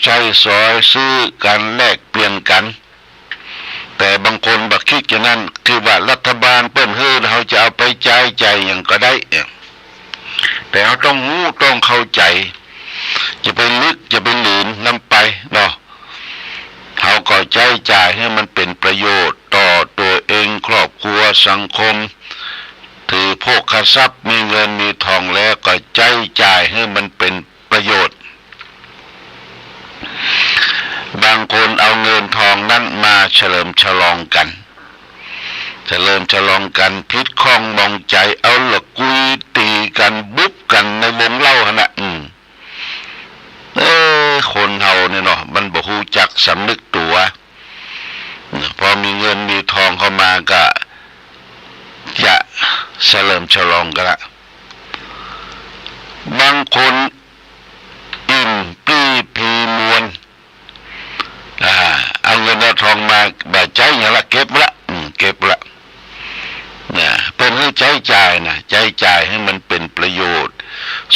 ใช้สอยซื้อกันแลกเปลี่ยนกันแต่บางคนบักคิดอย่างนั้นคือว่ารัฐบาลเปิ้นฮื้อเขาจะเอาไปจ่ายอย่างก็ได้แต่เราต้องรู้ต้องเข้าใจจะไปลึกจะไปหลืนนำไปเนาะเขาก็จ่ายให้มันเป็นประโยชน์ต่อตัวเองครอบครัวสังคมถือโภคทรัพย์มีเงินมีทองแล้วก็จ่ายให้มันเป็นประโยชน์บางคนเอาเงินทองนั้นมาเฉลิมฉลองกันพิษข้องมองใจเอาละกุยตีกันบุบกันในวงเล่าหั่นน่ะคนเฮาเนี่ยเนาะมันบ่ฮู้จักสำนึกตัวพอมีเงินมีทองเข้ามาก็จะเฉลิมฉลองกันละบางคนอิ่มปรี้พีมวนเอาเงินเอาทองมาบ่ใจอย่างละเก็บละเนี่ยเป็นให้จ่ายให้มันเป็นประโยชน์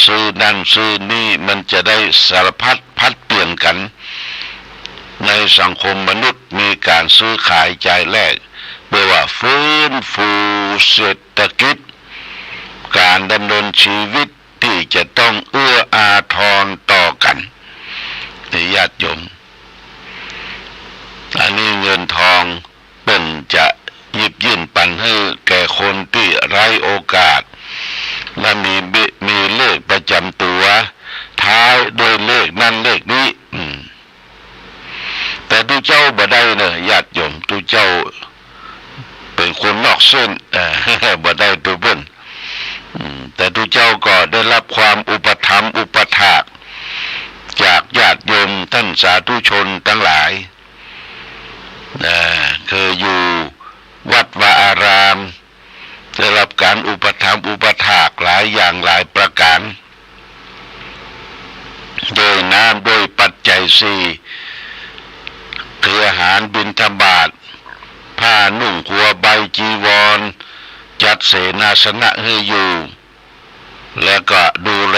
ซื้อนั่นซื้อนี่มันจะได้สารพัดพัดเปลี่ยนกันในสังคมมนุษย์มีการซื้อขายจ่ายแลกเพื่อว่าฟื้นฟูเศรษฐกิจการดำเนินชีวิตที่จะต้องเอื้ออาทรต่อกันญาติโยมอันนี้เงินทองเป็นจะหยิบยื่นปันให้แก่คนที่ไร้โอกาสและมีเลขประจำตัวท้ายโดยเลขนั่นเลขนี้แต่ตุเจ้าบ่ได้เนอะญาติโยมตุเจ้าเป็นคนนอกเส้นบ่ได้ตัวเบิ้นแต่ตุเจ้าก็ได้รับความอุปถัมภ์อุปถากจากญาติโยมท่านสาธุชนทั้งหลายคืออยู่วัดวาอารามได้รับการอุปถัมภ์อุปถากหลายอย่างหลายประการโดยน้ำโดยปัจจัยสี่คืออาหารบิณฑบาตผ้านุ่งขัวใบจีวรจัดเสนาสนะให้อยู่แล้วก็ดูแล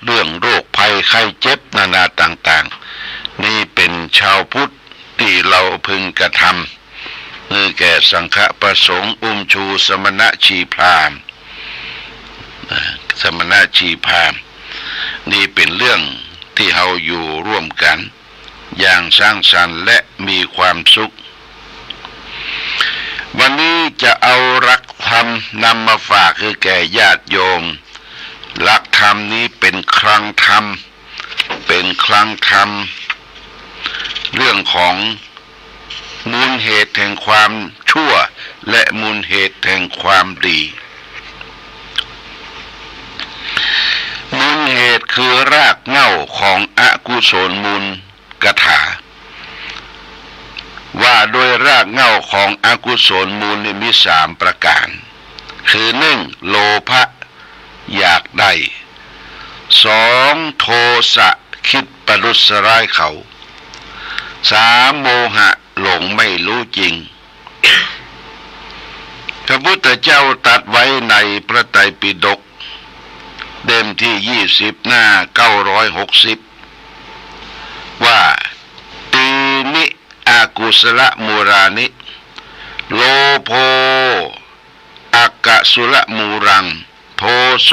เรื่องโรคภัยไข้เจ็บนานาต่างๆนี่เป็นชาวพุทธที่เราพึงกระทำนี่แก่สังฆประสงค์ชูสมณชีพราหมณ์นี่เป็นเรื่องที่เราอยู่ร่วมกันอย่างสร้างสรรค์และมีความสุขวันนี้จะเอาหลักธรรมนำมาฝากคือแก่ญาติโยมหลักธรรมนี้เป็นคลังธรรมเรื่องของมูลเหตุแห่งความชั่วและมูลเหตุแห่งความดีมูลเหตุคือรากเหง้าของอกุศลมูลกถาว่าโดยรากเหง้าของอกุศลมูลมี3ประการคือ1โลภะอยากได้2โทสะคิดประทุษร้ายเขา3โมหะหลงไม่รู้จริงพระพุทธเจ้าตรัสไว้ในพระไตรปิฎกเล่มที่20หน้า960ว่าตีนิอากุศลมูรานิโลโภอักสุลมูรังโทโส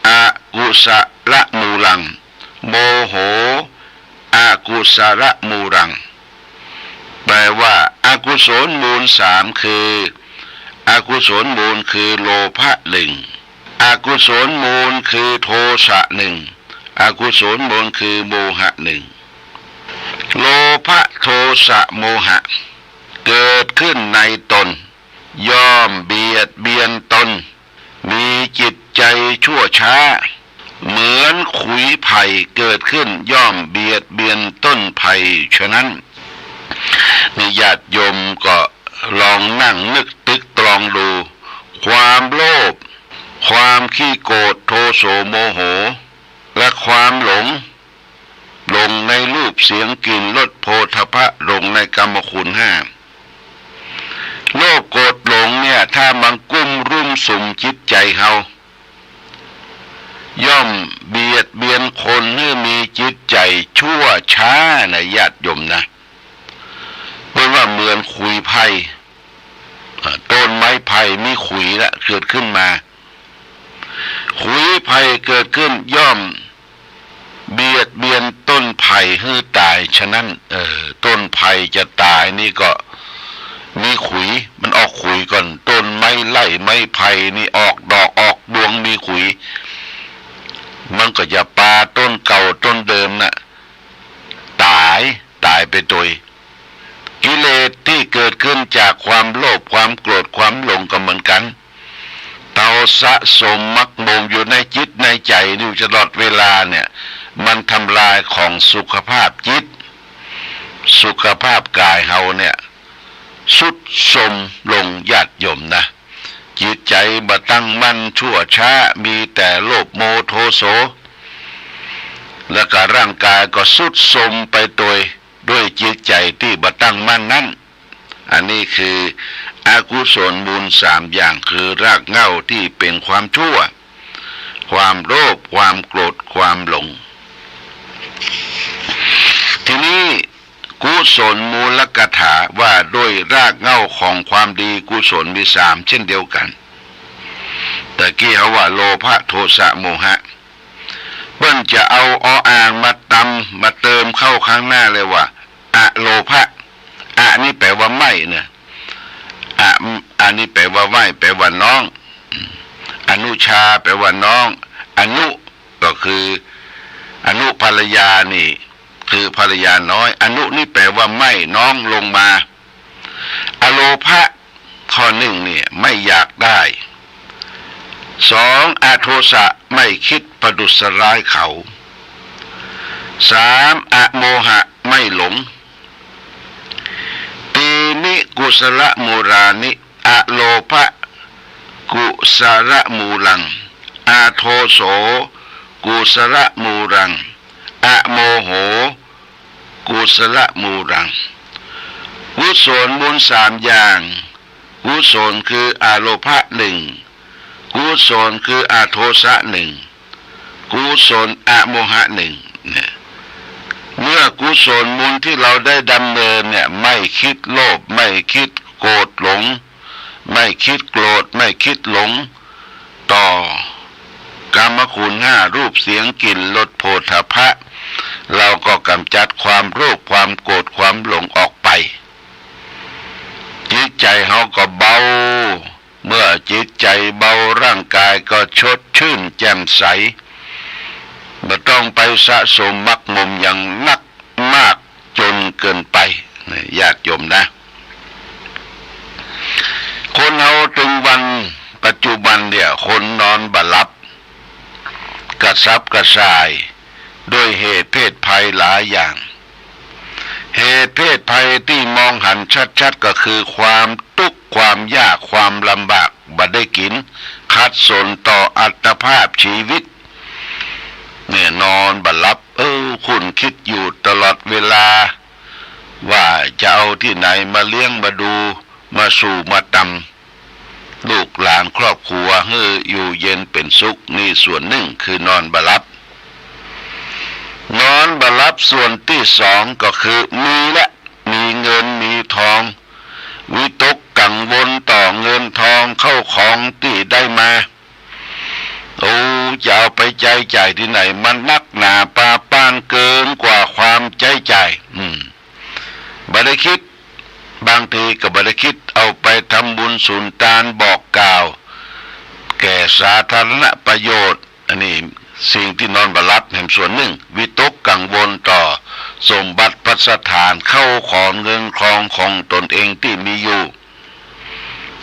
อากุศลมูรังโมโหอากุศลมูรังแปลว่าอากุศลมูล3คืออากุศลมูลคือโลภะ1อากุศลมูลคือโทสะ1อากุศลมูลคือโมหะ1โลภะโทสะโมหะเกิดขึ้นในตนย่อมเบียดเบียนตนมีจิตใจชั่วช้าเหมือนขุยไผ่เกิดขึ้นย่อมเบียดเบียนต้นไผ่ฉะนั้นนี่ญาติโยมก็ลองนั่งนึกตึกตรองดูความโลภความขี้โกรธโทโสโมโหและความหลงในรูปเสียงกลิ่นรสโผฏฐัพพะหลงในกรรมคุณ5โลภโกรธหลงเนี่ยถ้ามันกุ้มรุมสุมจิตใจเฮาย่อมเบียดเบียนคนให้มีจิตใจชั่ว ชั่วช้านะญาติโยมนะเพราะว่าเหมือนขุยไผ่ต้นไม้ไผ่มีขุยละเกิดขึ้นมาขุยไผ่เกิดขึ้นย่อมเบียดเบียนต้นไผ่ให้ตายฉะนั้นต้นไผ่จะตายนี่ก็มีขุยมันออกขุยก่อนต้นไม้ไล่ไม้ไผ่นี่ออกดอกออกดวงมีขุยมันก็จะปาต้นเก่าต้นเดิมน่ะตายไปโดยกิเลสที่เกิดขึ้นจากความโลภความโกรธความหลงก็เหมือนกันเตาสะสมมักโมงอยู่ในจิตในใจอยู่ตลอดเวลาเนี่ยมันทำลายของสุขภาพจิตสุขภาพกายเฮาเนี่ยสุดสมลงญาติโยมนะจิตใจบ่ตั้งมั่นชั่วช้ามีแต่โลภโมโทโสแล้วก็ร่างกายก็สุดสมไปด้วยจิตใจที่บ่ตั้งมั่นนั้นอันนี้คืออกุศลมูล3อย่างคือรากเหง้าที่เป็นความชั่วความโลภความโกรธความหลงทีนี้กุศลมูลกถาว่าด้วยรากเหง้าของความดีกุศลมี3เช่นเดียวกันแต่กี้เขาว่าโลภะโทสะโมหะเปิ้นจะเอาอ่างมามาเติมเข้าข้างหน้าเลยว่าอะโลภะอะนี่แปลว่าไม่เนี่ยอันนี้แปลว่าไม่แปลว่าน้องอนุชาแปลว่าน้องอนุก็คืออนุภรรยานี่คือภรรยาน้อยอนุนี่แปลว่าไม่น้องลงมาอโลภะข้อ1เนี่ยไม่อยากได้2อโทสะไม่คิดประดุษร้ายเขา3อโมหะไม่หลงตีนิกุศลมูรานิอโลภะกุศลมูลังอโทโสกุศลมูรังอโมโหกุศลมูรังกุศลมูล3อย่างกุศลคืออโลภะ1กุศลคืออโทสะ1กุศลอโมหะ1เนี่ยเมื่อกุศลมูลที่เราได้ดำเนินเนี่ยไม่คิดโลภไม่คิดโกรธหลงไม่คิดโกรธไม่คิดหลงต่อกามคุณ5รูปเสียงกลิ่นรสโผฏฐัพพะเราก็กำจัดความโลภความโกรธความหลงออกไปจิตใจเฮาก็เบาเมื่อจิตใจเบาร่างกายก็สดชื่นแจ่มใสไม่ต้องไปสะสมมักมมอย่างนักมากจนเกินไปญาติโยมนะคนเฮาถึงวันปัจจุบันเนี่ยคนนอนบ่หลับกระสับกระส่ายด้วยเหตุเพศภัยหลายอย่างเหตุเพศภัยที่มองหันชัดๆก็คือความทุกข์ความยากความลำบากบ่ได้กินขัดสนต่ออัตภาพชีวิตเนี่ยนอนบ่หลับคุณคิดอยู่ตลอดเวลาว่าจะเอาที่ไหนมาเลี้ยงมาดูมาสู่มาตำลูกหลานครอบครัวให้อยู่เย็นเป็นสุขนี่ส่วนหนึ่งคือนอนบ่หลับนอนบ่หลับส่วนที่2ก็คือมีเงินมีทองวิตกกังวลต่อเงินทองเข้าของที่ได้มาจะเอาไปใจจ่ายที่ไหนมันนักหนาปาปานเกินกว่าความใจจ่ายบ่ได้คิดบางทีก็บ่ได้คิดเอาไปทำบุญสุนทานบอกกล่าวแก่สาธารณประโยชน์อันนี้สิ่งที่นอนบ่หลับแห่งส่วนหนึ่งวิตกกังวลต่อสมบัติพัสถานเข้าของเงินครองของตนเองที่มีอยู่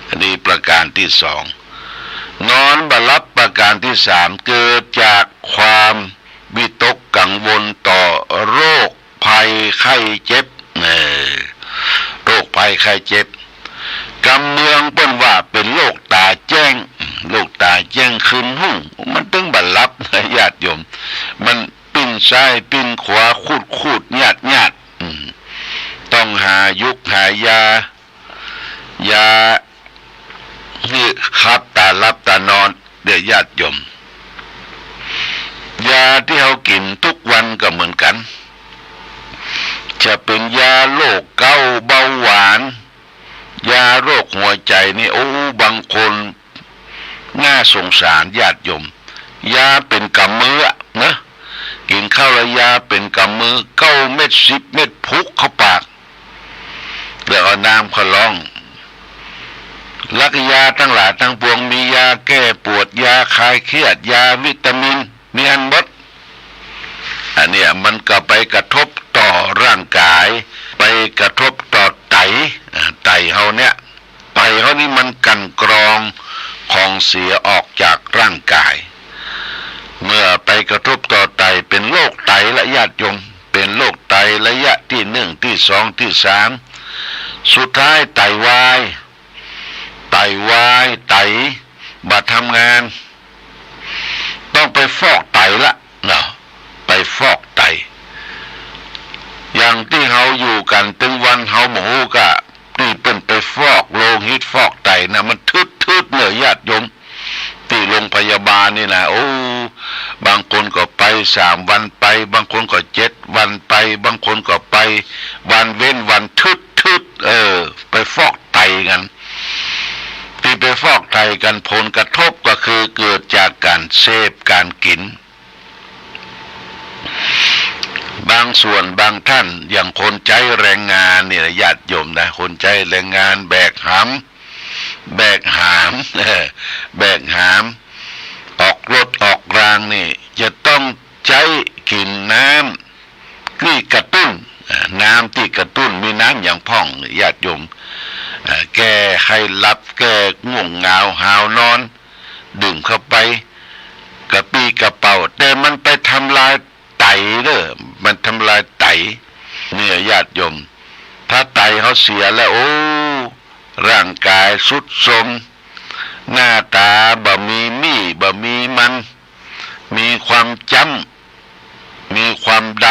อันนี้ประการที่2นอนบ่หลับประการที่3เกิดจากความวิตกกังวลต่อโรคภัยไข้เจ็บโรคภัยไข้เจ็บกำเมืองเปิ้นว่าเป็นโรคตาแจ้งโรคตาแจ้งคืนหุ่งมันตึงบ่หลับนะญาติโยมมันปิ้นซ้ายปิ้นขวาคูดญาติต้องหายุกหายานี่ครับตาหลับตานอนเดี๋ยวญาติโยมยาที่เขากินทุกวันก็เหมือนกัน จะเป็นยาโรคเกาต์เบาหวานยาโรคหัวใจนี่โอ้บางคนน่าสงสารญาติโยมยาเป็นกำมือนะกินข้าวแล้วยาเป็นกำมือ9 เม็ด10 เม็ดพุกเข้าปากแล้วเอาน้ำขล่องลักยาทั้งหลายทั้งปวงมียาแก้ปวดยาคลายเครียดยาวิตามินมีอันหมดอันเนี้ยมันก็ไปกระทบต่อร่างกายไปกระทบต่อไตเฮาเนี่ยไตเฮานี่มันกันกรองของเสียออกจากร่างกายเมื่อไปกระทบต่อไตเป็นโรคไตและญาติโยมเป็นโรคไตระยะที่1ที่2ที่3สุดท้ายไตวายไตบัดทำงานต้องไปฟอกไตละเนาะไปฟอกไตอย่างที่เฮาอยู่กันถึงวันเฮาหมูกะที่เป็นไปฟอกโลหิตฟอกไตนะมันทึดเนี่ยญาติโยมที่โรงพยาบาลนี่นะโอ้บางคนก็ไป3 วันไปบางคนก็7 วันไปบางคนก็ไปวันเว้นวันทึดไปฟอกไตกันที่ไปฟอกไตกันผลกระทบก็คือเกิดจากการเสพการกินบางส่วนบางท่านอย่างคนใจแรงงานนี่ญาติโยมนะคนใจแรงงานแบกหามออกรถออกรางนี่จะต้องใช้กินน้ำที่กระตุ้นน้ำที่กระตุ้นมีน้ำอย่างพ่องญาติโยมแก้ให้หลับแก้ง่วงเหงาหาวนอนดื่มเข้าไปกระปี้กระเป๋าแต่มันไปทำลายไตมันทำลายไตเนี่ยญาติโยมถ้าไตเขาเสียแล้วโอ้ร่างกายทรุดโทรมหน้าตาบ่มีบ่มีมันมีความจำมีความด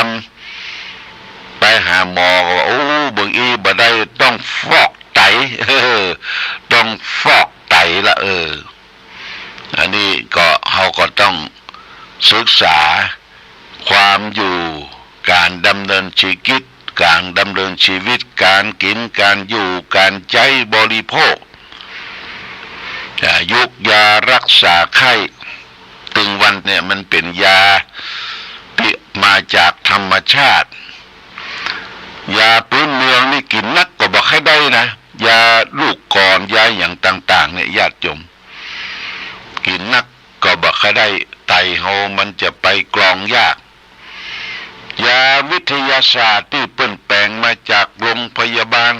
ำไปหาหมอโอ้บางอีบ่ได้ต้องฟอกไตต้องฟอกไตละอันนี้ก็เขาก็ต้องศึกษาความอยู่การดำเนินชีวิตการดำเนินชีวิตการกินการอยู่การใช้บริโภคยุกยารักษาไข้ตึงวันเนี่ยมันเป็นยาที่มาจากธรรมชาติยาพื้นเมืองนี่กินนักก็บอกให้ได้นะยาลูกกรยาอย่างต่างๆเนี่ยญาติโยมกินนักก็บอกให้ได้ไตเฮามันจะไปกรองยากยาวิทยาศาสตร์ที่เปิ้นแปลงมาจากโรงพยาบาล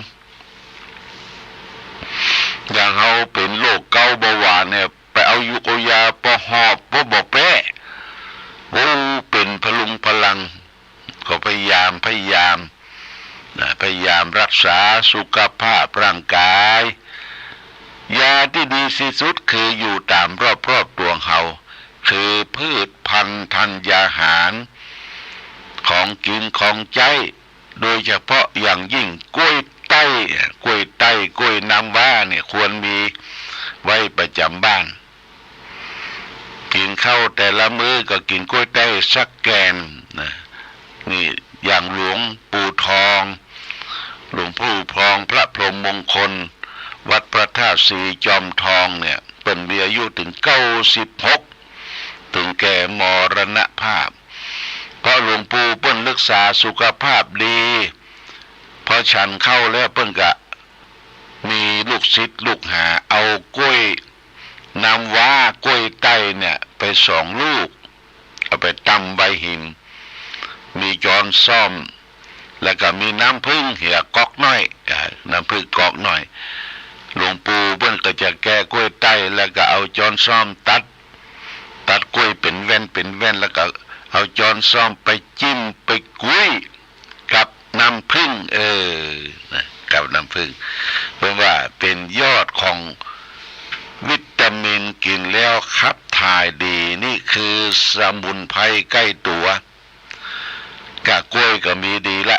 อย่างเฮาเป็นโรคเกาต์เบาหวานเนี่ยไปเอายาปหอบบ่แป้โอ้เป็นพลุงพลังก็พยายามรักษาสุขภาพร่างกายยาที่ดีที่สุดคืออยู่ตามรอบตัวเฮาคือพืชพันธุ์ธัญญาหารของกินของใช้โดยเฉพาะอย่างยิ่งกล้วยไต้กล้วยน้ำว้าเนี่ยควรมีไว้ประจำบ้านกินข้าวแต่ละมื้อก็กินกล้วยไต้สักแกนนะนี่อย่างหลวงปู่ทองพระพรหมมงคลวัดพระธาตุศรีจอมทองเนี่ยเป็นมีอายุถึง96ถึงแก่มรณภาพเพราะหลวงปู่เปิ้นรักษาสุขภาพดีพอฉันเข้าแล้วเปิ้นก็มีลูกศิษย์ลูกหาเอากล้วยน้ำว้ากล้วยไต้เนี่ยไป2 ลูกเอาไปตำใบหินมีจอนซ่อมแล้วก็มีน้ำผึ้งเหี่ยก๊อกน้อยน้ำผึ้งก๊อกน้อยหลวงปู่เพิ่นก็จะแก้กล้วยไต้แล้วก็เอาจอนซ่อมตัดกล้วยเป็นแว่นแล้วก็เอาจอนซ่อมไปจิ้มไปกุ้ยกับน้ำผึ้งกับน้ำผึ้งเพราะว่าเป็นยอดของวิตามินกินแล้วขับถ่ายดีนี่คือสมุนไพรใกล้ตัวกะกล้วยก็มีดีแ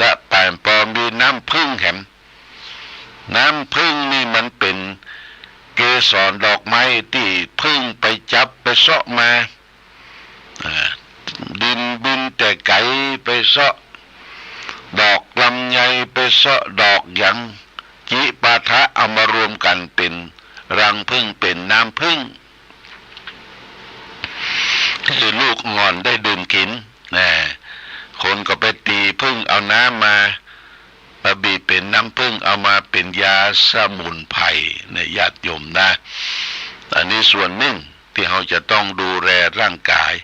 ละแปมปอมีน้ำผึ้งแหมน้ำผึ้งนี่มันเป็นเกสรดอกไม้ที่ผึ้งไปจับไปเสาะมาดินบินแต่ไก่ไปเสาะ ดอกลำไยไปเสาะดอกหยังจิปาทะเอามารวมกันเป็นรังผึ้งเป็นน้ำผึ้งคือลูกงอนได้ดื่มกินนะคนก็ไปตีผึ้งเอาน้ำมาบีบเป็นน้ำผึ้งเอามาเป็นยาสมุนไพรในญาติโยมนะอันนี้ส่วนหนึ่งที่เราจะต้องดูแลร่างกาย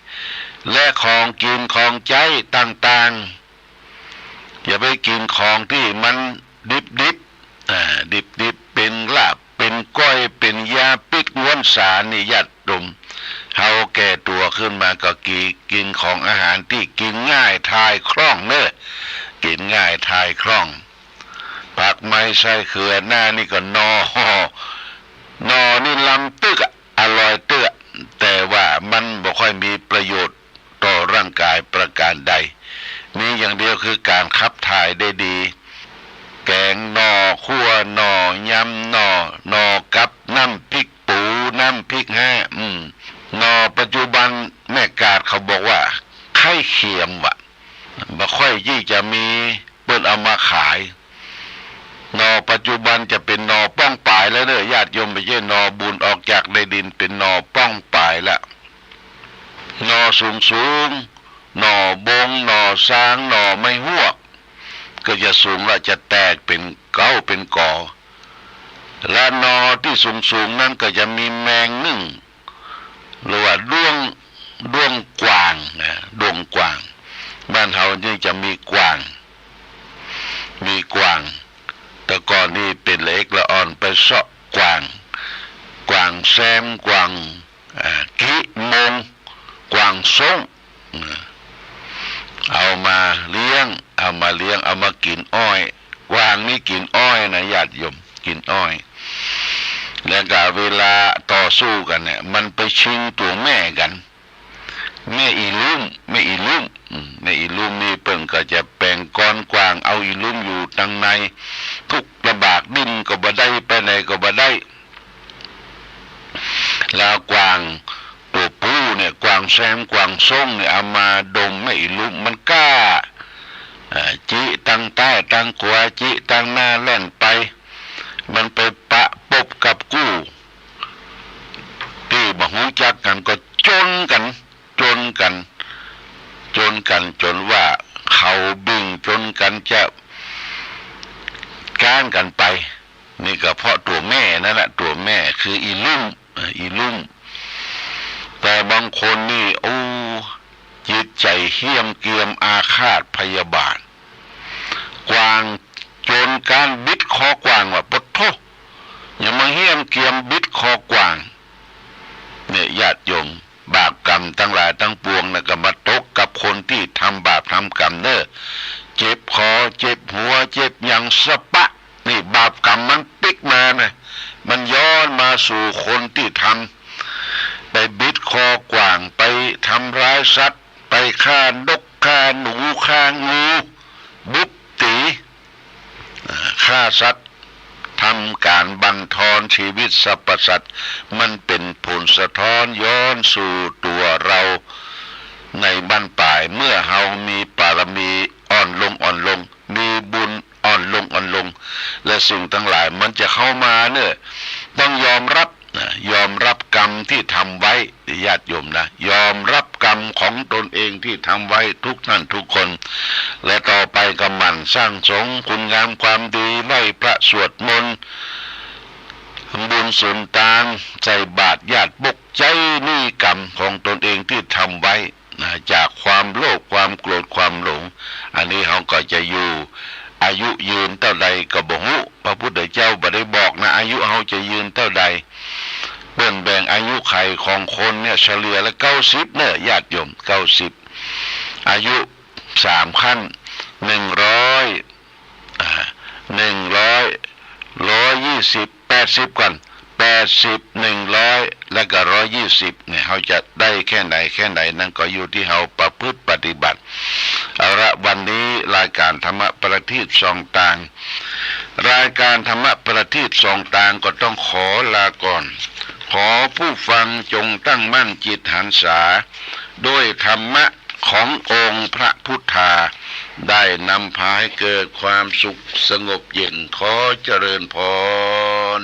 และของกินของใจต่างๆอย่าไปกินของที่มันดิบเป็นลาบเป็นก้อยเป็นยาปิกม้วนสารนี่ญาติโยมเฮาแก่ตัวขึ้นมาก็กินของอาหารที่กินง่ายทายคล่องเนอะกินง่ายทายคล่องผักไม้ใส่เขือหน้านี่ก็นอนี่ลำตึกอร่อยเตื้อแต่ว่ามันบ่ค่อยมีประโยชน์ต่อร่างกายประการใดมีอย่างเดียวคือการขับถ่ายได้ดีแกงหน่อคั่วหน่อยำหน่อกับน้ำพริกปูน้ำพริกแห้หน่อปัจจุบันแม่กาดเขาบอกว่าไข่เค็มว่ะบ่ค่อยยี่จะมีเปิ้นเอามาขายหน่อปัจจุบันจะเป็นหน่อป้องปลายแล้วเนอะญาติโยมไม่ใช่หน่อบุญออกจากในดินเป็นหน่อป้องปลายละหน่อสูงหน่อบงหน่อสร้างหน่อไม่หวกก็จะสูงแล้วจะแตกเป็นเก้าเป็นกอและหน่อที่สูงนั้นก็จะมีแมงนึ่งหรือว่าด้วงกวางนะดวงกวางบ้านเฮานี่จะมีกวางแต่ก่อนนี่เป็นเล็กละอ่อนไปเสาะกวางแซมกวางกิมงกวางส่งเอามาเลี้ยงเอามากินอ้อยกวางนี่กินอ้อยนะญาติโยมกินอ้อยแล้วก็เวลาต่อสู้กันเนี่ยมันไปชิงตัวแม่กันแม่อีลุ่มนี่เปิ้นก็จะแปลงก้อนกวางเอาอีลุ่มอยู่ทางในทุกลำบากดิ้นก็บ่ได้ไปไหนก็บ่ได้แล้วกวางตัวผู้เนี่ยกวางแซมกวางส่งเนี่ยเอามาดมแม่อีลุ่มมันกล้าจิตั้งใต้ตั้งขวาจิตั้งหน้าแล่นไปมันไปปะปบกับกู้ที่บ่ฮู้จักกันก็จนกันจนว่าเขาบึ้งจนกันจะก้านกันไปนี่ก็เพราะตัวแม่นั่นแหละตัวแม่คืออีลุ่มแต่บางคนนี่จิตใจเหี้ยมเกียมอาฆาตพยาบาทกวางจนการบิดคอกวางว่าปะโทอย่ามาเหี้ยมเกียมบิดคอกวางเนี่ยญาติโยมบาปกรรมทั้งหลายทั้งปวงนะก็มาตกกับคนที่ทำบาปทำกรรมเน้อเจ็บคอเจ็บหัวเจ็บอย่างสะปะนี่บาปกรรมมันปิกมานะมันย้อนมาสู่คนที่ทำไปบิดคอกวางไปทำร้ายสัตว์ไปฆ่านกฆ่าหนูฆ่างูบุบตีฆ่าสัตว์ทำการบั่นทอนชีวิตสรรพสัตว์มันเป็นผลสะท้อนย้อนสู่ตัวเราในบั้นปลายเมื่อเฮามีบารมีอ่อนลงมีบุญอ่อนลงและสิ่งทั้งหลายมันจะเข้ามาเนี่ยต้องยอมรับกรรมที่ทำไว้ญาติโยมนะยอมรับกรรมของตนเองที่ทำไว้ทุกท่านทุกคนและต่อไปก็หมั่นสร้างสงฆ์คุณงามความดีไหว้พระสวดมนต์บุญสุนทานใส่บาตรญาติปกใจนี่กรรมของตนเองที่ทำไว้จากความโลภความโกรธความหลงอันนี้เขาก็จะอยู่อายุยืนเท่าใดก็บ่ฮู้พระพุทธเจ้าบ่ได้บอกนะอายุเขาจะยืนเท่าใดเปิ้นแบ่งอายุไขของคนเนี่ยเฉลี่ยละ90เนี่ยญาติโยม90อายุ3ขั้น120 80ก่อน80 100แล้วก็120เนี่ยเขาจะได้แค่ไหนนั่นก็อยู่ที่เขาประพฤติปฏิบัติเอาละวันนี้รายการธรรมประทีปส่องต่างรายการธรรมประทีปส่องต่างก็ต้องขอลาก่อนขอผู้ฟังจงตั้งมั่นจิตหันษาด้วยธรรมะขององค์พระพุทธาได้ ได้นำพาให้เกิดความสุขสงบเย็นขอเจริญพร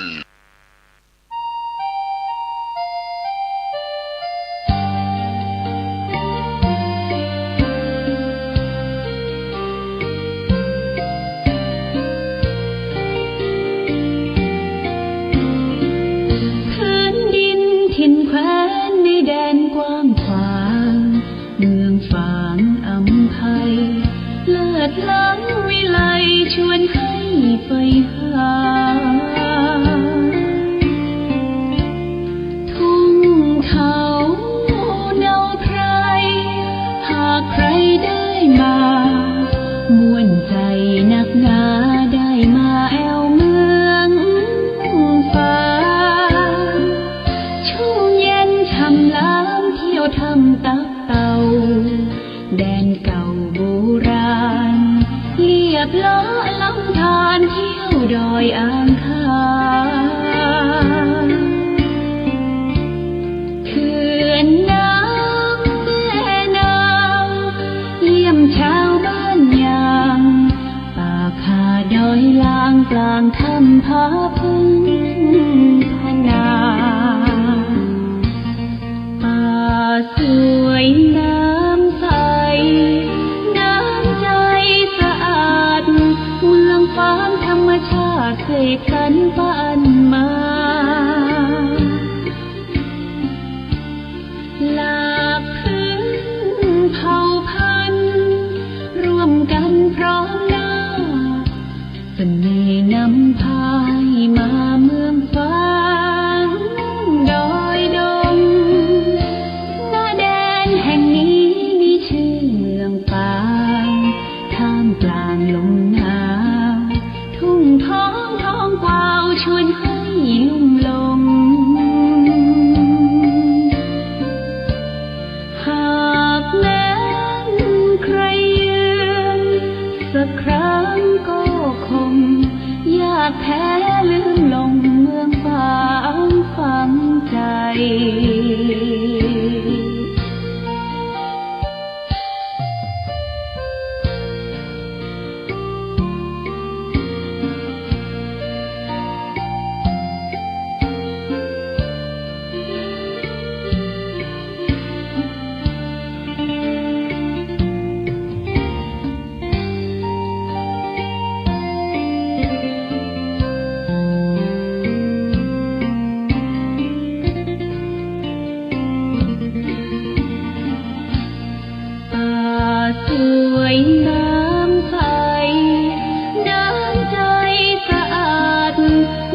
ล้ำวิไลชวนให้ไปหาทุ่งเขาเนาไพรหากใครได้มาม่วนใจนักหนาได้มาแอวเมืองฟ้าชุ่มเย็นช่ำล้ำเที่ยวทำตักเต่าแดนเก่าโบราณเรียบล้อลำธารเที่ยวดอยอ่างขางเขื่อนน้ำแม่นางเยี่ยมชาวบ้านยางป่าคาดอยลางกลางถ้ำผาพึ่งพนาป่าสวยน้ำใสน้ำใจสะอาดเมืองฟ้าธรรมชาติเสกสรรปั้นมาหลากพื้นเผ่าพันธุ์ร่วมกันพร้อมหน้าเสน่ห์นำพายมาเมืองฟ้าดอยดงหน้าแดนแห่งนี้มีชื่อเมืองปางท่ามกลางลมหนาวทุ่งท้องกวาวชวนให้ลุ่มลงหากแม้นใครยืนสักครั้งก็คงอยากแท้ลืมลงเมืองฝางฝังใจสวยน้ำใสน้ำใจสะอาด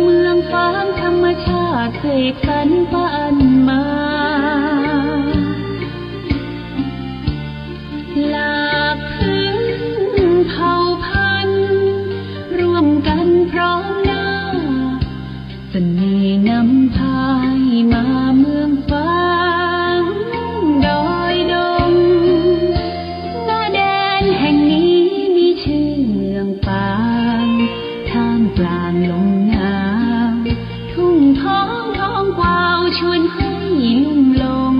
เมืองฟ้าธรรมชาติเสกสรรปั้นมาหลากพื้นเผ่าพันธุ์ร่วมกันพร้อมหน้าเสน่ห์นำพายมาเมืองฟ้าดอยดงแห่งนี้มีชื่อเมืองปางท่ามกลางลมหนาวทุ่งท้องกวาวชวนให้ลุ่มลง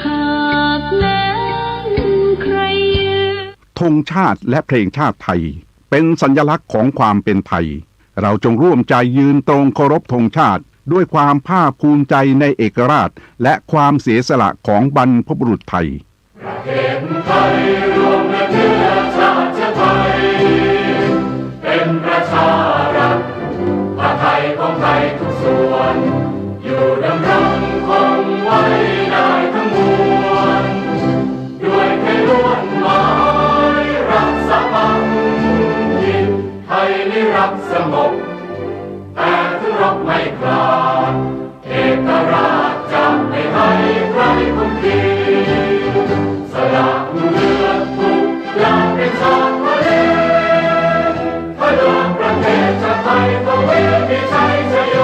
หากแม้นใครยืนธงชาติและเพลงชาติไทยเป็นสัญลักษณ์ของความเป็นไทยเราจงร่วมใจยืนตรงเคารพธงชาติด้วยความภาคภูมิใจในเอกราชและความเสียสละของบรรพบุรุษไทยประเทศไทยรวมและเชื้อชาติไทยเป็นประชารัฐผ้าไทยของไทยทุกส่วนอยู่ดำรงคงไว้ได้ทั้งมวลด้วยไทยล้วนหมายรักษาพันยินไทยนิรักสงบแต่ถึงรบไม่กล้าเอกราชจะไม่ให้ใครคุมขีสละเลือดทุกอย่างเป็นชาติทะเลพระดวงประเทศชาติไทยทวีมีชัยชโย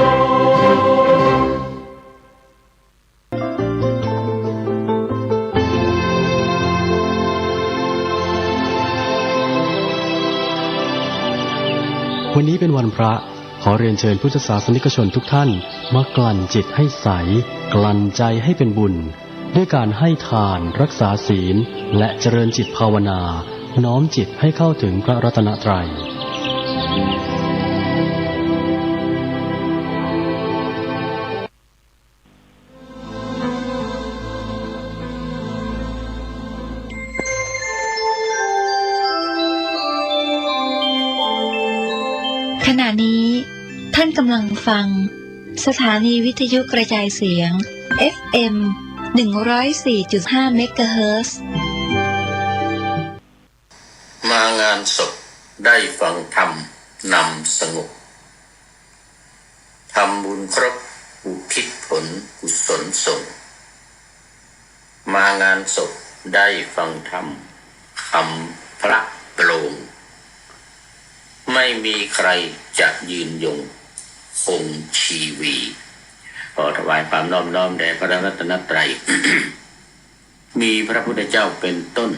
วันนี้เป็นวันพระขอเรียนเชิญพุทธศาสนิกชนทุกท่านมากลั่นจิตให้ใสกลั่นใจให้เป็นบุญ ด้วยการให้ทานรักษาศีลและเจริญจิตภาวนาน้อมจิตให้เข้าถึงพระรัตนตรัยขณะนี้ท่านกำลังฟังสถานีวิทยุกระจายเสียง FM 104.5 เมกะเฮิรตซ์มางานศพได้ฟังธรรมนำสงบทำบุญครบอุทิศผลกุศลส่งมางานศพได้ฟังธรรมคำพระโปร่งไม่มีใครจะยืนยงคงชีวีขอถวายความน้อมน้อมแด่พระรัตนตรัย มีพระพุทธเจ้าเป็นต้น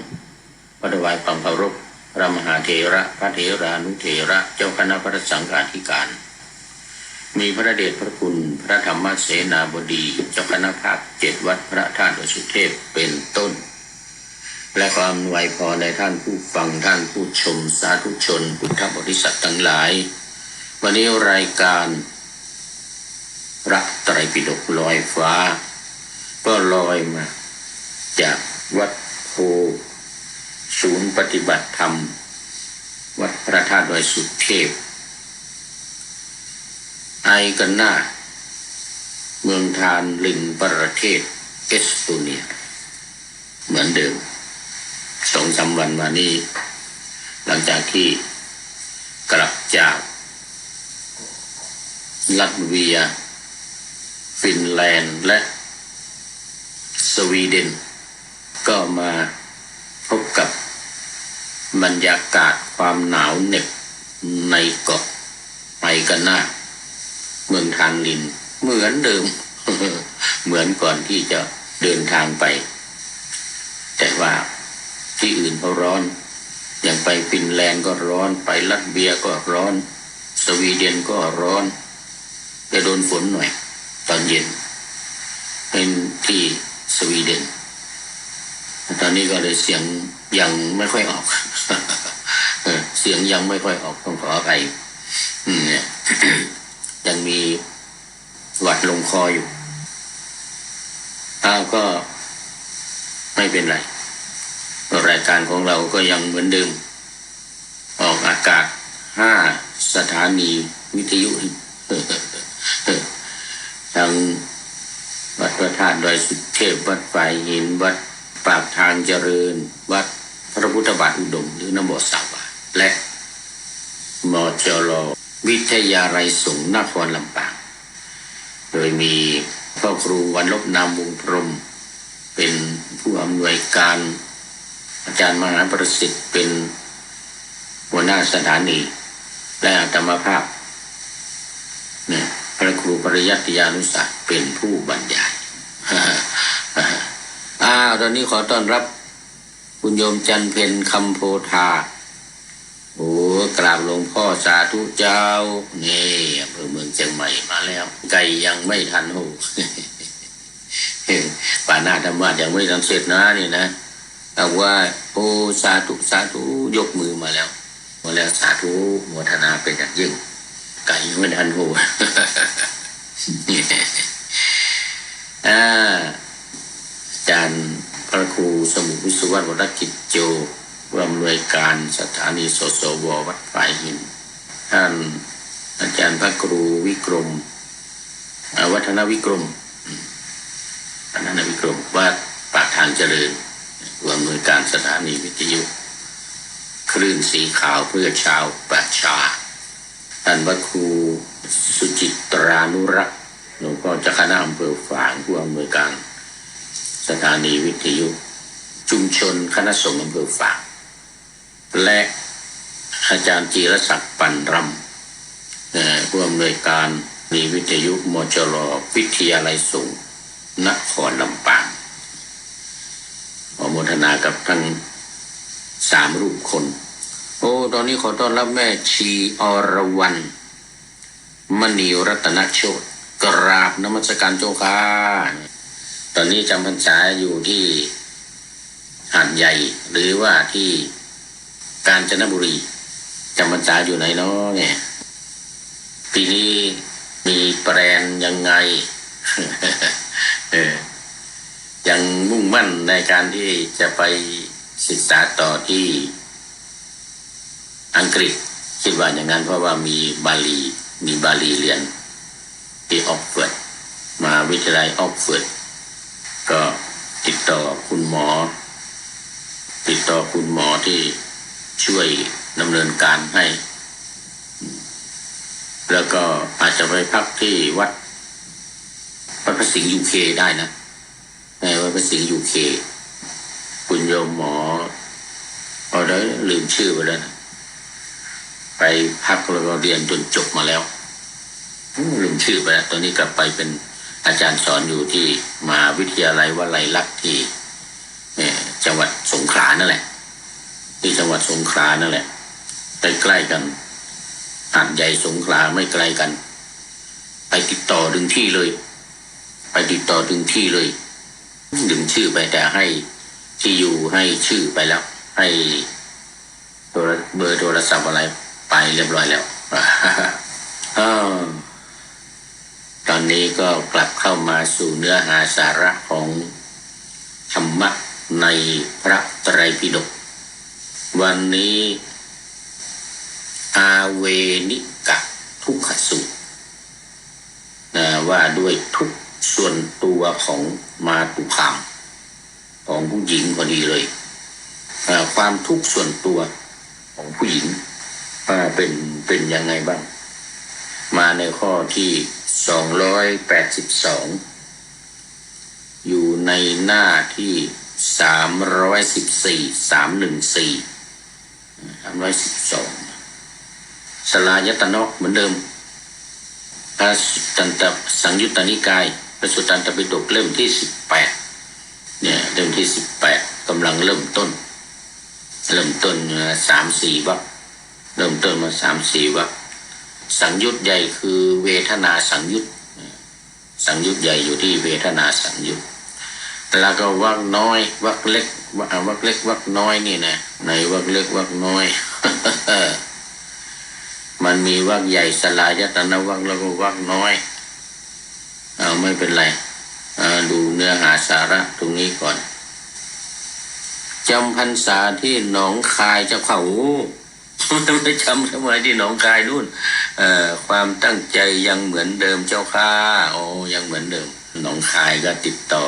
ขอถวายความเคารพพระมหาเถระพระเถรานุเถระเจ้าคณะพระสังฆาธิการมีพระเดชพระคุณพระธรรมเสนาบดีเจ้าคณะภาค7วัดพระธาตุดอยสุเทพเป็นต้นและความอวยพรในท่านผู้ฟังท่านผู้ชมสาธุชนพุทธบริษัททั้งหลายวันนี้รายการพระไตรปิฎกลอยฟ้าก็ลอยมาจากวัดโพศูนย์ปฏิบัติธรรมวัดพระธาตุดอยสุเทพไอกันนาเมืองทานลินประเทศเอสโตเนียเหมือนเดิม2-3 วันมานี้หลังจากที่กลับจากลัตเวียฟินแลนด์และสวีเดนก็มาพบกับบรรยากาศความหนาวเหน็บในเกาะไอกันนาเมืองทานลินเหมือนเดิม เหมือนก่อนที่จะเดินทางไปแต่ว่าที่อื่นเขาร้อนอย่างไปฟินแลนด์ก็ร้อนไปลัตเวียก็ร้อนสวีเดนก็ร้อนจะโดนฝนหน่อยตอนเย็นเป็นที่สวีเดนตอนนี้ก็เลยเสียงยังไม่ค่อยออก เสียงยังไม่ค่อยออกต้องขออภัยเนี่ย ยังมีหวัดลงคออยู่ก็ไม่เป็นไรรายการของเราก็ยังเหมือนเดิมออกอากาศ5 สถานีวิทยุ ทั้งวัดพระธาตุดอยสุเทพวัดฝ่ายหินวัดปากทางเจริญวัดพระพุทธบาทอุดมหรือนโมสาวาและมจรวิทยาลัยสงฆ์นครลำปางโดยมีพ่อครูวันลบนามวงพรหมเป็นผู้อำนวยการอาจารย์มหาประสิทธิ์เป็นหัวหน้าสถานีและอาตมาภาพเนี่ยพระครูปริยัติยานุศักดิ์เป็นผู้บรรยาย ตอนนี้ขอต้อนรับคุณโยมจันเพ็ญคำโพธาโอ้กราบหลวงพ่อสาธุเจ้านี่อำเภอเมืองเชียงใหม่มาแล้วไก่ยังไม่ทันโห ป่าหน้าธรรมะยังไม่ทันเสร็จนะนี่นะแต่ว่าโอ้สาธุสาธุยกมือมาแล้วสาธุโมทนาเป็นอย่างยิ่งไก่ยังไม่ทันโห อาจารย์พระครูสมุวิศววรกิจโจผู้อำนวยการสถานีสสววัดฝ่ายหินท่านอาจารย์พระครูวิกรมวัฒนวิกรมวัดปากทางเจริญผู้อำนวยการสถานีวิทยุคลื่นสีขาวเพื่อชาวประชาท่านพระครูสุจิตรานุรักษ์หลวงพ่อเจ้าคณะอำเภอฝางผู้อำนวยการสถานีวิทยุชุมชนคณะสงฆ์อำเภอฝางและอาจารย์จีรศักดิ์ปันรำผู้อำนวยการมีวิทยุมจรวิทยาลัยสงฆ์นครลำปางขอโมทนากับทั้ง3 รูปคนโอ้ตอนนี้ขอต้อนรับแม่ชีอรวรรณมณีรัตนโชติกราบนมัสการเจ้าค่ะ ตอนนี้จำพรรษาอยู่ที่หาดใหญ่หรือว่าที่กาญจนบุรีจำพรรษาอยู่ไหนเนาะเนี่ยปีนี้มีแปลนยังไง ยังมุ่งมั่นในการที่จะไปศึกษาต่อที่อังกฤษคิดว่าอย่างนั้นเพราะว่ามีบาลีเรียนที่ออกเฟิร์ดมหาวิทยาลัยออกเฟิร์ดก็ติดต่อคุณหมอที่ช่วยดำเนินการให้แล้วก็อาจจะไปพักที่วัดพระสิงห์ UK ได้นะในวัดพระสิงห์ UK คุณโยมหมอได้ลืมชื่อไปแล้วนะไปพักแล้วก็เรียนจนจบมาแล้วลืมชื่อไปแล้วตอนนี้กลับไปเป็นอาจารย์สอนอยู่ที่มหาวิทยาลัยวลัยลักษณ์ที่จังหวัดสงขลานั่นแหละที่จังหวัดสงขลานั่นแหละใกล้ๆกันหาดใหญ่สงขลาไม่ไกลกันไปติดต่อดึงที่เลยดึงชื่อไปแต่ให้ที่อยู่ให้ชื่อไปแล้วให้เบอร์โทรศัพท์อะไรไปเรียบร้อยแล้ว ตอนนี้ก็กลับเข้ามาสู่เนื้อหาสาระของธรรมะในพระไตรปิฎกวันนี้อาเวนิกะทุกขสูตรว่าด้วยทุกส่วนตัวของมาตุคามของผู้หญิงพอดีเลยความทุกข์ส่วนตัวของผู้หญิงเป็นยังไงบ้างมาในข้อที่282อยู่ในหน้าที่312สลายตนะเหมือนเดิมพระตันตสังยุตตนิกายพระสุตตันตปิฎกเล่มที่18เนี่ยเล่มที่18กำลังเริ่มต้น3-4 วรรคเริ่มต้นมา 3-4 วรรคสังยุตใหญ่คือเวทนาสังยุตใหญ่อยู่ที่เวทนาสังยุตแล้วก็วรรคน้อยวรรคเล็กวรรคน้อยนี่นะในวรรคเล็กวรรคน้อย มันมีวรรคใหญ่สลายตนะวรรคแล้วก็วรรคน้อยไม่เป็นไรดูเนื้อหาสาระตรงนี้ก่อนจำพรรษาที่หนองคายเจ้าเขาไม่จำทำไมที่หนองคายนู่นความตั้งใจยังเหมือนเดิมเจ้าค่ะยังเหมือนเดิมหนองคายก็ติดต่อ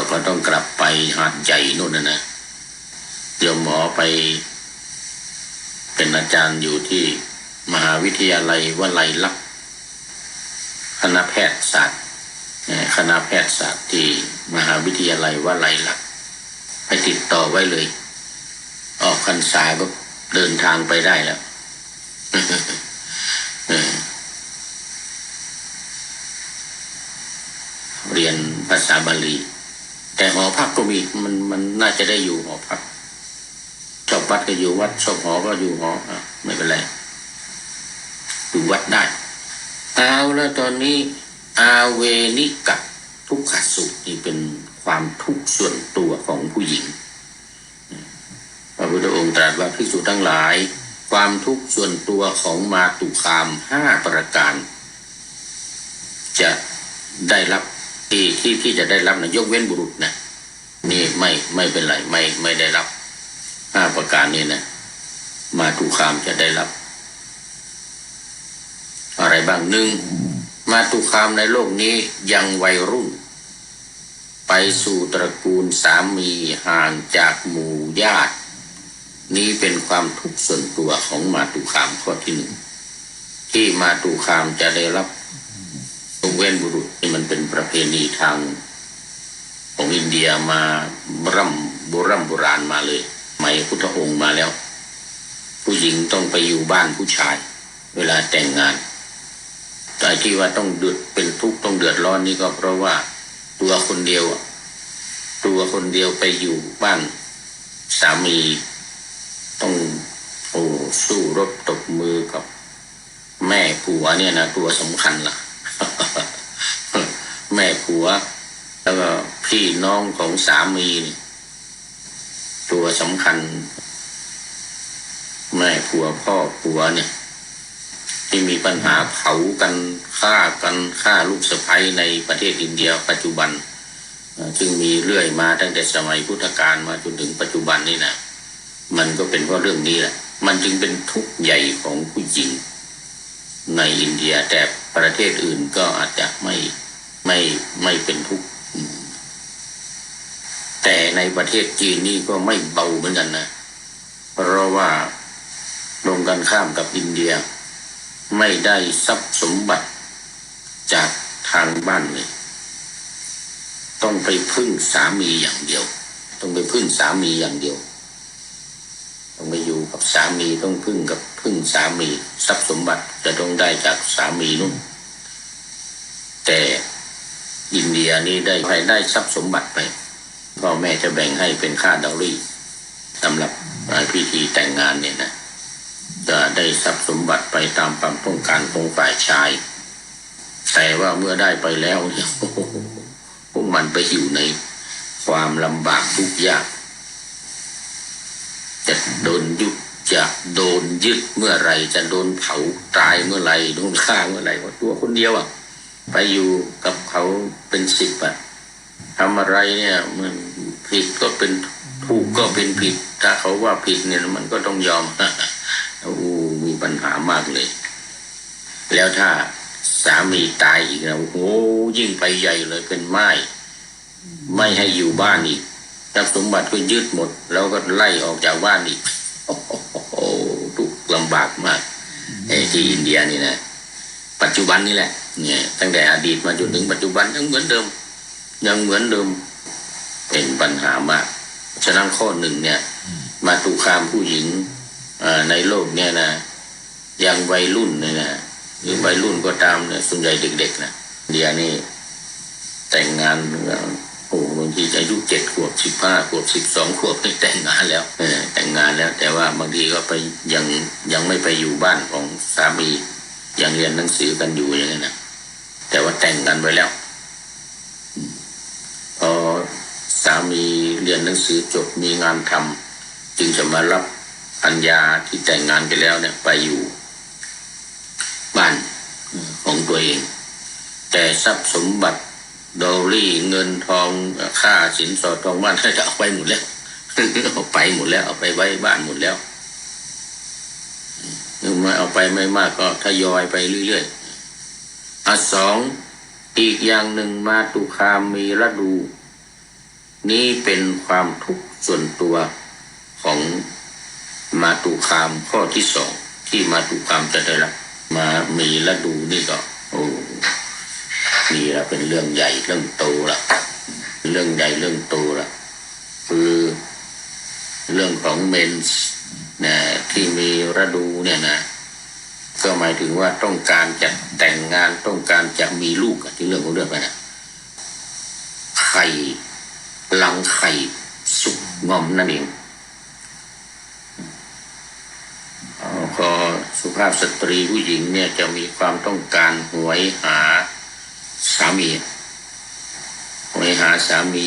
ก็ต้องกลับไปหาดใหญ่นู่นนะเดี๋ยวหมอไปเป็นอาจารย์อยู่ที่มหาวิทยาลัยวลัยลักษณ์คณะแพทยศาสตร์ที่มหาวิทยาลัยวลัยลักษณ์ไปติดต่อไว้เลยออกพรรษาก็เดินทางไปได้แล้ว เรียนภาษาบาลีแต่หอพักก็มีมันน่าจะได้อยู่หอพักชอบวัดก็อยู่วัดชอบหอก็อยู่หอไม่เป็นไรอยู่วัดได้เอาแล้วตอนนี้อาเวนิกะทุกขสูตรนี่เป็นความทุกข์ส่วนตัวของผู้หญิงพระพุทธองค์ตรัสว่าภิกษุทั้งหลายความทุกข์ส่วนตัวของมาตุคาม5ประการจะได้รับที่จะได้รับนะยกเว้นบุรุษนะนี่ไม่เป็นไรไม่ได้รับ5ประการนี้นะมาตุคามจะได้รับอะไรบ้าง1มาตุคามในโลกนี้ยังวัยรุ่นไปสู่ตระกูลสามีห่างจากหมู่ญาตินี้เป็นความทุกข์ส่วนตัวของมาตุคามข้อที่1ที่มาตุคามจะได้รับยกเว้นบุรุษนี่มันเป็นประเพณีทางของอินเดียมาโบราณมาเลยสมัยพุทธองค์มาแล้วผู้หญิงต้องไปอยู่บ้านผู้ชายเวลาแต่งงานแต่ที่ว่าต้องเป็นทุกข์ต้องเดือดร้อนนี่ก็เพราะว่าตัวคนเดียวไปอยู่บ้านสามีต้องสู้รบตบมือกับแม่ผัวเนี่ยนะตัวสำคัญล่ะ แม่ผัวแล้วก็พี่น้องของสามีตัวสำคัญแม่ผัวพ่อผัวเนี่ยที่มีปัญหาเผากันฆ่าลูกสะใภ้ในประเทศอินเดียปัจจุบันซึ่งมีเรื่อยมาตั้งแต่สมัยพุทธกาลมาจนถึงปัจจุบันนี่นะมันก็เป็นเพราะเรื่องนี้แหละมันจึงเป็นทุกข์ใหญ่ของผู้หญิงในอินเดียแต่ประเทศอื่นก็อาจจะไม่เป็นทุกข์แต่ในประเทศจีนนี่ก็ไม่เบาเหมือนกันนะเพราะว่าตรงกันข้ามกับอินเดียไม่ได้ทรัพย์สมบัติจากทางบ้านเลยต้องไปพึ่งสามีอย่างเดียวต้องไปพึ่งสามีอย่างเดียวต้องไปอยู่กับสามีต้องพึ่งสามีทรัพย์สมบัติจะต้องได้จากสามีนู่นแต่อินเดียนี่ได้ทรัพย์สมบัติไปพ่อแม่จะแบ่งให้เป็นค่าดาวรี่สำหรับพิธีแต่งงานเนี่ยนะจะได้ทรัพย์สมบัติไปตามความต้องการของฝ่ายชายแต่ว่าเมื่อได้ไปแล้วเนี่ยพวกมันไปอยู่ในความลำบากทุกข์ยากจะโดนยึดเมื่อไรจะโดนเผาตายเมื่อไรโดนฆ่าเมื่อไรว่าตัวคนเดียวไปอยู่กับเขาเป็น10ทำอะไรเนี่ยมันผิดก็เป็นถูกก็เป็นผิดถ้าเขาว่าผิดเนี่ยมันก็ต้องยอมมีปัญหามากเลยแล้วถ้าสามีตายอีกนะยิ่งไปใหญ่เลยเป็นไม่ให้อยู่บ้านอีกทรัพย์สมบัติก็ยึดหมดแล้วก็ไล่ออกจากบ้านอีกทุกข์ลำบากมากที่อินเดียนี่นะปัจจุบันนี่แหละเนี่ยตั้งแต่อดีตมาจนถึงปัจจุบันยังเหมือนเดิมเป็นปัญหามากฉะนั้นข้อหนึ่งเนี่ยมาตุคามผู้หญิงในโลกเนี่ยนะยังวัยรุ่นเนี่ยนะหรือวัยรุ่นก็ตามเนี่ยส่วนใหญ่เด็กๆนะอินเดียนี่แต่งงานบางทีอายุ7 ขวบ 15 ขวบ 12 ขวบนี่แต่งงานแล้วแต่ว่าบางทีก็ไปยังไม่ไปอยู่บ้านของสามียังเรียนหนังสือกันอยู่อย่างนี้นะแต่ว่าแต่งกันไว้แล้วพอสามีเรียนหนังสือจบมีงานทำจึงจะมารับภรรยาที่แต่งงานไปแล้วเนี่ยไปอยู่บ้านของตัวเองแต่ทรัพย์สมบัติดอลลี่เงินทองค่าสินสอดทองบ้านจะเอาไปหมดแล้วเอาไปหมดแล้วเอาไปไว้บ้านหมดแล้วไม่เอาไปไม่มากก็ทยอยไปเรื่อยๆ2อีกอย่างหนึ่งมาตุคามมีฤดูนี้เป็นความทุกข์ส่วนตัวของมาตุคามข้อที่2ที่มาตุคามจะได้รับมามีฤดูนี่ก็นี่ละเป็นเรื่องใหญ่เรื่องโตละเรื่องใหญ่เรื่องโตละคือเรื่องของเมนส์นะที่มีฤดูเนี่ยนะก็หมายถึงว่าต้องการจะแต่งงานต้องการจะมีลูกที่เรื่องของเรื่องไปนะไข่ลังไข่สุกงอมนั่นเองพอสุภาพสตรีผู้หญิงเนี่ยจะมีความต้องการหวยหาสามี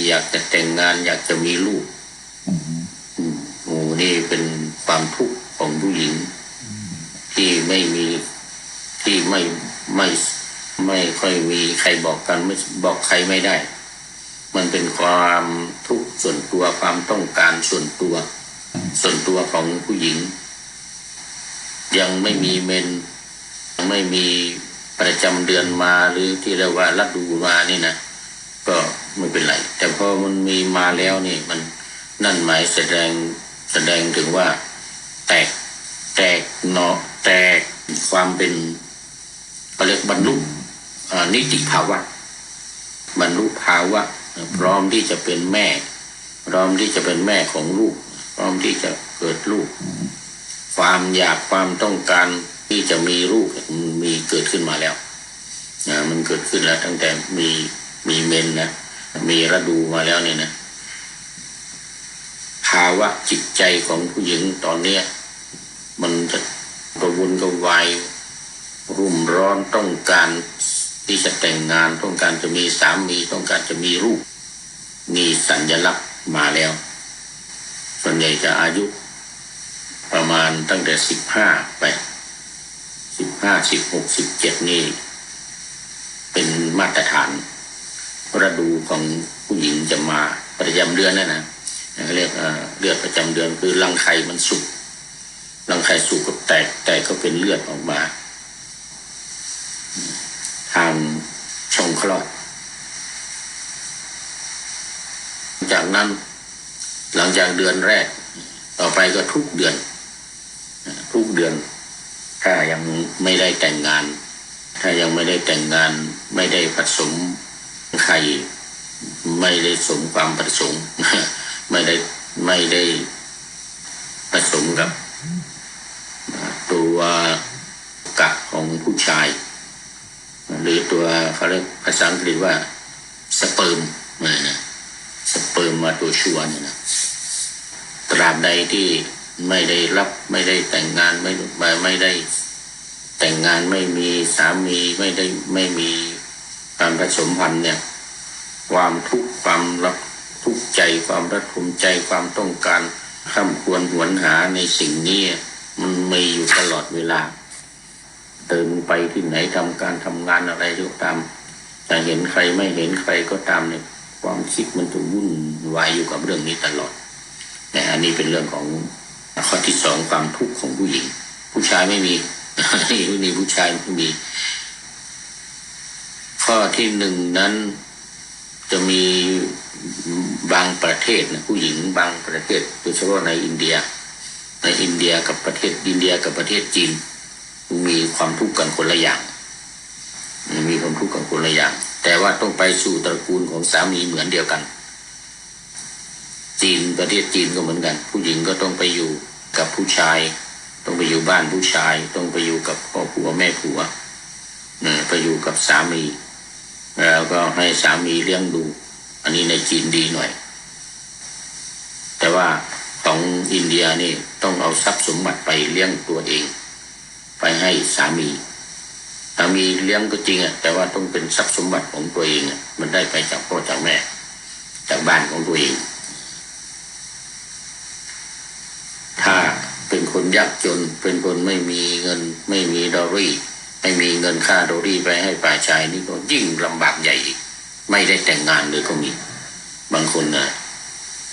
อยากจะแต่งงานอยากจะมีลูกนี่เป็นความทุกข์ของผู้หญิงที่ไม่ค่อยมีใครบอกกันไม่บอกใครไม่ได้มันเป็นความทุกข์ส่วนตัวความต้องการส่วนตัวของผู้หญิงยังไม่มีเมนยังไม่มีประจำเดือนมาหรือที่เรียกว่าฤดูมานี่นะก็ไม่เป็นไรแต่พอมันมีมาแล้วนี่มันนั่นหมายแสดงถึงว่าแตกความเป็นเขาเรียกบรรลุนิติภาวะบรรลุภาวะพร้อมที่จะเป็นแม่พร้อมที่จะเป็นแม่ของลูกพร้อมที่จะเกิดลูกความอยากความต้องการที่จะมีลูกมีเกิดขึ้นมาแล้วมันเกิดขึ้นแล้วตั้งแต่มีเมนนะมีฤดูมาแล้วเนี่ยนะภาวะจิตใจของผู้หญิงตอนนี้มันจะกระวนกระวายรุ่มร้อนต้องการ ที่จะแต่งงานต้องการจะมีสามีต้องการจะมีลูกมีสัญลักษณ์มาแล้วส่วนใหญ่จะอายุประมาณตั้งแต่15ไป15 16 17นี่เป็นมาตรฐานฤดูของผู้หญิงจะมาประจำเดือนนั่นนะเขาเรียกเลือดประจำเดือนคือรังไข่มันสุกรังไข่สุกก็แตกก็เป็นเลือดออกมาทางช่องคลอดจากนั้นหลังจากเดือนแรกต่อไปก็ทุกเดือนถ้ายังไม่ได้แต่งงานไม่ได้ผสมไข่ไม่ได้สมความประสงค์ไม่ได้ผสมกับตัวกะของผู้ชายหรือตัวเขาเรียกภาษาอังกฤษว่าสเปิร์มสเปิร์มมาตัวชัวเนี่ยนะตราบใดที่ไม่ได้แต่งงานไม่ได้แต่งงานไม่มีสามีไม่มีการผสมพันธุ์เนี่ยความทุกข์ความรับทุกข์ใจความระทมใจความต้องการข้ามควรหวนหาในสิ่งนี้มันมีอยู่ตลอดเวลาเดินไปที่ไหนทำงานอะไรก็ตามจะเห็นใครไม่เห็นใครก็ตามเนี่ยความคิดมันจะวุ่นวายอยู่กับเรื่องนี้ตลอดแต่อันนี้เป็นเรื่องของข้อที่สองความทุกข์ของผู้หญิงผู้ชายไม่มี นี่ผู้ชายไม่มีข้อที่หนึ่งนั้นจะมีบางประเทศนะผู้หญิงบางประเทศโดยเฉพาะในอินเดียกับประเทศจีนมีความทุกข์กันคนละอย่างแต่ว่าต้องไปสู่ตระกูลของสามีเหมือนเดียวกันประเทศจีนก็เหมือนกันผู้หญิงก็ต้องไปอยู่กับผู้ชายต้องไปอยู่บ้านผู้ชายต้องไปอยู่กับพ่อผัวแม่ผัวไปอยู่กับสามีแล้วก็ให้สามีเลี้ยงดูอันนี้ในจีนดีหน่อยแต่ว่าของอินเดียนี่ต้องเอาทรัพย์สมบัติไปเลี้ยงตัวเองไปให้สามีเลี้ยงก็จริงแต่ว่าต้องเป็นทรัพย์สมบัติของตัวเองมันได้ไปจากพ่อจากแม่จากบ้านของตัวเองถ้าเป็นคนยากจนเป็นคนไม่มีเงินไม่มีดอรี่ไม่มีเงินค่าดอรี่ไปให้ฝ่ายชายนี่ก็ยิ่งลำบากใหญ่อีกไม่ได้แต่งงานเลยก็มีบางคนนะ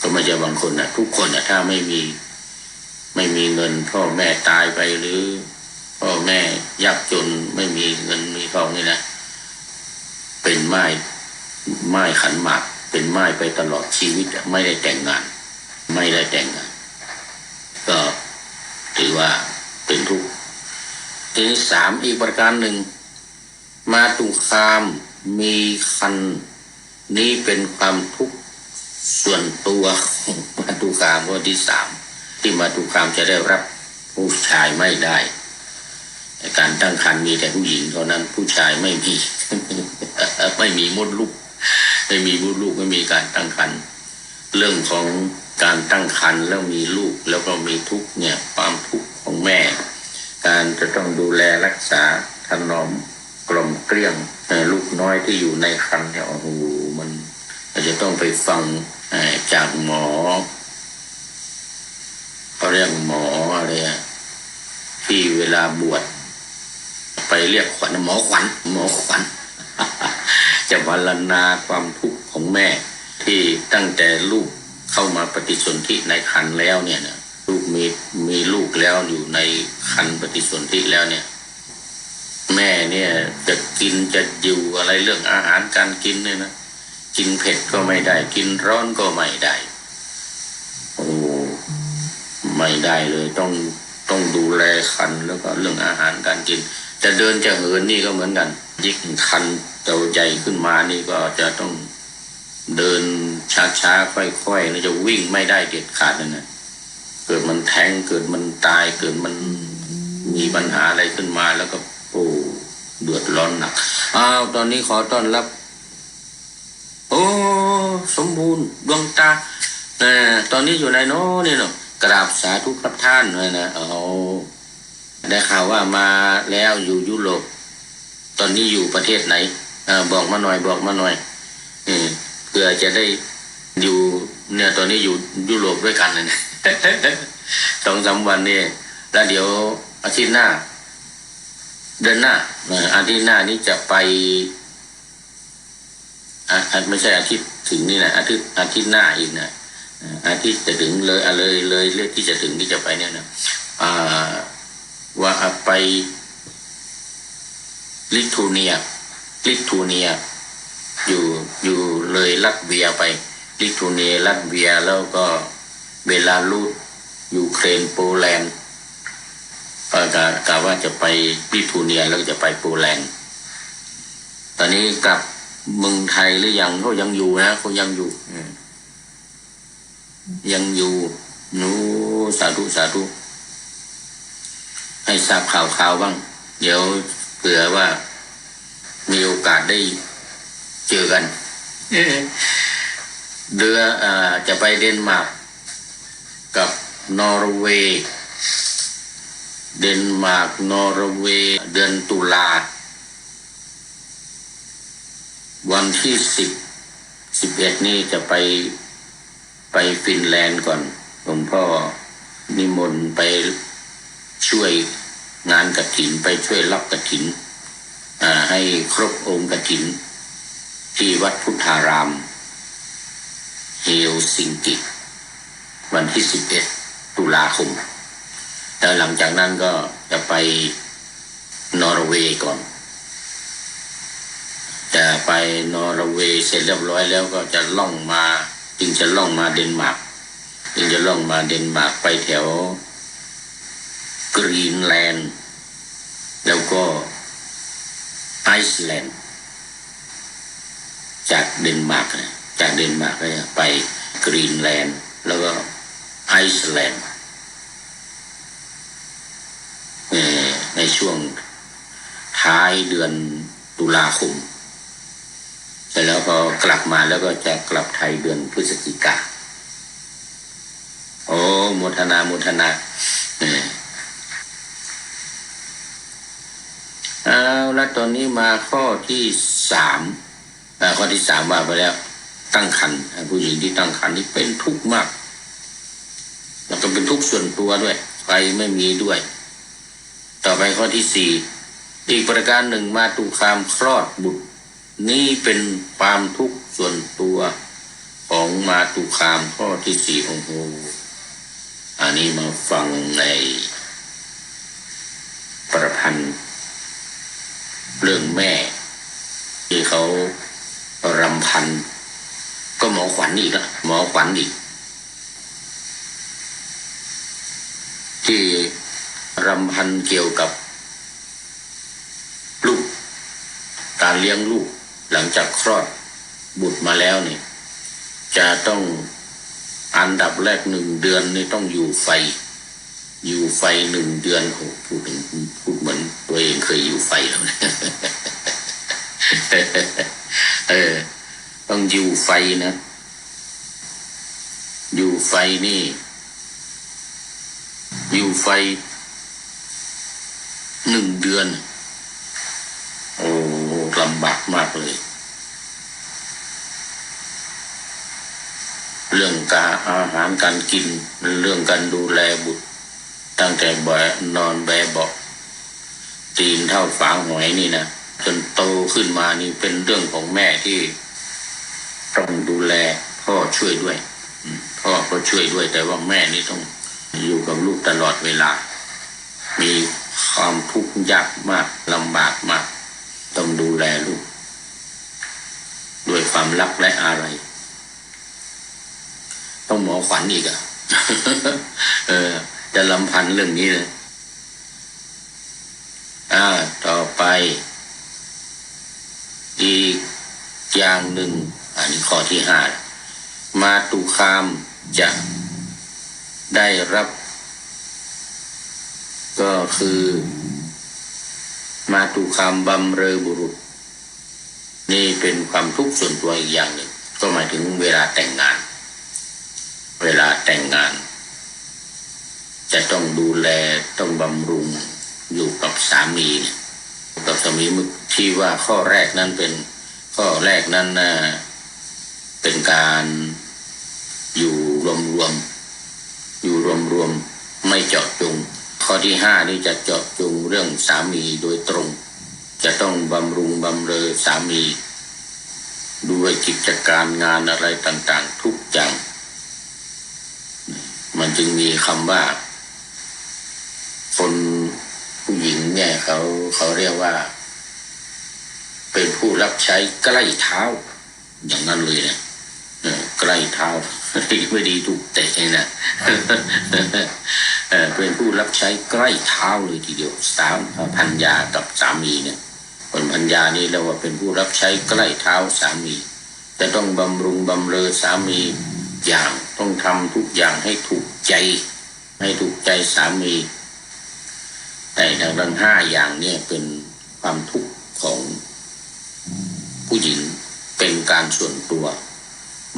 ก็ไม่ใช่บางคนนะทุกคนนะถ้าไม่มีเงินพ่อแม่ตายไปหรือพ่อแม่ยากจนไม่มีเงินมีทองนี่นะเป็นไม้ขันหมากเป็นไม้ไปตลอดชีวิตไม่ได้แต่งงานก็ถือว่าเป็นทุกข์ทีนี้3อีกประการหนึ่งมาตุคามมีคันนี้เป็นความทุกข์ส่วนตัวของมาตุคามข้อที่3ที่มาตุคามจะได้รับผู้ชายไม่ได้การตั้งครรภ์มีแต่ผู้หญิงเท่านั้นผู้ชายไม่มี ไม่มีมดลูกไม่มีการตั้งครรภ์เรื่องของการตั้งครรภ์แล้วมีลูกแล้วก็มีทุกข์เนี่ยความทุกข์ของแม่การจะต้องดูแลรักษาถนอมกล่อมเกลี้ยงลูกน้อยที่อยู่ในครรภ์เนี่ยโอ้โหมันจะต้องไปฟังจากหมอเขาเรียกหมออะไรที่เวลาบวชไปเรียกขวัญหมอขวัญ จะบรรณาความทุกข์ของแม่ที่ตั้งแต่ลูกเข้ามาปฏิสนธิในครรภ์แล้วเนี่ยนะลูกมีลูกแล้วอยู่ในครรภ์ปฏิสนธิแล้วเนี่ยแม่เนี่ยจะกินจะอยู่อะไรเรื่องอาหารการกินเนี่ยนะกินเผ็ดก็ไม่ได้กินร้อนก็ไม่ได้โอ้ไม่ได้เลยต้องดูแลครรภ์แล้วก็เรื่องอาหารการกินจะเดินจะเหินนี่ก็เหมือนกันยิ่งครรภ์เต่าใหญ่ขึ้นมานี่ก็จะต้องเดินช้าๆค่อยๆแล้วจะวิ่งไม่ได้เด็ดขาดนะเกิดมันแท้งเกิดมันตายเกิดมันมีปัญหาอะไรขึ้นมาแล้วก็โอ้เดือดร้อนหนักตอนนี้ขอต้อนรับโอ้สมบูรณ์ดวงตาตอนนี้อยู่ในโน้นี่เนาะกราบสาธุครับท่านเลยนะได้ข่าวว่ามาแล้วอยู่ยุโรปตอนนี้อยู่ประเทศไหน บอกมาหน่อยเพื่อจะได้อยู่เนี่ยตอนนี้อยู่ยุโรปด้วยกันเลยนะ 2-3 วันนี่แล้วเดี๋ยวอาทิตย์หน้าเดือนหน้าอาทิตย์หน้านี้จะไปไม่ใช่อาทิตย์ถึงนี่นะอาทิตย์หน้าอีกนะอาทิตย์จะถึงเลยเลขที่จะถึงที่จะไปเนี่ยนะว่าไปลิทัวเนียอยู่เลยลัตเวียไปลิทัวเนียลัตเวียแล้วก็เบลารุสยูเครนโปแลนด์กะว่าจะไปลิทัวเนียแล้วจะไปโปแลนด์ตอนนี้กลับเมืองไทยหรือยังเขายังอยู่นะเขายังอยู่นู้สาธุให้ทราบข่าวบ้างเดี๋ยวเผื่อว่ามีโอกาสได้เจอกันจะไปเดนมาร์กกับนอร์เวย์เดนมาร์กนอร์เวย์เดือนตุลาวันที่11นี่จะไปฟินแลนด์ก่อนหลวงพ่อนิมนต์ไปช่วยงานกฐินไปช่วยรับกฐินให้ครบองค์กฐินที่วัดพุทธารามเฮลซิงกิวันที่11ตุลาคมแล้วหลังจากนั้นก็จะไปนอร์เวย์ก่อนจะไปนอร์เวย์เสร็จเรียบร้อยแล้วก็จะล่องมาเดนมาร์กไปแถวกรีนแลนด์แล้วก็ไอซ์แลนด์จากเดนมาร์กไปกรีนแลนด์แล้วก็ไอซ์แลนด์ในช่วงท้ายเดือนตุลาคมเสร็จแล้วก็กลับมาแล้วก็จะกลับไทยเดือนพฤศจิกาโอ้โมทนาแล้วตอนนี้มาข้อที่3ว่าไปแล้วตั้งครรภ์ผู้หญิงที่ตั้งครรภ์นี่เป็นทุกข์มากแล้วก็เป็นทุกข์ส่วนตัวด้วยใครไม่มีด้วยต่อไปข้อที่4อีกประการหนึ่งมาตุคามคลอดบุตรนี่เป็นความทุกข์ส่วนตัวของมาตุคามข้อที่4โอ้โหอันนี้มาฟังในประพันธ์เรื่องแม่ที่เขารำพันก็หมอขวัญอีกที่รำพันเกี่ยวกับลูกการเลี้ยงลูกหลังจากคลอดบุตรมาแล้วเนี่ยจะต้องอันดับแรก1 เดือนนี่ต้องอยู่ไฟ1 เดือนโหพูดเหมือนตัวเองเคยอยู่ไฟแล้วนะ ต้องอยู่ไฟนะอยู่ไฟนี่อยู่ไฟ1 เดือนโอ้ลำบากมากเลยเรื่องการอาหารการกินเรื่องการดูแลบุตรตั้งแต่นอนแบเบาะตีนเท่าฝาหอยนี่นะจนโตขึ้นมานี่เป็นเรื่องของแม่ที่ต้องดูแลพ่อช่วยด้วยพ่อก็ช่วยด้วยแต่ว่าแม่นี่ต้องอยู่กับลูกตลอดเวลามีความทุกข์ยากมากลำบากมากต้องดูแลลูกด้วยความรักและอะไรต้องหมอขวัญอีกอ่ะ จะลำพันเรื่องนี้เลยต่อไปอีกอย่างหนึ่งอันนี้ข้อที่5มาตุคามจะได้รับก็คือมาตุคามบำเรอบุรุษนี่เป็นความทุกข์ส่วนตัวอีกอย่างหนึ่งก็หมายถึงเวลาแต่งงานจะต้องดูแลต้องบำรุงอยู่กับสามีที่ว่าข้อแรกนั้นเป็น ข้อแรกนั้นเป็นการอยู่รวมไม่เจาะจงข้อที่5นี่จะเจาะจงเรื่องสามีโดยตรงจะต้องบำรุงบำเรอสามีด้วยกิจการงานอะไรต่างๆทุกอย่างมันจึงมีคำว่าคนผู้หญิงเนี่ยเขาเรียกว่าเป็นผู้รับใช้ใกล้เท้าอย่างนั้นเลยนะใกล้เท้าไม่ดีถูกเตะนะเป็นผู้รับใช้ใกล้เท้าเลยทีเดียวภรรยากับสามีเนี่ยคนภรรยานี่เรียกว่าเป็นผู้รับใช้ใกล้เท้าสามีแต่ต้องบำรุงบำเรอสามีอย่างต้องทำทุกอย่างให้ถูกใจสามีแต่ทั้ง5อย่างเนี่ยเป็นความทุกข์ของผู้หญิงเป็นการส่วนตัว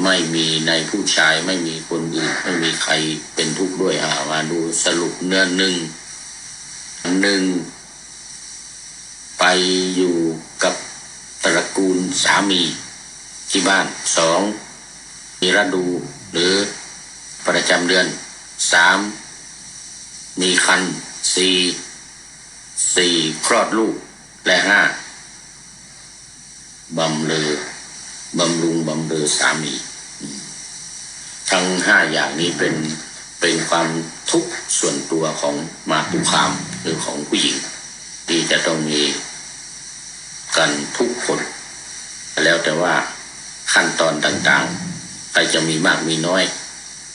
ไม่มีในผู้ชายไม่มีคนอื่นไม่มีใครเป็นทุกข์ด้วยมาดูสรุปเนื้อหนึ่งไปอยู่กับตระกูลสามีที่บ้าน2มีฤดูหรือประจำเดือน3มีครรภ์4คลอดลูกและ5บำรุงบำเรอสามีทั้ง5อย่างนี้เป็นความทุกข์ส่วนตัวของมาตุคามหรือของผู้หญิงที่จะต้องมีกันทุกคนแล้วแต่ว่าขั้นตอนต่างๆใครจะมีมากมีน้อย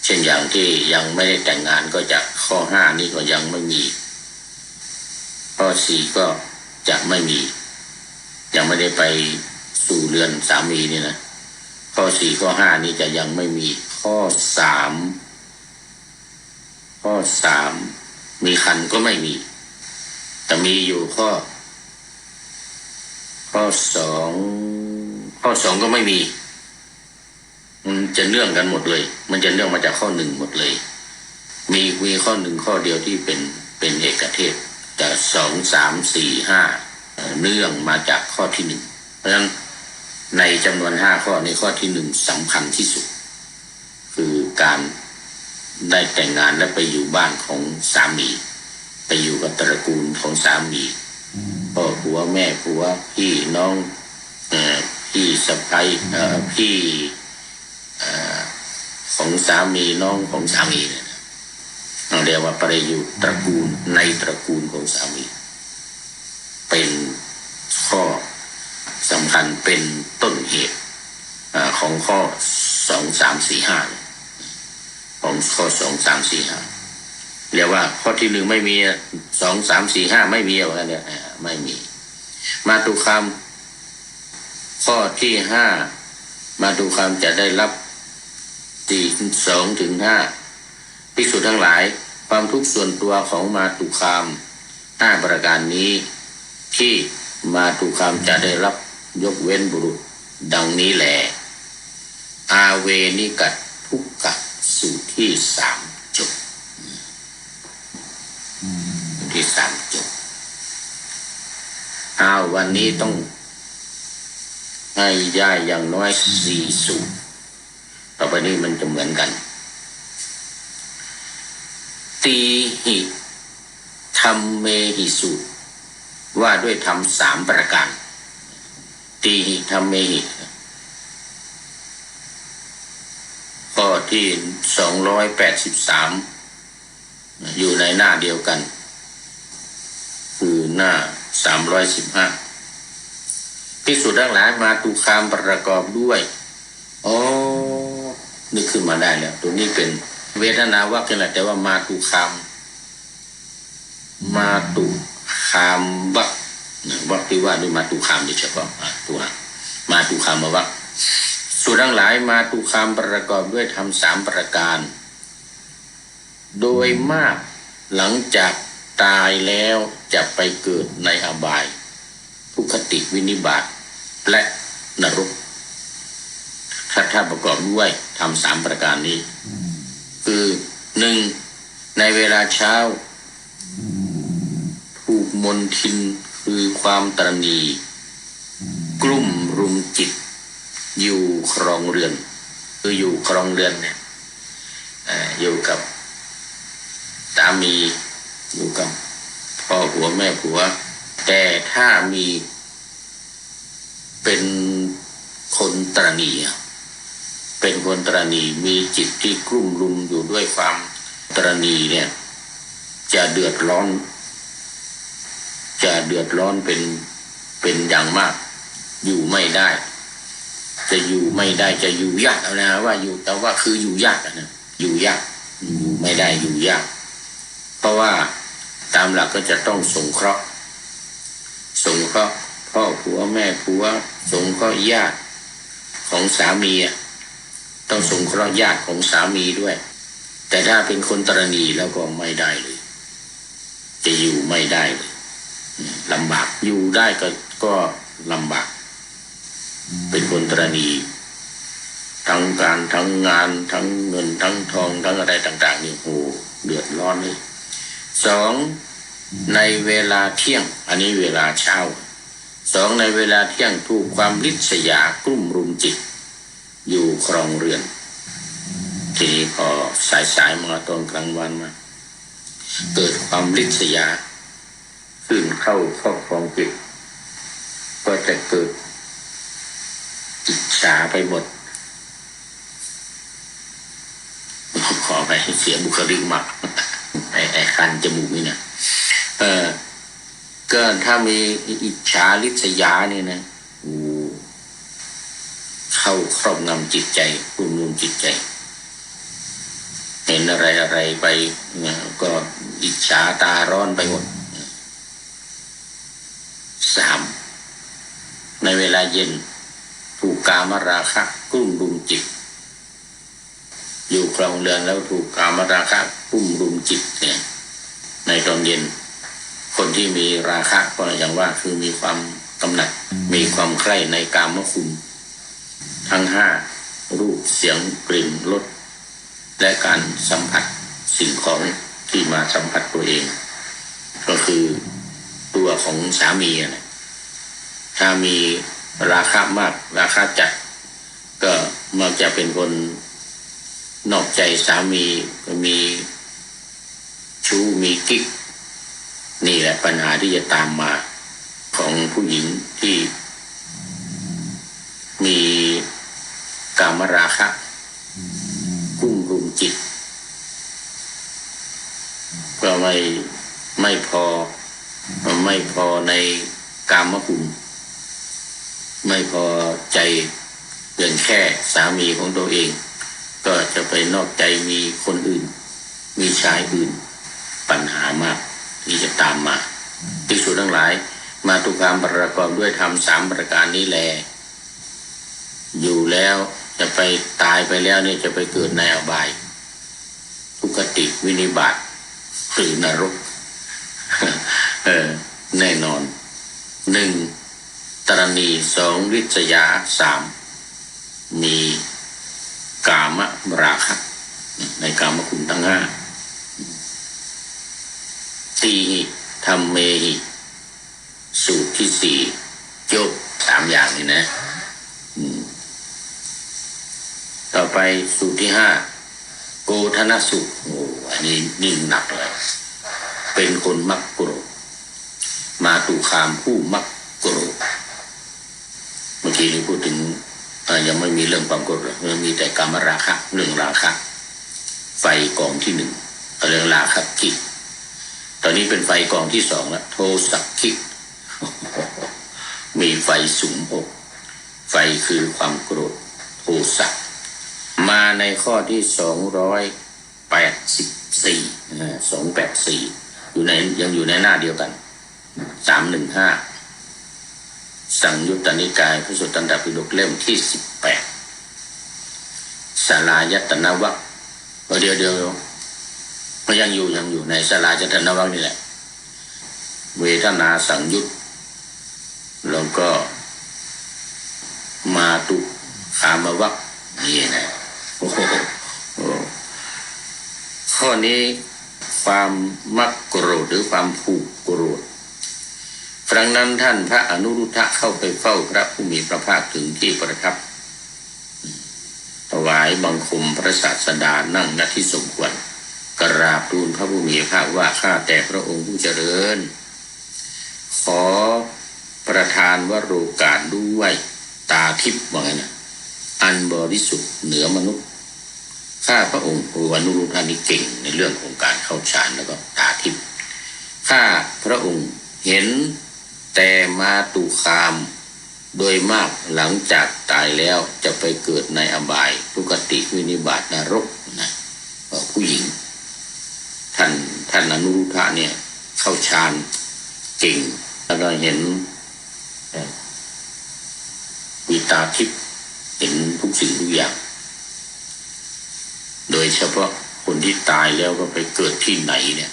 เช่นอย่างที่ยังไม่ได้แต่งงานก็จะข้อ5นี่ก็ยังไม่มีข้อ4ก็จะไม่มียังไม่ได้ไปสู่เรือนสามีนี่นะข้อ4ข้อ5นี่จะยังไม่มีข้อ3มีครรภ์ก็ไม่มีแต่มีอยู่ข้อ2ก็ไม่มีมันจะเนื่องกันหมดเลยมันจะเนื่องมาจากข้อ1หมดเลยมีข้อ1ข้อเดียวที่เป็นเอกเทศแต่2 3 4 5เนื่องมาจากข้อที่1เพราะฉะนั้นในจำนวน5ข้อในข้อที่1สำคัญที่สุดคือการได้แต่งงานและไปอยู่บ้านของสามีไปอยู่กับตระกูลของสามีพ่อผัวแม่ผัวพี่น้องพี่สะใภ้พี่ของสามีน้องของสามีเนี่ยเรียกว่าไปอยู่ตระกูลในตระกูลของสามีเป็นข้อสำคัญเป็นต้นเหตุของข้อ2 3 4 5ของข้อ2 3 4 5เรียกว่าข้อที่1ไม่มี2 3 4 5ไม่มีอะไรเนี่ยไม่มีมาตุคามข้อที่5มาตุคามจะได้รับ2 ถึง 5ภิกษุทั้งหลายความทุกข์ส่วนตัวของมาตุคาม5ประการนี้ที่มาตุคามจะได้รับยกเว้นบุรุษดังนี้แหละอาเวนิกัตทุกขสูตรที่3จบที่3จบวันนี้ต้องให้ย่ายอย่างน้อย4สูตรต่อไปนี้มันจะเหมือนกันตีหิธัมเมหิสูตรว่าด้วยธรรม3ประการตีหิธัมเมหิข้อที่283อยู่ในหน้าเดียวกันคือหน้า315ภิกษุทั้งหลายมาตุคามประกอบด้วยนึกขึ้นมาได้แล้วตัวนี้เป็นเวทนาวรรคนั่นแหละแต่ว่ามาตุคามวรรควรรคที่ว่าด้วยมาตุคามโดยเฉพาะตัวมาตุคามวรรคสุทั้งหลายมาตุคามประกอบด้วยธรรม3ประการโดยมากหลังจากตายแล้วจะไปเกิดในอบายทุกขติวินิบาตและนรกถ้าประกอบด้วยธรรม3ประการนี้คือ1ในเวลาเช้าถูกมนทินคือความตระหนี่กลุ่มรุมจิต อยู่ครองเรือนคืออยู่ครองเรือนเนี่ยอยู่กับสามีอยู่กับพ่อผัวแม่ผัวแต่ถ้ามีเป็นคนตระหนี่เป็นคนตระหนี่มีจิตที่กลุ่มลุมอยู่ด้วยความตระหนี่เนี่ยจะเดือดร้อนเป็นอย่างมากอยู่ไม่ได้จะอยู่ไม่ได้จะอยู่ยากนะว่าอยู่แต่ว่าคืออยู่ยากนะอยู่ยากอยู่ไม่ได้อยู่ยากเพราะว่าตามหลักก็จะต้องสงเคราะห์พ่อผัวแม่ผัวสงเคราะห์ญาติของสามีต้องสงเคราะห์ญาติของสามีด้วยแต่ถ้าเป็นคนตระหนี่แล้วก็ไม่ได้เลยจะอยู่ไม่ได้เลยลำบากอยู่ได้ก็ลำบากเป็นคนตระหนี่ทั้งการทั้งงานทั้งเงินทั้งทองทั้งอะไรต่างๆนี่โหเดือดร้อนเลยสองในเวลาเที่ยงอันนี้เวลาเช้าสองในเวลาเที่ยงถูกความริษยากลุ่มรุมจิตอยู่ครองเรือนทีนี้พอสายมาตอนกลางวันมาเกิดความริษยาขึ้นเข้าครอบครองจิตก็จะเกิดอิจฉาไปหมดขอไปเสียบุคลิกมากไอ้คันจมูกนี่นะก็ถ้ามีอิจฉาริษยาเนี่ยนะเข้าครอบงำจิตใจกุมรุมจิตใจเห็นอะไรไปก็อิจฉาตาร้อนไปหมดสามในเวลาเย็นถูกกามราคะกลุ่มรุมจิตอยู่ครองเรือนแล้วถูกกามราคะกลุ่มรุมจิตเนี่ยในตอนเย็นคนที่มีราคะก็อย่างว่าคือมีความกำหนัดมีความใคร่ในกามคุณทั้งห้ารูปเสียงกลิ่นรสและการสัมผัสสิ่งของที่มาสัมผัสตัวเองก็คือตัวของสามีนะถ้ามีราคะมากราคะจัดก็มักจะเป็นคนนอกใจสามีก็มีชู้มีกิ๊กนี่แหละปัญหาที่จะตามมาของผู้หญิงที่มีกามราคะกุ้มรุมจิตก็ไม่พอในกามคุณไม่พอใจเพียงแค่สามีของตัวเองก็จะไปนอกใจมีคนอื่นมีชายอื่นปัญหามากที่จะตามมาภิกษุทั้งหลายมาตุกามประกอบด้วยธรรม3ประการนี้แลอยู่แล้วจะไปตายไปแล้วเนี่ยจะไปเกิดในอบายทุกขติวินิบาตหรือนรกแน่นอน1ตรณี2ริษยา3มีกามราคะในกามคุณทั้ง5ตีหิธรรมเมหิสูตรที่4จบ3อย่างนี้นะต่อไปสูตรที่5โกธนสูตรอันนี้นิ่งหนักเลยเป็นคนมักโกรธมาตุคามผู้มักโกรธเมื่อกี้นี้พูดถึงยังไม่มีเรื่องความโกรธเลยมีแต่กามราคะเรื่องราคะไฟกองที่1เรื่องราคะกิจตอนนี้เป็นไฟกองที่2แล้วโทสักขิมีไฟสูงอกไฟคือความโกรธโทสะมาในข้อที่284ยังอยู่ในหน้าเดียวกัน315สังยุตตนิกายพระสุตตันตปิฎกเล่มที่18ศาลายตนะวรรคเดี๋ยวมันยังอยู่ในศาลายตนะวรรคนี่แหละเวทนาสังยุตแล้วก็มาตุคามวรรคนี่นะข้อนี้ความมักโกรธหรือความผูกโกรธครั้งนั้นท่านพระอนุรุทธะเข้าไปเฝ้าพระผู้มีพระภาคถึงที่ประทับ วายบังคมพระศาสดานั่งณที่สมควรกราบทูลพระผู้มีพระภาคว่าข้าแต่พระองค์ผู้เจริญขอประทานวโรกาสด้วยตาทิพย์ว่าไงนะอันบริสุทธิ์เหนือมนุษย์ข้าพระองค์อนุรุทธานิเก่งในเรื่องของการเข้าฌานแล้วก็ตาทิพย์ข้าพระองค์เห็นแต่มาตุคามโดยมากหลังจากตายแล้วจะไปเกิดในอบายทุกติวินิบาตนรกนะผู้หญิงท่านอนุรุทธะเนี่ยเข้าฌานเก่งแล้วก็เห็นมีตาทิพย์เห็นทุกสิ่งทุกอย่างโดยเฉพาะคนที่ตายแล้วก็ไปเกิดที่ไหนเนี่ย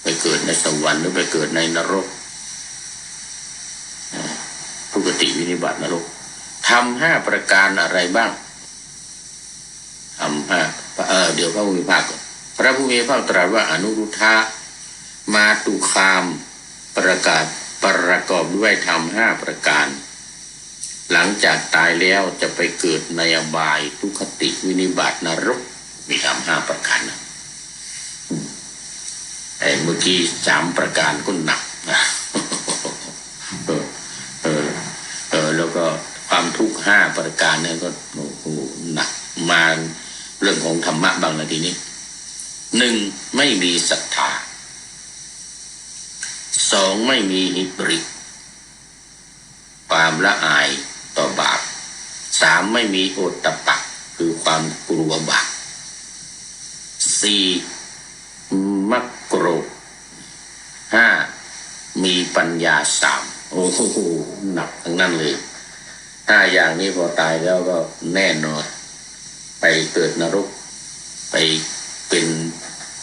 ไปเกิดในสวรรค์หรือไปเกิดในนรกทุกติวินิบาตนรกทำ5ประการอะไรบ้างทำเดี๋ยวพระผู้มีพระภาคก่อนพระผู้มีพระภาคตรัสว่าอนุรุทธะมาตุคามประกอบด้วยทำ5ประการหลังจากตายแล้วจะไปเกิดในอบายทุกขติวินิบาตนรกมีทำ5ประการนะเมื่อกี้3ประการก็หนักนะแล้วก็ความทุกข์5ประการเนี่ยก็หนักมาเรื่องของธรรมะบางนาทีนี้1ไม่มีศรัทธา2ไม่มีหิริความละอายต่อบาป3ไม่มีโอตตัปปะคือความกลัวบาป4มักโกรธ5มีปัญญา3โอ้โหหนักทั้งนั้นเลย5อย่างนี้พอตายแล้วก็แน่นอนไปเกิดนรกไปเป็น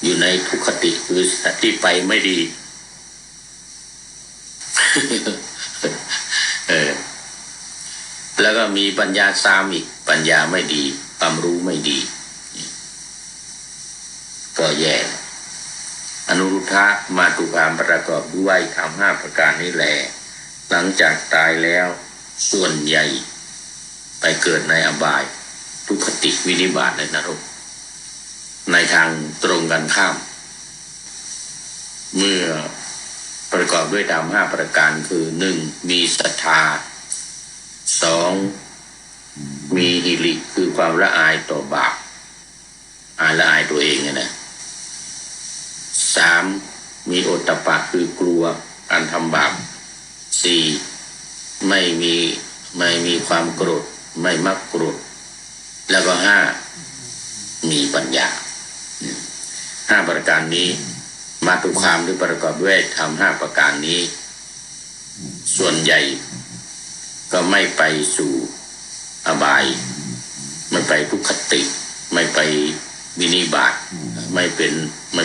อยู่ในทุกขติคือที่ไปไม่ดี แล้วก็มีปัญญา3อีกปัญญาไม่ดีความรู้ไม่ดีก็แย่อนุรุทธะมาตุคามประกอบด้วยทำ5ประการนี้แหละหลังจากตายแล้วส่วนใหญ่ไปเกิดในอบายทุกขติวินิบาตในนรกในทางตรงกันข้ามเมื่อประกอบด้วยธรรม5ประการคือ1มีศรัทธา2มีหิริคือความละอายต่อบาปละอายตัวเองนะ3มีโอตตัปปะคือกลัวการทำบาป4ไม่มีความโกรธไม่มักโกรธแล้วก็5มีปัญญา5ประการนี้มาตุคามที่ประกอบด้วยทำ5ประการนี้ส่วนใหญ่ก็ไม่ไปสู่อบายไม่ไปทุกขติไม่ไปวินิบาตไม่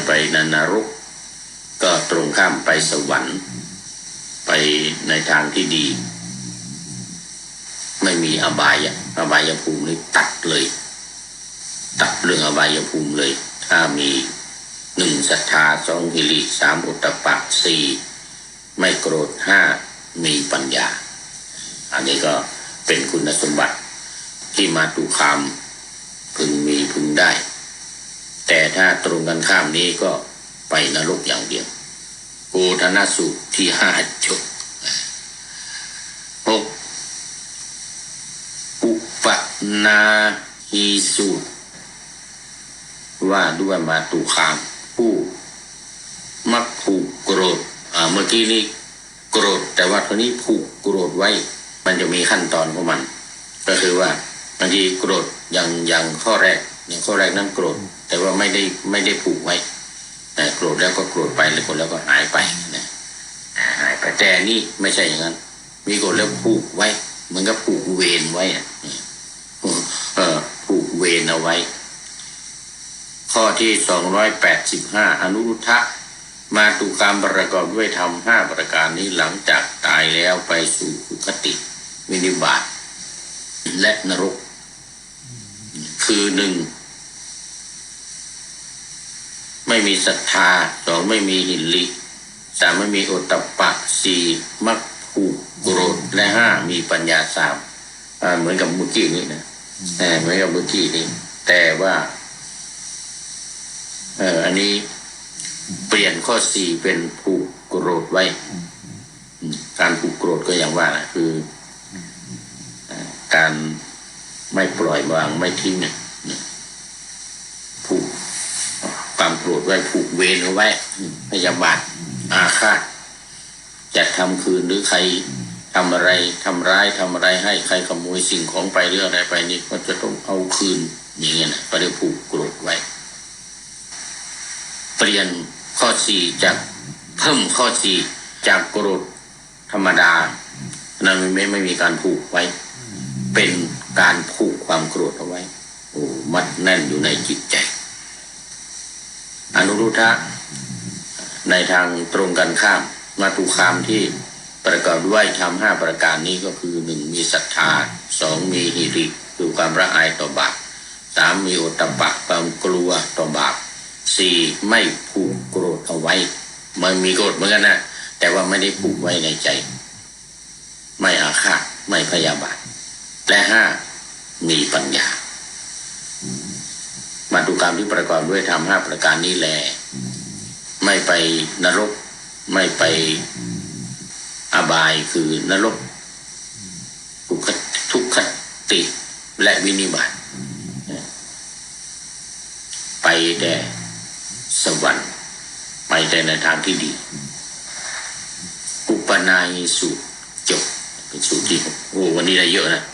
ไปนรกก็ตรงข้ามไปสวรรค์ไปในทางที่ดีไม่มีอบายภูมินี้ตัดเลยตัดเรื่องอบายภูมิเลยถ้ามี1ศรัทธา2หิริ3โอตตัปปะ4ไม่โกรธ5มีปัญญาอันนี้ก็เป็นคุณสมบัติที่มาตุคามพึงมีพึงได้แต่ถ้าตรงกันข้ามนี้ก็ไปนรกอย่างเดียวโอทนาสูตรที่5จบ6อุปนาหีสูตรว่าด้วยมาตุคามผู้มักผูกโกรธเมื่อกี้นี้โกรธแต่ว่าตอนนี้ผูกโกรธไว้มันจะมีขั้นตอนของมันก็คือว่าบางทีโกรธอย่างข้อแรกนั้นโกรธแต่ว่าไม่ได้ผูกไว้โกรธแล้วก็โกรธไปแล้วก็หายไปนะหายไปแต่นี่ไม่ใช่อย่างนั้นมีโกรธแล้วผูกไว้เหมือนกับผูกเวรไว้ผูกเวรเอาไว้ข้อที่285อนุรุทธะมาตุคามประกอบด้วยธรรม5ประการนี้หลังจากตายแล้วไปสู่สุคติวินิบาตและนรกคือ1ไม่มีศรัทธา2ไม่มีหิริ3ไม่มีโอตตัปปะ4มักผูกโกรธและ5มีปัญญา3เหมือนกับเมื่อกี้นี้นะ เหมือนกับเมื่อกี้นี้แต่ว่าอันนี้เปลี่ยนข้อ4เป็นผูกโกรธไว้การผูกโกรธก็อย่างว่านะคือการไม่ปล่อยวางไม่ทิ้งเนี่ยผูกความโกรธไว้ผูกเวรเอาไว้พยาบาทอาฆาตจะทำคืนหรือใครทำอะไรทำร้ายทำอะไรให้ใครขโมยสิ่งของไปเรื่องอะไรไปนี่ก็จะต้องเอาคืนอย่างเงี้ยนะก็เรียกผูกโกรธไว้เปลี่ยนข้อ4จากเพิ่มข้อ4จากโกรธธรรมดานั้นไม่มีการผูกไว้เป็นการผูกความโกรธเอาไว้โอ้มัดแน่นอยู่ในจิตใจอนุรุทธะในทางตรงกันข้ามมาตุคามที่ประกอบด้วยธรรม5ประการนี้ก็คือ1มีศรัทธา2มีหิริคือความละอายต่อบาป3มีโอตตัปปะความกลัวต่อบาป4ไม่ผูกโกรธเอาไว้มันมีโกรธเหมือนกันนะแต่ว่าไม่ได้ผูกไว้ในใจไม่อาฆาตไม่พยาบาทและ5มีปัญญามาตุคามที่ประกอบด้วยธรรม5ประการนี้แลไม่ไปนรกไม่ไปอบายคือนรกทุกขติและวินิบาตไปแต่สวรรค์ไปแต่ในทางที่ดีอุปนายิสูตรจบเป็นสูตรที่6โอ้วันนี้ได้เยอะนะ4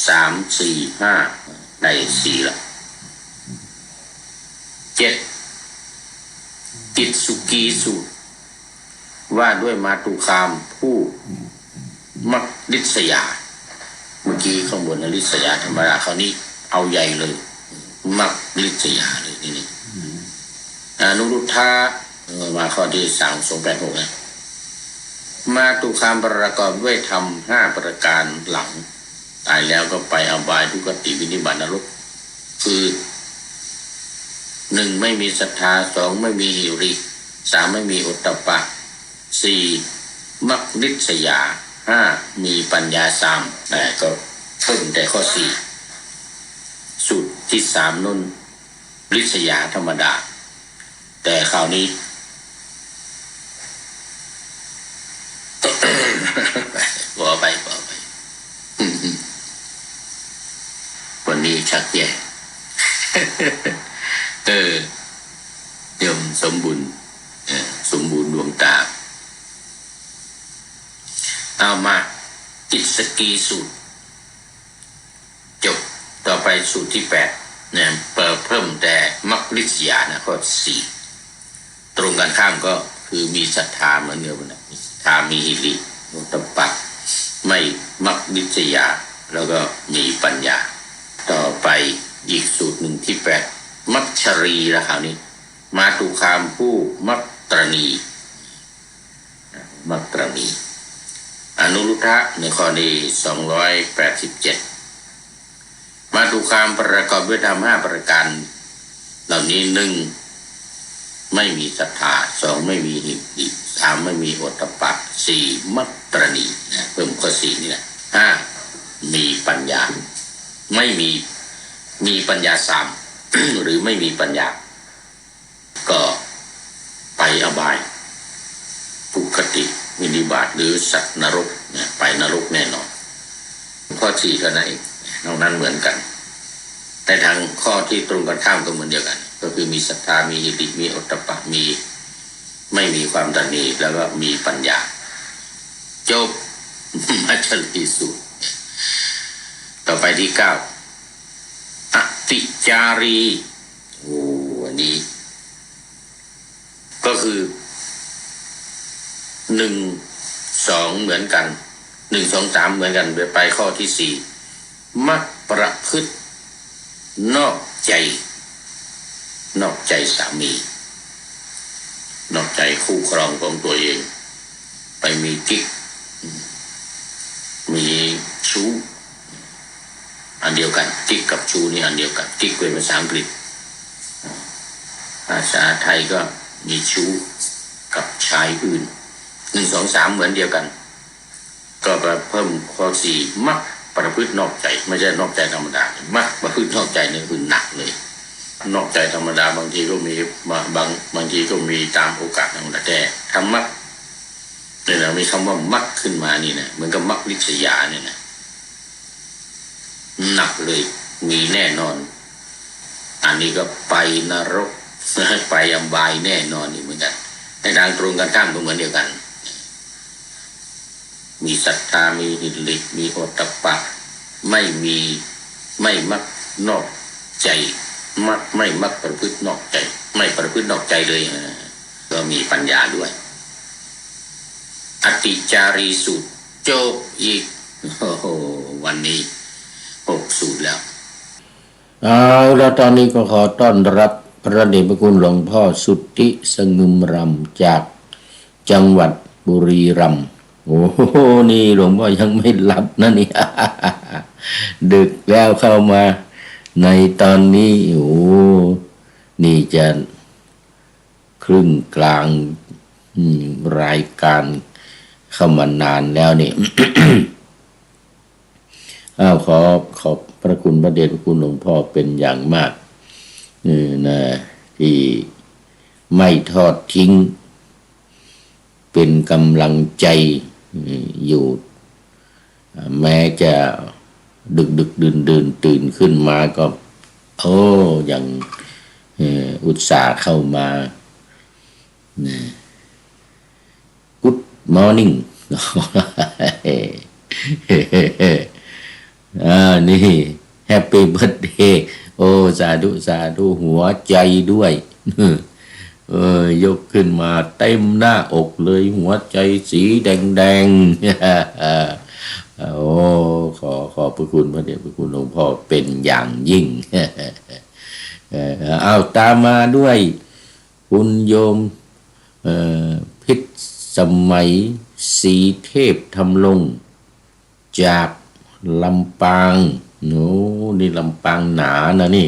3 4 5ได้4ละ7จิตสุกีสูตรว่าด้วยมาตุคามผู้มักริษยาเมื่อกี้ข้างบนริษยาธรรมดาคราวนี้เอาใหญ่เลยมักริษยาเลยนี่อนุรุทธะมาข้อที่3 286นะมาตุคามประกอบด้วยธรรม5ประการหลังตายแล้วก็ไปอบายทุกขติวินิบาตนรกคือ1ไม่มีศรัทธา2ไม่มีหิริ3ไม่มีโอตตัปปะ4มักริษยา5มีปัญญา3แต่ก็เพิ่มแต่ข้อ4สูตรที่3นุ่นริษยาธรรมดาแต่คราวนี้ บอกไปวันนี้ชักแย่ยมสมบูรณ์ดวงตาเอามาจิตสกีสูตรจบต่อไปสูตรที่8เนี่ยเพิ่มแต่มักริษยานะข้อ4ตรงกันข้ามก็คือมีศรัทธาเหมือนเดิมนะมีศรัทธามีหิริโอตตัปปะไม่มักริษยาแล้วก็มีปัญญาต่อไปอีกสูตรหนึ่งที่8มัจฉรีละคราวนี้มาตุคามผู้มักตรณีอนุรุทธะในข้อนี้287มาตุคามประกอบด้วยธรรม5ประการเหล่านี้1ไม่มีศรัทธา2ไม่มีหิริ3ไม่มีโอตตัปปะ4มักตรณีเพิ่มข้อ4นี่แหละ5มีปัญญาไม่มีปัญญา3 หรือไม่มีปัญญาก็ไปอบายทุกขติวินิบาตหรือสัตว์นรกเนี่ยไปนรกแน่นอนข้อ4เท่านั้นเองนอกนั้นเหมือนกันแต่ทางข้อที่ตรงกันข้ามก็เหมือนเดียวกันก็คือมีศรัทธามีหิริมีโอตตัปปะมีไม่มีความตณีแล้วก็มีปัญญาจบมัจฉรีสูตรต่อไปที่9อติจารีอันนี้ก็คือ1 2เหมือนกัน1 2 3เหมือนกันไปข้อที่4มักประพฤตินอกใจสามีนอกใจคู่ครองของตัวเองไปมีกิ๊กมีชู้อันเดียวกันกิ๊กกับชู้นี่อันเดียวกันกิ๊กเป็นภาษาอังกฤษภาษาไทยก็มีชู้กับชายอื่น1 2 3เหมือนเดียวกัน ก็เพิ่มข้อสี่มักประพฤตินอกใจไม่ใช่นอกใจธรรมดามักประพฤตินอกใจนี่คือหนักเลยนอกใจธรรมดาบางทีก็มีบางทีก็มีตามโอกาสธรรมดาแต่ทำมักเนี่ยนะมีคำว่ามักขึ้นมานี่นะเหมือนกับมักลิษยาเนี่ยนะหนักเลยมีแน่นอนอันนี้ก็ไปนรกไปอบายแน่นอนนี่เหมือนกันในทางตรงกันข้ามก็เหมือนเดียวกันมีศรัทธามีหิริมีโอตตัปปะไม่มักนอกใจไม่มักประพฤตินอกใจไม่ประพฤตินอกใจเลยก็มีปัญญาด้วยอติจารีสูตรจบอีกโอ้โหวันนี้6 สูตรแล้วเอาแล้วตอนนี้ก็ขอต้อนรับพระเดชพระคุณหลวงพ่อสุทธิสงึมรำจากจังหวัดบุรีรัมย์โอ้โหนี่หลวงพ่อยังไม่หลับนะนี่ ดึกแล้วเข้ามาในตอนนี้โอ้นี่จะครึ่งกลางรายการเข้ามานานแล้วนี่ ขอบพระคุณพระเดชพระคุณหลวงพ่อเป็นอย่างมากนะที่ไม่ทอดทิ้งเป็นกำลังใจอยู่แม้จะดึกดื่นตื่นขึ้นมาก็อย่างอุตส่าห์เข้ามา Good morning นี่ Happy Birthday โอ้สาธุหัวใจด้วยยกขึ้นมาเต็มหน้าอกเลยหัวใจสีแดงโอ้ขอบพระคุณพระเดชพระคุณหลวงพ่อเป็นอย่างยิ่งเอาตามมาด้วยคุณโยมพิษสมัยศรีเทพธรรมลงจากลำปางโอ้นี่ลำปางหนานะนี่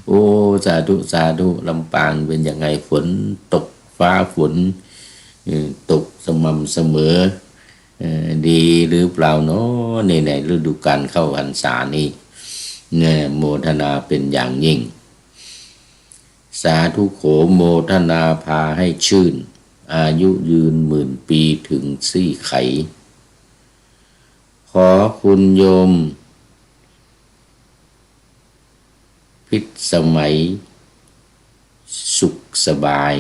โอ้สาธุลำปางเป็นยังไงฝนตกฟ้าฝนตกสม่ำเสมอดีหรือเปล่าเนาะในฤดูกาลเข้าพรรษานี้เนี่ยโมทนาเป็นอย่างยิ่งสาธุโขโมทนาพาให้ชื่นอายุยืน10,000 ปีถึงซี่ไขขอคุณโยมพิษสมัยสุขสบาย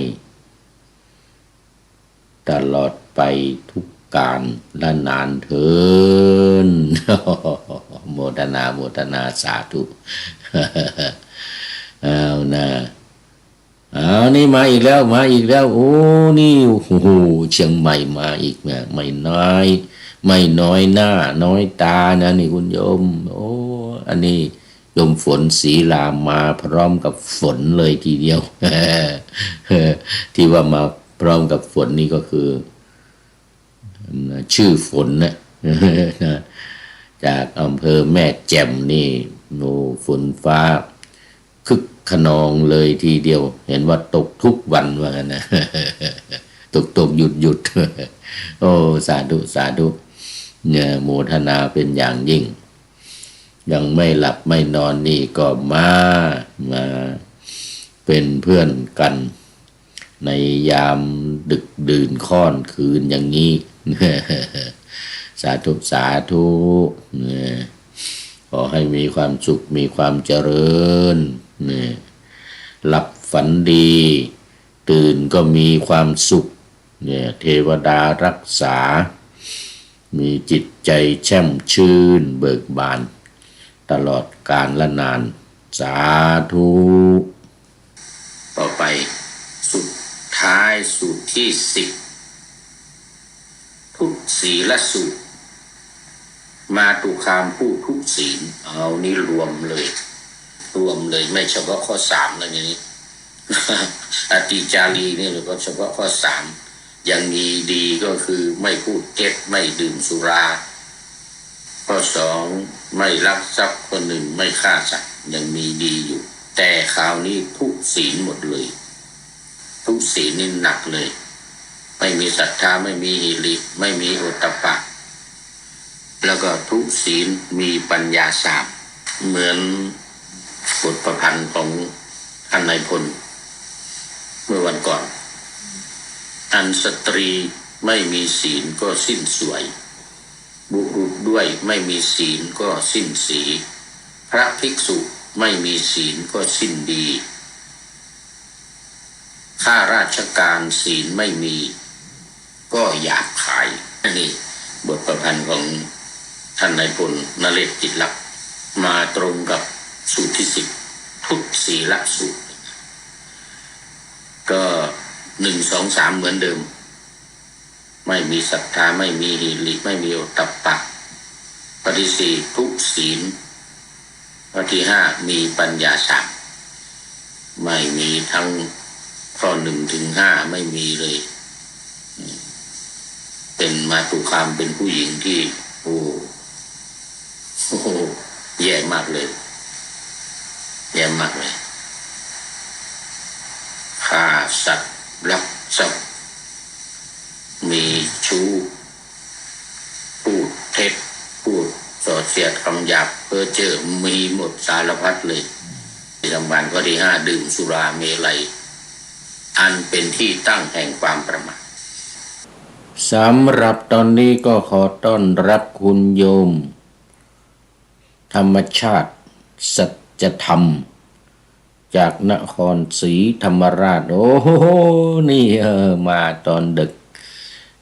ตลอดไปทุกการและนานเถิน โมทนาสาธุ เอานะนี่มาอีกแล้วโอ้นี่โอ้โหเชียงใหม่มาอีกเนี่ยไม่น้อยหน้าน้อยตานะนี่คุณโยมโอ้อันนี้โยมฝนศรีลามาพร้อมกับฝนเลยทีเดียว ที่ว่ามาพร้อมกับฝนนี่ก็คือชื่อฝนนะ จากอำเภอแม่แจ่มนี่โนฝนฟ้าคึกขนองเลยทีเดียวเห็นว่าตกทุกวันว่างั้นนะ ตกหยุด โอ้สาธุเนี่ยโมทนาเป็นอย่างยิ่งยังไม่หลับไม่นอนนี่ก็มาเป็นเพื่อนกันในยามดึกดื่นค่อนคืนอย่างนี้ สาธุขอให้มีความสุขมีความเจริญหลับฝันดีตื่นก็มีความสุขเนี่ยเทวดารักษามีจิตใจแช่มชื่นเบิกบานตลอดกาลและนานสาธุต่อไปสุดท้ายสูตรที่10ทุกศีลสูตรมาตุคามผู้ทุกศีลเอานี่รวมเลยไม่เฉพาะข้อ3แล้วอย่างนี้ อติจารีนี่ก็เฉพาะข้อ3ยังมีดีก็คือไม่พูดเท็จไม่ดื่มสุราข้อ2ไม่ลักทรัพย์คนหนึ่งไม่ฆ่าสัตว์ยังมีดีอยู่แต่คราวนี้ทุกศีลหมดเลยทุกศีลนี่หนักเลยป ไม่มีศรัทธาไม่มีหิริไม่มีโอตตัปปะแล้วก็ทุศีลมีปัญญาสามเหมือนบทประพันธ์ของท่านนายพลเมื่อวันก่อนอันสตรีไม่มีศีลก็สิ้นสวยบุรุษด้วยไม่มีศีลก็สิ้นสีพระภิกษุไม่มีศีลก็สิ้นดีข้าราชการศีลไม่มีก็หยาบคายนี่บทประพันธ์ของท่านนายพลนเรศจิตลักษณ์มาตรงกับสูตรที่10ทุศีลสูตรก็1 2 3เหมือนเดิมไม่มีศรัทธาไม่มีหิริไม่มีโอตตัปปะข้อที่4ทุศีลข้อที่5มีปัญญาสามไม่มีทั้งข้อ1 ถึง 5ไม่มีเลยเป็นมาตุคามเป็นผู้หญิงที่โอ้โหแย่มากเลยแย่มากเลยฆ่าสัตว์ลักทรัพย์มีชู้พูดเท็จพูดส่อเสียดคำหยาบเพ้อเจ้อมีหมดสารพัดเลยที่สำคัญข้อที่5ดื่มสุราเมลัยอันเป็นที่ตั้งแห่งความประมาทสำหรับตอนนี้ก็ขอต้อนรับคุณโยมธรรมชาติสัจธรรมจากนครศรีธรรมราชโอ้โหนี่มาตอนดึก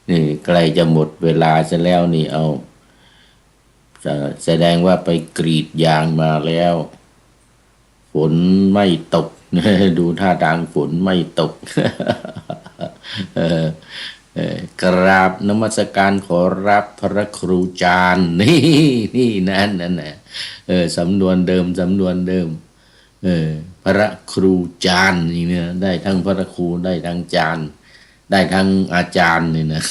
นี่ใกล้จะหมดเวลาซะแล้วนี่เอาแสดงว่าไปกรีดยางมาแล้วฝนไม่ตกดูท่าทางฝนไม่ตกกราบนมัสการขอรับพระครูจารย์นี่นั่นนะสำนวนเดิมพระครูจารย์นี่เนี่ยได้ทั้งพระครูได้ทั้งจารย์ได้ทั้งอาจารย์นี่นะ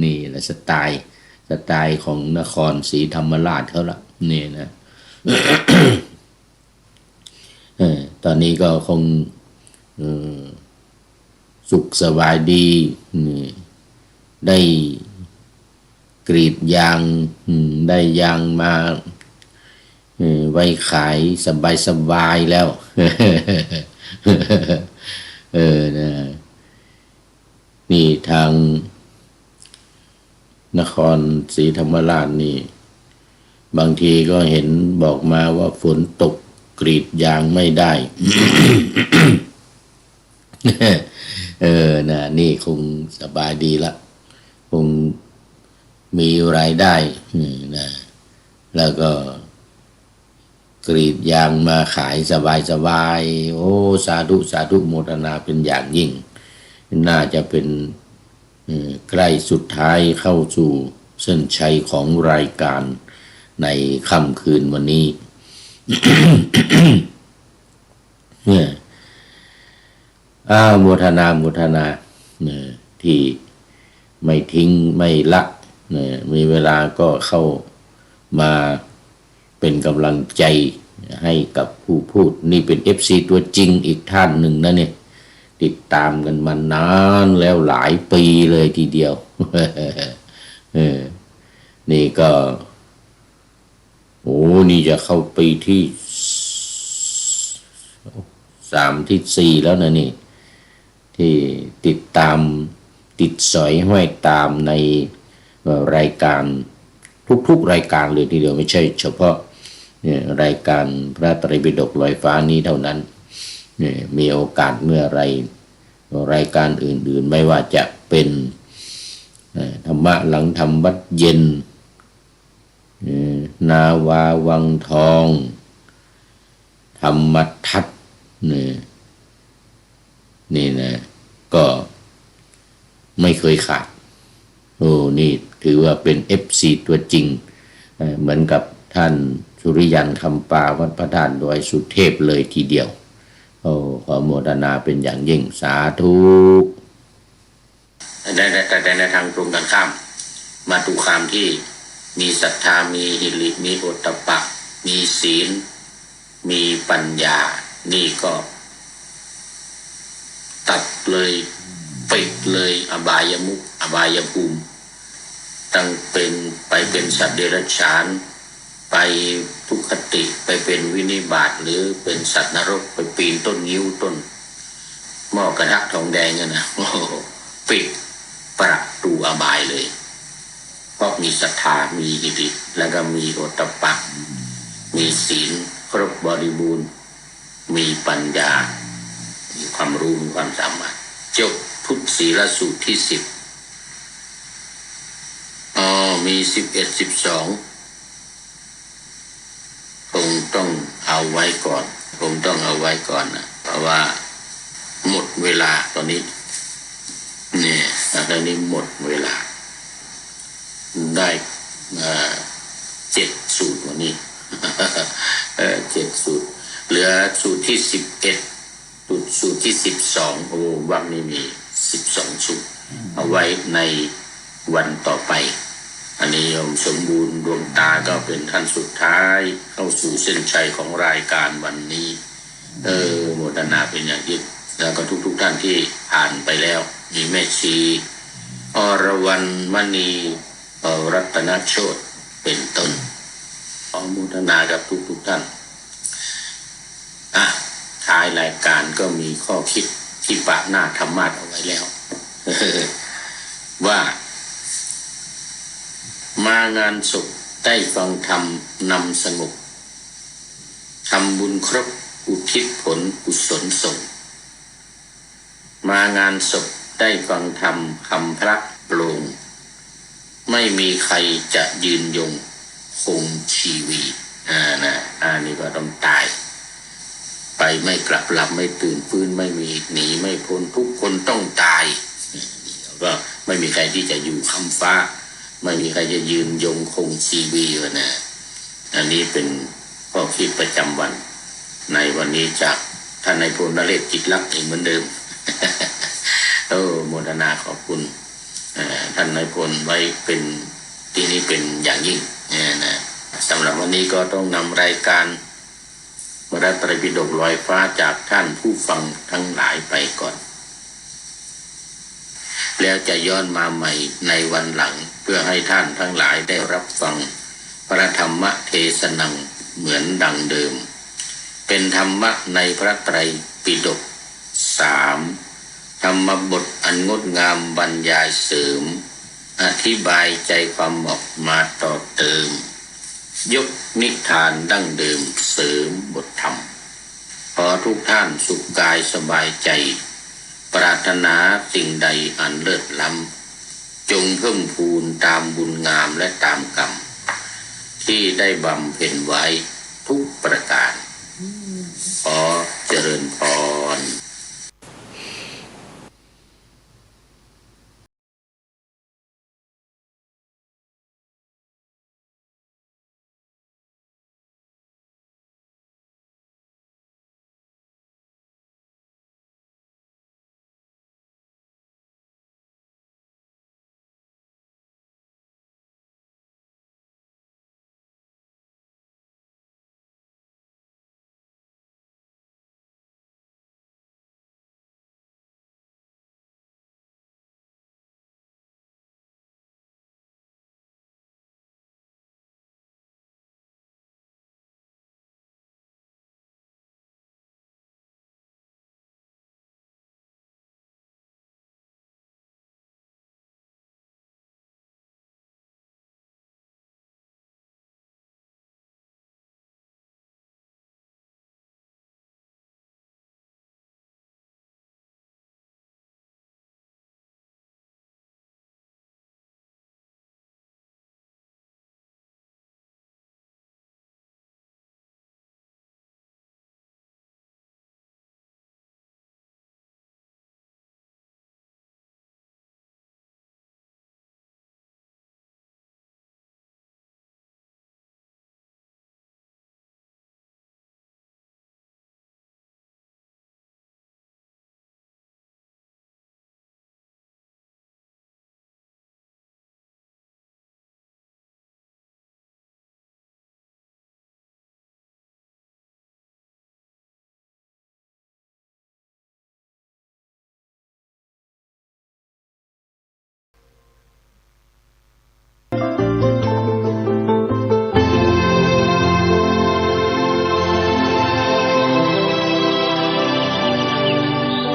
นี่แหละสไตล์ของนครศรีธรรมราชเขาละนี่นะ ตอนนี้ก็คงสุขสบายดีได้กรีดยางได้ยางมาไว้ขายสบายแล้วนะนี่ทางนครศรีธรรมราชนี่บางทีก็เห็นบอกมาว่าฝนตกกรีดยางไม่ได้ นะนี่คงสบายดีละคงมีรายได้นะแล้วก็กรีดยางมาขายสบายโอ้สาธุโมทนาเป็นอย่างยิ่งน่าจะเป็นใกล้สุดท้ายเข้าสู่เส้นชัยของรายการในค่ำคืนวันนี้ เนี่ยโมทนาที่ไม่ทิ้งไม่ละมีเวลาก็เข้ามาเป็นกำลังใจให้กับผู้พูดนี่เป็น FC ตัวจริงอีกท่านหนึ่งนะเนี่ยติดตามกันมานานแล้วหลายปีเลยทีเดียว นี่ก็โอ้นี่จะเข้าปีที่3ที่4แล้วนะนี่ที่ติดตามติดสอยห้อยตามในรายการทุกรายการเลยทีเดียวไม่ใช่เฉพาะรายการพระไตรปิฎกลอยฟ้านี้เท่านั้นมีโอกาสเมื่อไรรายการอื่นๆไม่ว่าจะเป็นธรรมะหลังธรรมวัดเย็นนาวาวังทองธรรมทัศน์นี่นะก็ไม่เคยขาดโอ้นี่ถือว่าเป็น FC ตัวจริงเหมือนกับท่านสุริยันคำปาวัดพระธาตุดอยสุเทพเลยทีเดียวโอ้ขอโมทนาเป็นอย่างยิ่งสาธุแต่ในทางตรงกันข้ามมาตุคามที่มีศรัทธามีหิริมีโอตตัปปะมีศีลมีปัญญานี่ก็ ตัดเลยปิดเลยอบายมุขอบายภูมิตั้งเป็นไปเป็นสัตว์เดรัจฉานไปทุกขติไปเป็นวินิบาตหรือเป็นสัตว์นรกไปปีนต้นงิ้วต้นหม้อกระทะทองแดงนะปิดประตูอบายเลยเพราะมีศรัทธามีหิริแล้วก็มีโอตตัปปะมีศีลครบบริบูรณ์มีปัญญามีความรู้มีความสามารถจบทุกศีลสูตรที่10มี11 12คงต้องเอาไว้ก่อนนะเพราะว่าหมดเวลาตอนนี้เนี่ยตอนนี้หมดเวลาได้7 สูตรวันนี้ 7 สูตรเหลือสูตรที่11สูตรที่12โอ้วันนี้มี12 สูตรเอาไว้ในวันต่อไปอันนี้โยมสมบูรณ์ดวงตาก็เป็นท่านสุดท้ายเข้าสู่เส้นชัยของรายการวันนี้โมทนาเป็นอย่างยิ่งแล้วก็ทุกท่านที่ผ่านไปแล้วมีแม่ชีอรวรรณมณีรัตนโชติเป็นต้นขอโมทนากับทุกท่านท้ายรายการก็มีข้อคิดที่ปะหน้าธรรมะเอาไว้แล้ว ว่ามางานศพได้ฟังธรรมนำสงบทำบุญครบอุทิศผลกุศลส่งมางานศพได้ฟังธรรมคำพระโปร่งไม่มีใครจะยืนยงคงชีวีนี่ก็ต้องตายไปไม่กลับหลับไม่ตื่นฟื้นไม่มีหนีไม่พ้นทุกคนต้องตายก็ไม่มีใครที่จะอยู่ค้ำฟ้าไม่มีใครจะยืนยงคงชีวีนะอันนี้เป็นข้อคิดประจำวันในวันนี้จากท่านนายพลนเรศจิตลักษณ์เหมือนเดิม โมทนาขอบคุณท่านนายพลไว้เป็นที่นี้เป็นอย่างยิ่งนะสำหรับวันนี้ก็ต้องนำรายการพระไตรปิฎกลอยฟ้าจากท่านผู้ฟังทั้งหลายไปก่อนแล้วจะย้อนมาใหม่ในวันหลังเพื่อให้ท่านทั้งหลายได้รับฟังพระธรรมเทศนังเหมือนดังเดิมเป็นธรรมะในพระไตรปิฎก3ธรรมบทอันงดงามบรรยายเสริมอธิบายใจความออกมาต่อเติมยกนิทานดั้งเดิมเสริมบทธรรมขอทุกท่านสุขกายสบายใจปรารถนาสิ่งใดอันเลิศล้ำจงเพิ่มพูนตามบุญงามและตามกรรมที่ได้บำเพ็ญไว้ทุกประการขอเจริญพร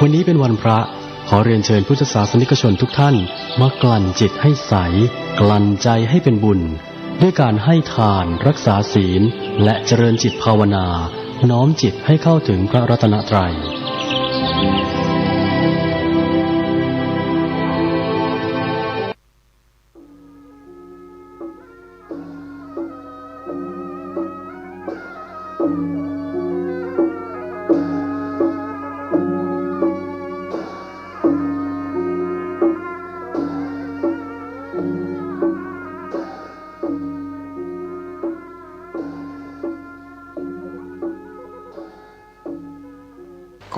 วันนี้เป็นวันพระขอเรียนเชิญพุทธศาสนิกชนทุกท่านมากลั่นจิตให้ใสกลั่นใจให้เป็นบุญด้วยการให้ทานรักษาศีลและเจริญจิตภาวนาน้อมจิตให้เข้าถึงพระรัตนตรัย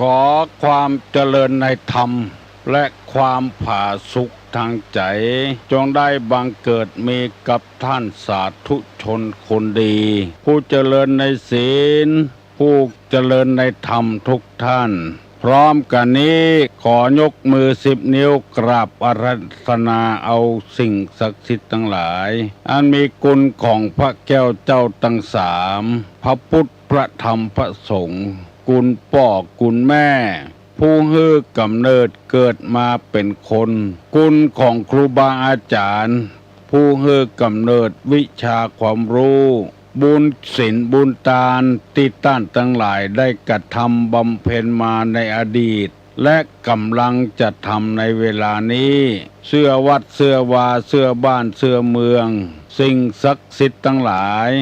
ขอความเจริญในธรรมและความผาสุกทางใจจงได้บังเกิดมีกับท่านสาธุชนคนดี ผู้เจริญในศีลผู้เจริญในธรรมทุกท่านพร้อมกันนี้ขอยกมือ10 นิ้วกราบอาราธนาเอาสิ่งศักดิ์สิทธิ์ทั้งหลายอันมีคุณของพระแก้วเจ้าทั้ง3พระพุทธพระธรรมพระสงฆ์คุณพ่อคุณแม่ผู้ฮื้อกำเนิดเกิดมาเป็นคนคุณของครูบาอาจารย์ผู้ฮื้อกำเนิดวิชาความรู้บุญศีลบุญทานที่ท่านทั้งหลายได้กระทำบำเพ็ญมาในอดีตและกำลังจะทำในเวลานี้เสื้อวัดเสื้อวาเสื้อบ้านเสื้อเมืองสิ่งศักดิ์สิทธิ์ทั้งหลาย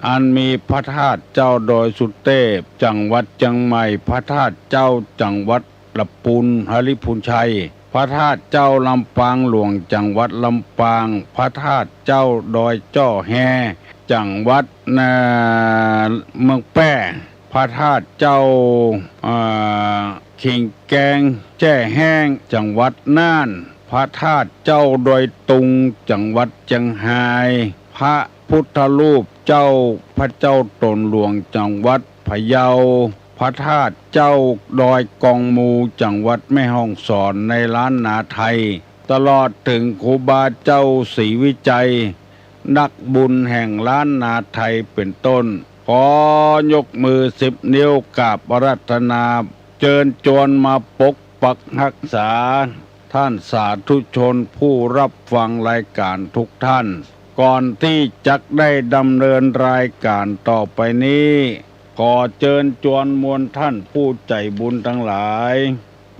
อันมีพระธาตุเจ้าดอยสุเทพจังหวัดเชียงใหม่พระธาตุเจ้าจังหวัดลำพูนหฤพูนชัยพระธาตุเจ้าลำปางหลวงจังหวัดลำปางพระธาตุเจ้าดอยจ้อแฮจังหวัดเมืองแป้พระธาตุเจ้าขิงแกงแจ้แห้งจังหวัดน่านพระธาตุเจ้าดอยตุงจังหวัดเชียงรายพระพุทธรูปเจ้าพระเจ้าตนหลวงจังหวัดพะเยาพระธาตุเจ้าดอยกองมูจังหวัดแม่ฮ่องสอนในล้านนาไทยตลอดถึงครูบาเจ้าศรีวิจัยนักบุญแห่งล้านนาไทยเป็นต้นขอยกมือ10 นิ้วกราบอาราธนาเชิญชวนมาปกปักรักษาท่านสาธุชนผู้รับฟังรายการทุกท่านก่อนที่จักได้ดำเนินรายการต่อไปนี้ขอเชิญชวนมวลท่านผู้ใจบุญทั้งหลาย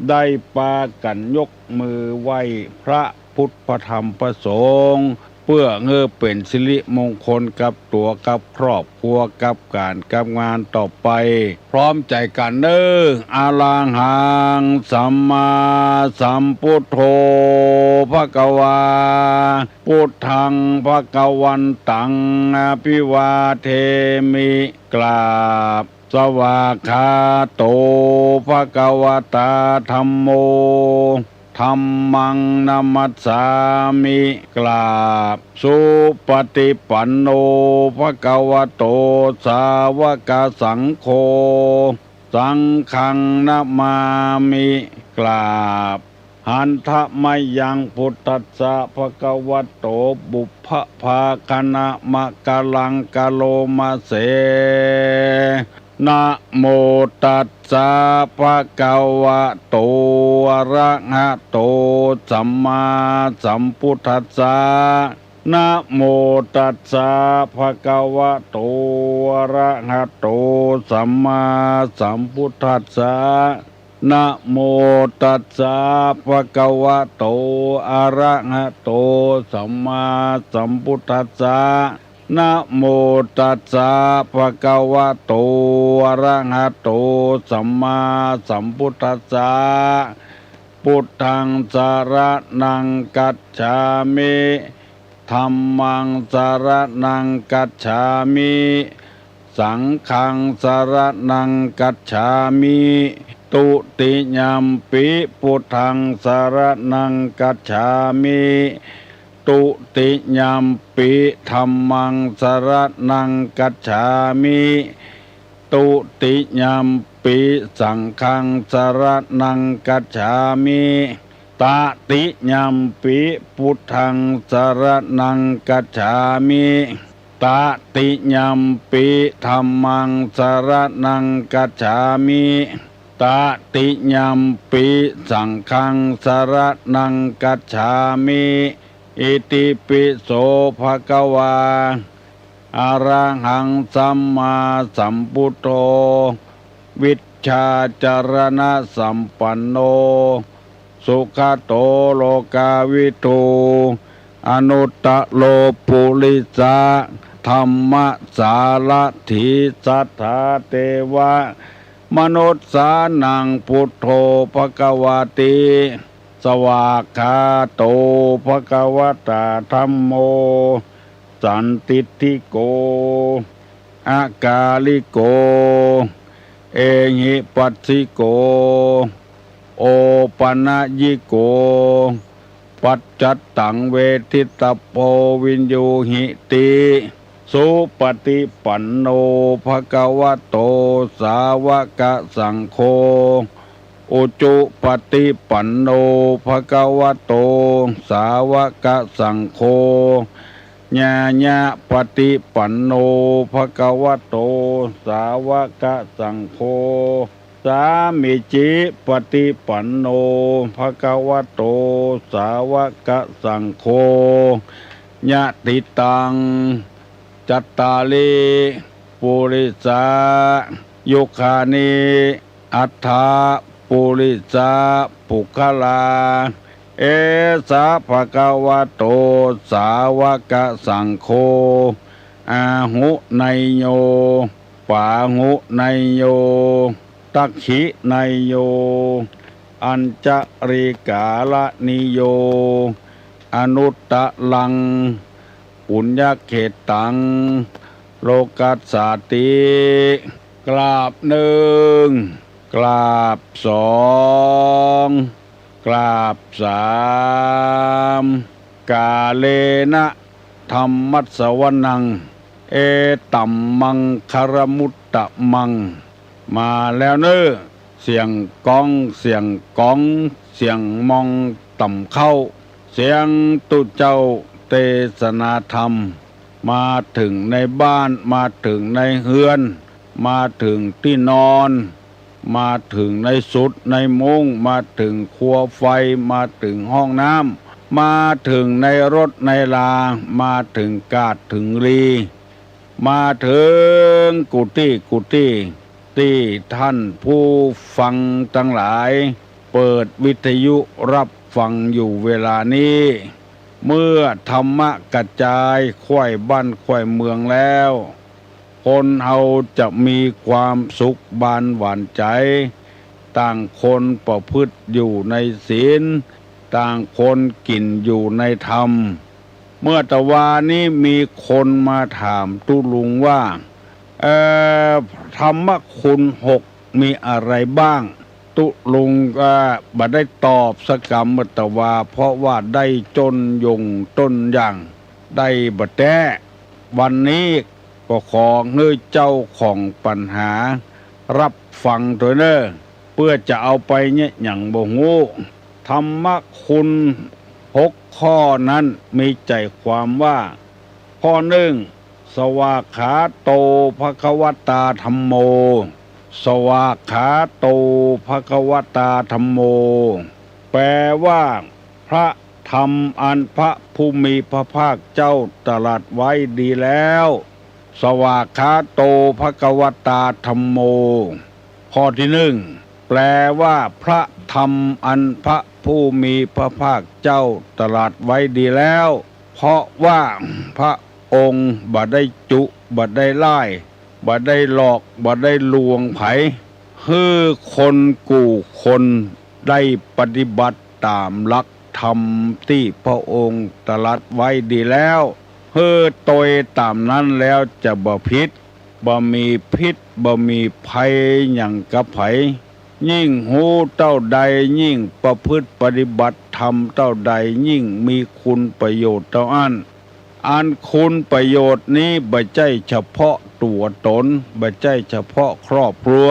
ได้ปากันยกมือไหว้พระพุทธพระธรรมพระสงฆ์เพื่อเป็นสิริมงคลกับตัวกับครอบครัวกับการกับงานต่อไปพร้อมใจกันเด้ออาลังหังสัมมาสัมพุทโธภควาพุทธังภควันตังอภิวาเทมิกราบสวากขาโตภควตาธัมโมธัมมังนัมมัสสามิกราบสุปฏิปันโนภควโตสาวกสังโฆสังฆังนะมามิกราบหันทะมยังพุทธัสสะภควโตบุพพภาคณะมะกะลังกะโลมาเสนะโมตัสสะภะคะวะโตอะระหะโตสัมมาสัมพุทธัสสะนะโมตัสสะภะคะวะโตอะระหะโตสัมมาสัมพุทธัสสะนะโมตัสสะภะคะวะโตอะระหะโตสัมมาสัมพุทธัสสะนะโมตัสสะภะคะวะโตอะระหะโตสัมมาสัมพุทธัสสะพุทธังสรณังกัจฉามิธัมมังสรณังกัจฉามิสังฆังสรณังกัจฉามิตุติยัมปิพุทธังสรณังกัจฉามิตุติยัมปิธัมมังสรณังกัจฉามิตุติยัมปิสังฆังสรณังกัจฉามิตติยัมปิพุทธังสรณังกัจฉามิตติยัมปิธัมมังสรณังกัจฉามิต ตติยัมปิสังฆังสรณังกัจฉามิอิติปิโสภะคะวาอะระหังสัมมาสัมพุทโธวิชชาจารณะสัมปันโนสุขโตโลกาวิทูอนุตตโลปุริสะธรรมสารถิสัทธาเทวะมนุษย์สานังพุทโธภควาติสวากขาโตภควตาธัมโมสันติทิโกอากาลิโกเอหิปัสสิโกโอปัญญิโกปัจจัตตังเวทิตโพวินยูหิติสุปฏิปันโนภควโตสาวกสังโฆอุจุปฏิปันโนภควโตสาวกสังโฆญาญาปฏิปันโนภควโตสาวกสังโฆสามิจิปฏิปันโนภควโตสาวกสังโฆญาติตังจัตตาลิปุริสายุคานิอัฏฐาปุริสาปุคลาเอสาภะคะวะโตสาวกสังโฆอาหุไนโยปาหุไนโยตักขิไนโยอัญจริกาลนิโยอนุตตะลังปุญญเขตังโลกัสสาติกราบหนึ่งกราบสองกราบสามกาเลนะธรรมัสสวนังเอตัมมังคารมุตตะมังมาแล้วเนอเสียงก้องเสียงก้องเสียงมองต่ำเข้าเสียงตุเจ้าเทศนาธรรมมาถึงในบ้านมาถึงในเฮือนมาถึงที่นอนมาถึงในสุดในมุ้งมาถึงครัวไฟมาถึงห้องน้ำมาถึงในรถในลามาถึงกาดถึงรีมาถึงกุฏิที่ท่านผู้ฟังทั้งหลายเปิดวิทยุรับฟังอยู่เวลานี้เมื่อธรรมะกระจายค่อยบ้านค่อยเมืองแล้วคนเราจะมีความสุขบานหวานใจต่างคนประพฤติอยู่ในศีลต่างคนกินอยู่ในธรรมเมื่อตะวานี้มีคนมาถามตุลุงว่าธรรมคุณ6มีอะไรบ้างตุลุงก็บ่ได้ตอบสักคำเมื่อตะวาเพราะว่าได้จนยงต้นอย่างได้บ่แต้วันนี้ก็ขอให้เจ้าของปัญหารับฟังตัวเนอเพื่อจะเอาไปเนี่ยอย่างบ่ฮู้ธรรมคุณ6ข้อนั้นมีใจความว่าข้อ1สวากขาโตภควตาธัมโมสวากขาโตภควตาธัมโมแปลว่าพระธรรมอันพระผู้มีพระภาคเจ้าตรัสไว้ดีแล้วสวากขาโตภควตาธัมโมข้อที่1แปลว่าพระธรรมอันพระผู้มีพระภาคเจ้าตรัสไว้ดีแล้วเพราะว่าพระองค์บ่ได้จุบ่ได้ไล่บ่ได้หลอกบ่ได้ลวงไผให้คนกู่คนได้ปฏิบัติตามหลักธรรมที่พระองค์ตรัสไว้ดีแล้วเฮ้อตอยตามนั้นแล้วจะบ่ผิดบ่มีพิษบ่มีภัยหยังกับไผยิ่งหูเต้าใดยิ่งประพฤติปฏิบัติธรรมเต้าใดยิ่งมีคุณประโยชน์เท่าอันคุณประโยชน์นี้บ่ใช่เฉพาะตัวตนบ่ใช่เฉพาะครอบครัว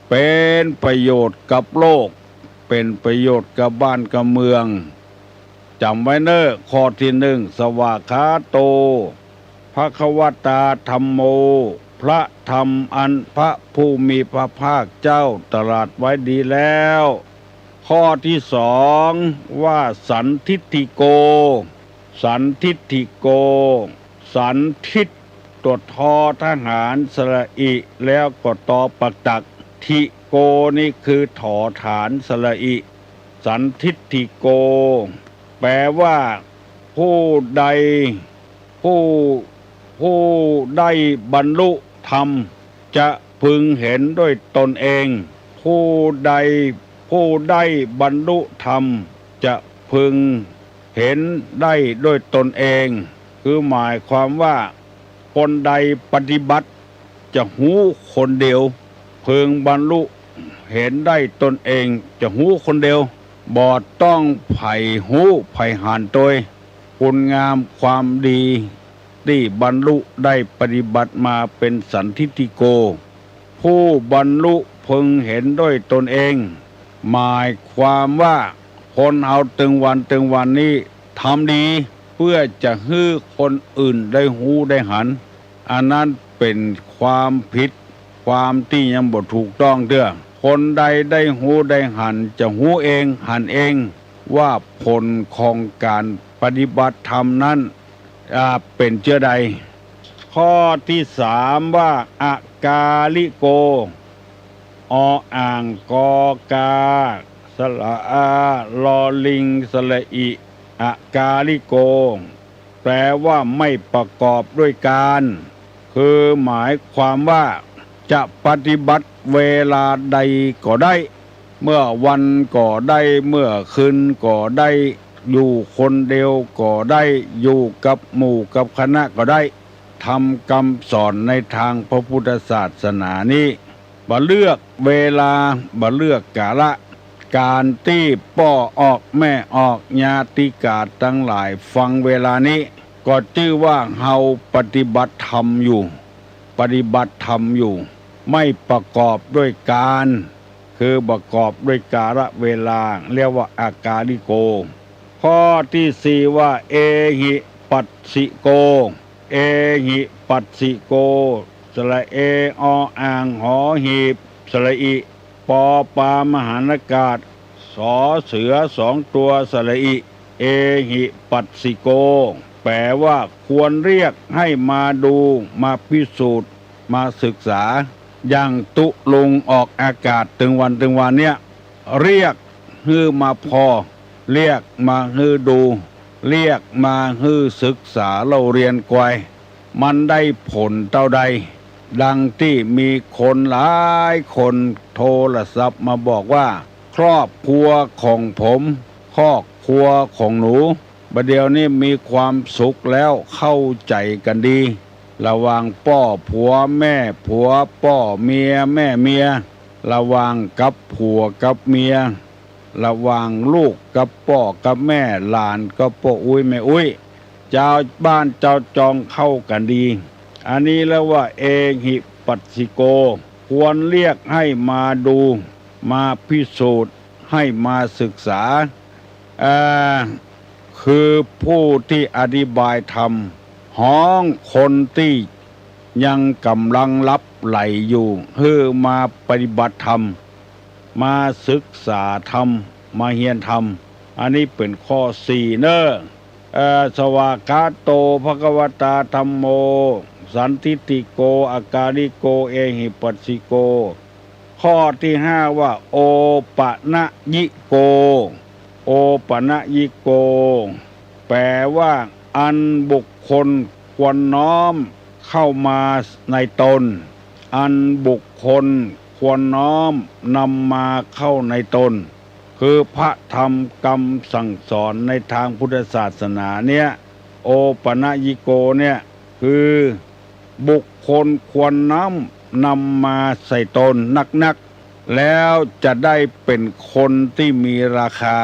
เป็นประโยชน์กับโลกเป็นประโยชน์กับบ้านกับเมืองจำไว้เนอข้อที่1สวากขาโตภควตาธัมโมแป พระธรรมอันพระผู้มีพระภาคเจ้าตรัสไว้ดีแล้ว ข้อที่สองว่าสันทิฏฐิโก สันทิฏฐิโก สันทิฏตัวทอทหารสระอิแล้วก็ตอปักตักทิโกนี่คือถอฐานสระอิสันทิฏฐิโกแปลว่าผู้ใดผู้ได้บรรลุธรรมจะพึงเห็นด้วยตนเองผู้ได้บรรลุธรรมจะพึงเห็นได้ด้วยตนเองคือหมายความว่าคนใดปฏิบัติจะหูคนเดียวพึงบรรลุเห็นได้ตนเองจะหูคนเดียวบ่ต้องไผ่หูไผ่หานตัวคุณงามความดีที่บรรลุได้ปฏิบัติมาเป็นสันทิฏฐิโกผู้บรรลุพึงเห็นด้วยตนเองหมายความว่าคนเอาตึงวันนี้ทำดีเพื่อจะให้คนอื่นได้หูได้หันอันนั้นเป็นความผิดความที่ยังบ่ถูกต้องเด้อคนใดได้หูได้หันจะหูเองหันเองว่าผลของการปฏิบัติธรรมนั้นเป็นเชื่อใดข้อที่สามว่าอากาลิโกออ่างกอกาสระอาลอลิงสระอิอากาลิโกแปลว่าไม่ประกอบด้วยการคือหมายความว่าจะปฏิบัติเวลาใดก็ได้เมื่อวันก็ได้เมื่อคืนก็ได้อยู่คนเดียวก็ได้อยู่กับหมู่กับคณะก็ได้ทำคำสอนในทางพระพุทธศาสนานี้บ่เลือกเวลาบ่เลือกกาละการที่พ่อออกแม่ออกญาติกาทั้งหลายฟังเวลานี้ก็ชื่อว่าเฮาปฏิบัติธรรมอยู่ไม่ประกอบด้วยการคือประกอบด้วยกาลเวลาเรียกว่าอากาลิโกข้อที่สี่ว่าเอหิปัสสิโกเอหิปัสสิโกสระเอออ่างหอหีบสระอิปอปามหานากาศสอเสือสองตัวสระอิเอหิปัสสิโกแปลว่าควรเรียกให้มาดูมาพิสูจน์มาศึกษาอย่างตุลุงออกอากาศถึงวันเนี่ยเรียกฮือมาพอเรียกมาฮือดูเรียกมาฮือศึกษาเราเรียนกวยมันได้ผลเท่าใดดังที่มีคนหลายคนโทรศัพท์มาบอกว่าครอบครัวของผมครอบครัวของหนูบัดเดี๋ยวนี้มีความสุขแล้วเข้าใจกันดีระหว่างพ่อผัวแม่ผัวพ่อเมียแม่เมียระหว่างกับผัวกับเมียระหว่างลูกกับพ่อกับแม่หลานกับพ่ออุ้ยแม่อุ้ยเจ้าบ้านเจ้าจองเข้ากันดีอันนี้แล้วว่าเอหิปัสสิโกควรเรียกให้มาดูมาพิสูจน์ให้มาศึกษาคือผู้ที่อธิบายธรรมห้องคนที่ยังกำลังรับไหลอยู่มาปฏิบัติธรรมมาศึกษาธรรมมาเรียนธรรมอันนี้เป็นข้อสี่เนอะสวากขาโตภควตาธัมโมสันทิฏฐิโกอากาลิโกเอหิปัสสิโกข้อที่ห้าว่าโอปะนะยิโกโอปะนะยิโกแปลว่าอันบุคคลควรน้อมเข้ามาในตนอันบุคคลควรน้อมนำมาเข้าในตนคือพระธรรมคำสั่งสอนในทางพุทธศาสนาเนี่ยโอปะนะยิโกเนี่ยคือบุคคลควรนำมาใส่ตนนักแล้วจะได้เป็นคนที่มีราคา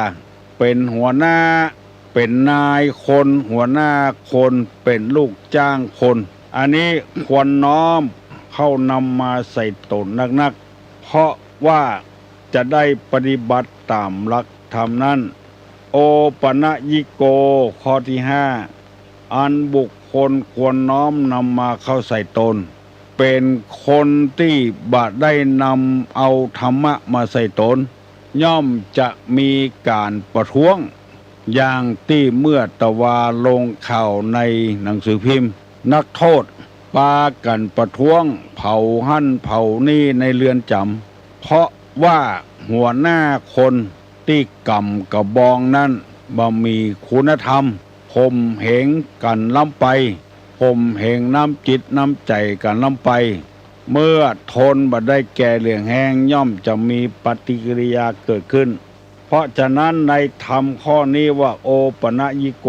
เป็นหัวหน้าเป็นนายคนหัวหน้าคนเป็นลูกจ้างคนอันนี้ควรน้อมเข้านำมาใส่ตนนักเพราะว่าจะได้ปฏิบัติตามหลักธรรมนั้นโอปะนะยิโกข้อที่ห้าอันบุคคลควรน้อมนำมาเข้าใส่ตน เป็นคนที่บ่ได้นำเอาธรรมะมาใส่ตนย่อมจะมีการประท้วงอย่างที่เมื่อตะวาลงข่าวในหนังสือพิมพ์นักโทษปากันประท้วงเผาหั่นเผานี่ในเรือนจำเพราะว่าหัวหน้าคนที่กำกระบองนั้นบ่มีคุณธรรมข่มเหงกันล้ำไปข่มเหงน้ำจิตน้ำใจกันล้ำไปเมื่อทนบ่ได้แก่เหลืองแห้งย่อมจะมีปฏิกิริยาเกิดขึ้นเพราะฉะนั้นในธรรมข้อนี้ว่าโอปนยิโก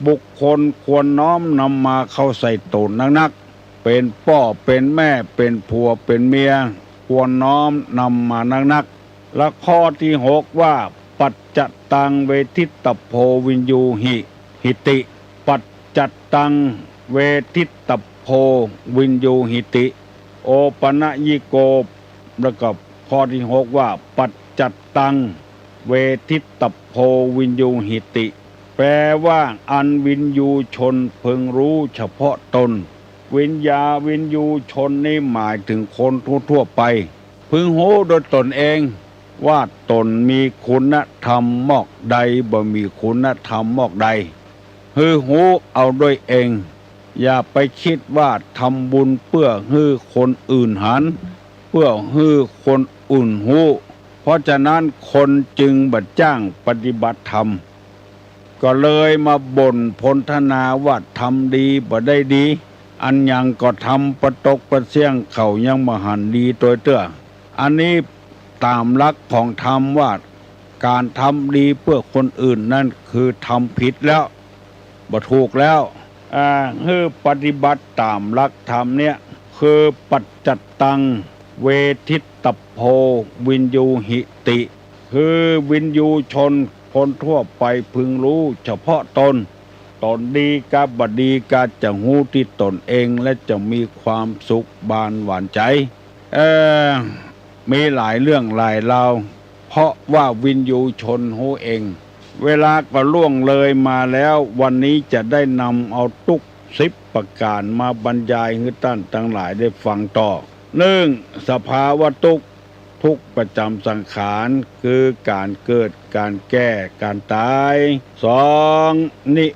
บุคคลควรน้อมนำมาเข้าใส่ตนนักๆเป็นพ่อเป็นแม่เป็นผัวเป็นเมียควรน้อมนำมานักๆและข้อที่6ว่าปัจจตังเวทิตโพวินยูหิติปัจจตังเวทิตโพวินยูหิติโอปนยิโกแล้วก็ข้อที่6ว่าปัจจตังเวทิตโพวินยูหิติแปลว่าอันวินยูชนพึงรู้เฉพาะตนวินยูชนนี่หมายถึงคนทั่วไปพึงรู้โดยตนเองว่าตนมีคุณธรรมมอกใดบ่มีคุณธรรมมอกใดรู้เอาด้วยเองอย่าไปคิดว่าทำบุญเพื่อให้คนอื่นหันเพื่อให้คนอื่นรู้เพราะฉะนั้นคนจึงบัดจ้างปฏิบัติธรรมก็เลยมาบ่นพนธนาว่าทำดีบ่ได้ดีอันยังก็ทำประตกประเสี่ยงเขายังมหันดีตัวเตื้ออันนี้ตามหลักของธรรมว่าการทำดีเพื่อคนอื่นนั่นคือทำผิดแล้วบ่ถูกแล้วให้ปฏิบัติตามหลักธรรมเนี่ยคือปัจจตังเวทิตโพวินยูหิติคือวินยูชนคนทั่วไปพึงรู้เฉพาะตนดีกับบดีกาจะหู้ที่ตนเองและจะมีความสุขบานหวานใจมีหลายเรื่องหลายราวเพราะว่าวินยูชนหู้เองเวลาก็ล่วงเลยมาแล้ววันนี้จะได้นำเอาทุก10ประการมาบรรยายให้ท่านทั้งหลายได้ฟังต่อ1สภาวะทุกข์ประจำสังขารคือการเกิดการแก่การตาย2นิ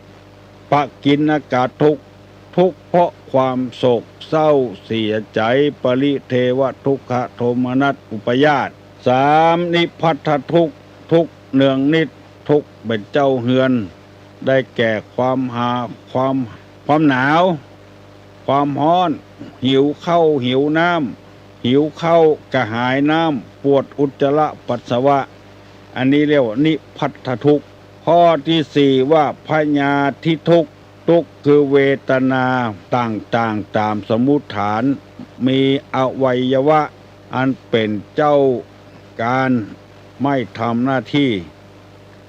ปกิณกทุกข์เพราะความโศกเศร้าเสียใจปริเทวทุกขโทมนัสอุปยาต3นิพัทธทุกข์เนืองนิดทุกข์เป็นเจ้าเฮือนได้แก่ความความหนาวความร้อนหิวข้าวหิวน้ำหิวข้าวกระหายน้ำปวดอุจจาระปัสสาวะอันนี้เรียกว่านิพัทธทุกข์ข้อที่4ว่าพญาธิทุกข์คือเวทนาต่างๆตามสมมุติฐานมีอวัยวะอันเป็นเจ้าการไม่ทำหน้าที่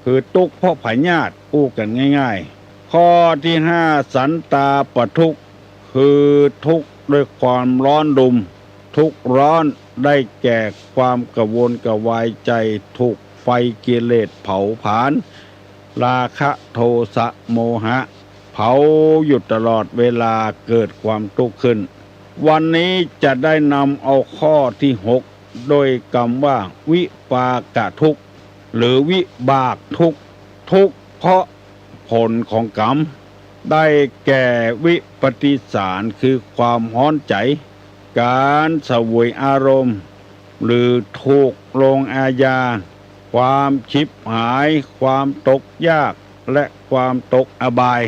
คือทุกข์เพราะพยาธิอู้กันง่ายๆข้อที่5สันตาปทุกข์คือทุกข์ด้วยความร้อนรุมทุกข์ร้อนได้แก่ความกระวนกระวายใจถูกไฟกิเลสเผาผลาญราคะโทสะโมหะเผาอยู่ตลอดเวลาเกิดความทุกข์ขึ้นวันนี้จะได้นำเอาข้อที่6โดยคำว่าวิปากทุกข์หรือวิบากทุกข์เพราะผลของกรรมได้แก่วิปฏิสารคือความฮ้อนใจการเสวยอารมณ์หรือถูกลงอาญาความชิบหายความตกยากและความตกอบาย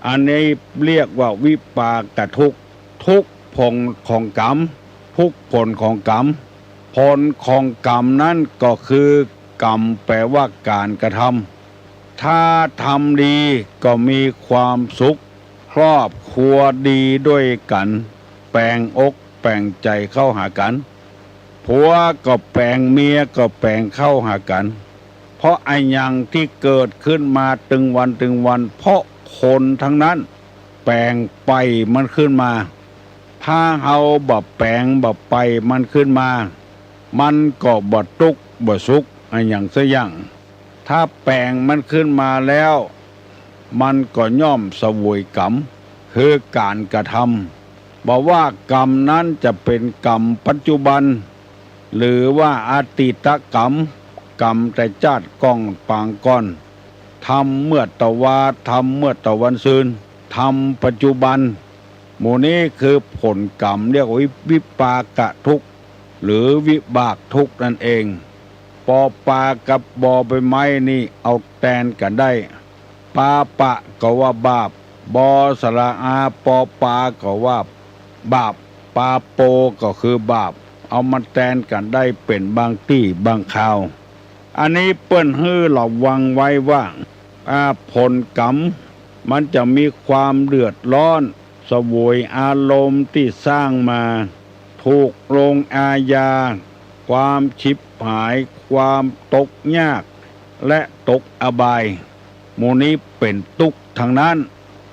อันนี้เรียกว่าวิปากทุกข์ผลของกรรมทุกผลของกรรมผลของกรรมนั้นก็คือกรรมแปลว่าการกระทำถ้าทำดีก็มีความสุขครอบครัวดีด้วยกันแปลงอกแปลงใจเข้าหากันผัวก็แปลงเมียก็แปลงเข้าหากันเพราะไอ้ยังที่เกิดขึ้นมาตึงวันเพราะคนทั้งนั้นแปลงไปมันขึ้นมาถ้าเฮาบ่แปลงบ่ไปมันขึ้นมามันก็บ่ทุกข์บ่สุขไอ้ยังซะอย่างถ้าแปลงมันขึ้นมาแล้วมันก็ย่อมเสวยกรรมคือการกระทำ บอกว่ากรรมนั้นจะเป็นกรรมปัจจุบันหรือว่าอดีตกรรมกรรมแต่ชาติก้องปางก้อนทำเมื่อตะวาทำเมื่อตะวันซืนทำปัจจุบันหมู่นี้คือผลกรรมเรียกว่าวิปากะทุกข์หรือวิบากทุกข์นั่นเองปอปากับบอใบไม้นี่เอาแทนกันได้ปาปะก็ว่าบาปบอสระอาปอปาก็ว่าบาปปาโปก็คือบาปเอามาแทนกันได้เป็นบางที่บางคราวอันนี้เปิ้นฮื้อระวังไว้ว่าผลกรรมมันจะมีความเดือดร้อนสวยอารมณ์ที่สร้างมาถูกลงอาญาความชิบหายความตกยากและตกอบายหมู่นี้เป็นทุกข์ทางนั้น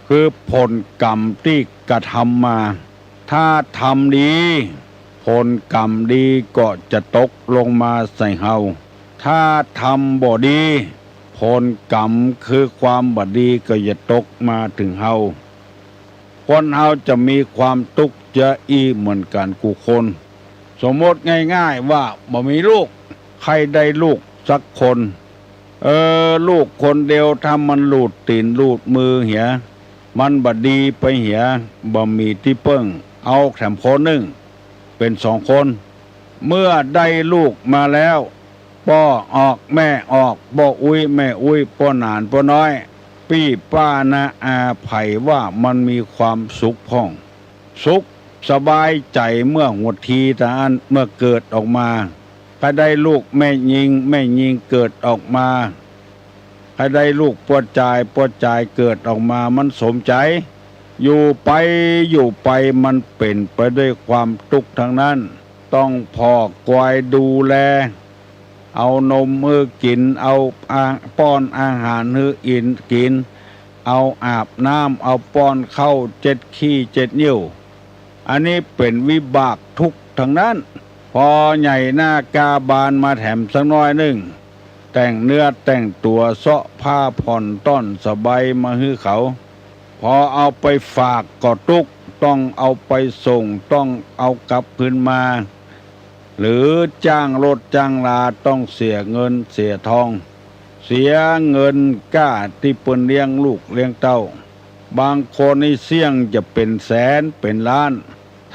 คือผลกรรมที่กระทำมาถ้าทำดีผลกรรมดีก็จะตกลงมาใส่เฮาถ้าทำบ่ดีผลกรรมคือความบ่ดีก็จะตกมาถึงเฮาคนเฮาจะมีความทุกข์เยอะเหมือนกันกูคนสมมติง่ายๆว่าบ่มีลูกใครได้ลูกสักคนลูกคนเดียวถ้ามันหลุดตีนหลุดมือเหียมันบ่ดีไปเหียบ่มีที่เปิ้งเอาแถมคนหนึ่งเป็น2 คนเมื่อได้ลูกมาแล้วป้อออกแม่ออกป้ออุ้ยแม่อุ้ยป้อหนานป้อน้อยพี่ป้านะอาไผ่ว่ามันมีความสุขพ่องสุขสบายใจเมื่อหัวทีตาอันเมื่อเกิดออกมาถ้าได้ลูกแม่ยิงเกิดออกมาถ้าได้ลูกปวดใจเกิดออกมามันสมใจอยู่ไปมันเป็นไปด้วยความทุกข์ทั้งนั้นต้องพอกวายดูแลเอานมมือกินเอาป้อนอาหารให้กินเอาอาบน้ำเอาป้อนเข้า7 ขี้ 7 นิ้วอันนี้เป็นวิบากทุกข์ทั้งนั้นพอใหญ่หน้ากาบานมาแถมสักน้อยหนึ่งแต่งเนื้อแต่งตัวเสาะผ้าผ่อนต้อนสบายมาให้เขาพอเอาไปฝากก็ทุกข์ต้องเอาไปส่งต้องเอากลับคืนมาหรือจ้างรถจ้างลาต้องเสียเงินเสียทองเสียเงินก้าที่เปิ้นเลี้ยงลูกเลี้ยงเต้าบางคนนี่เสี่ยงจะเป็นแสนเป็นล้าน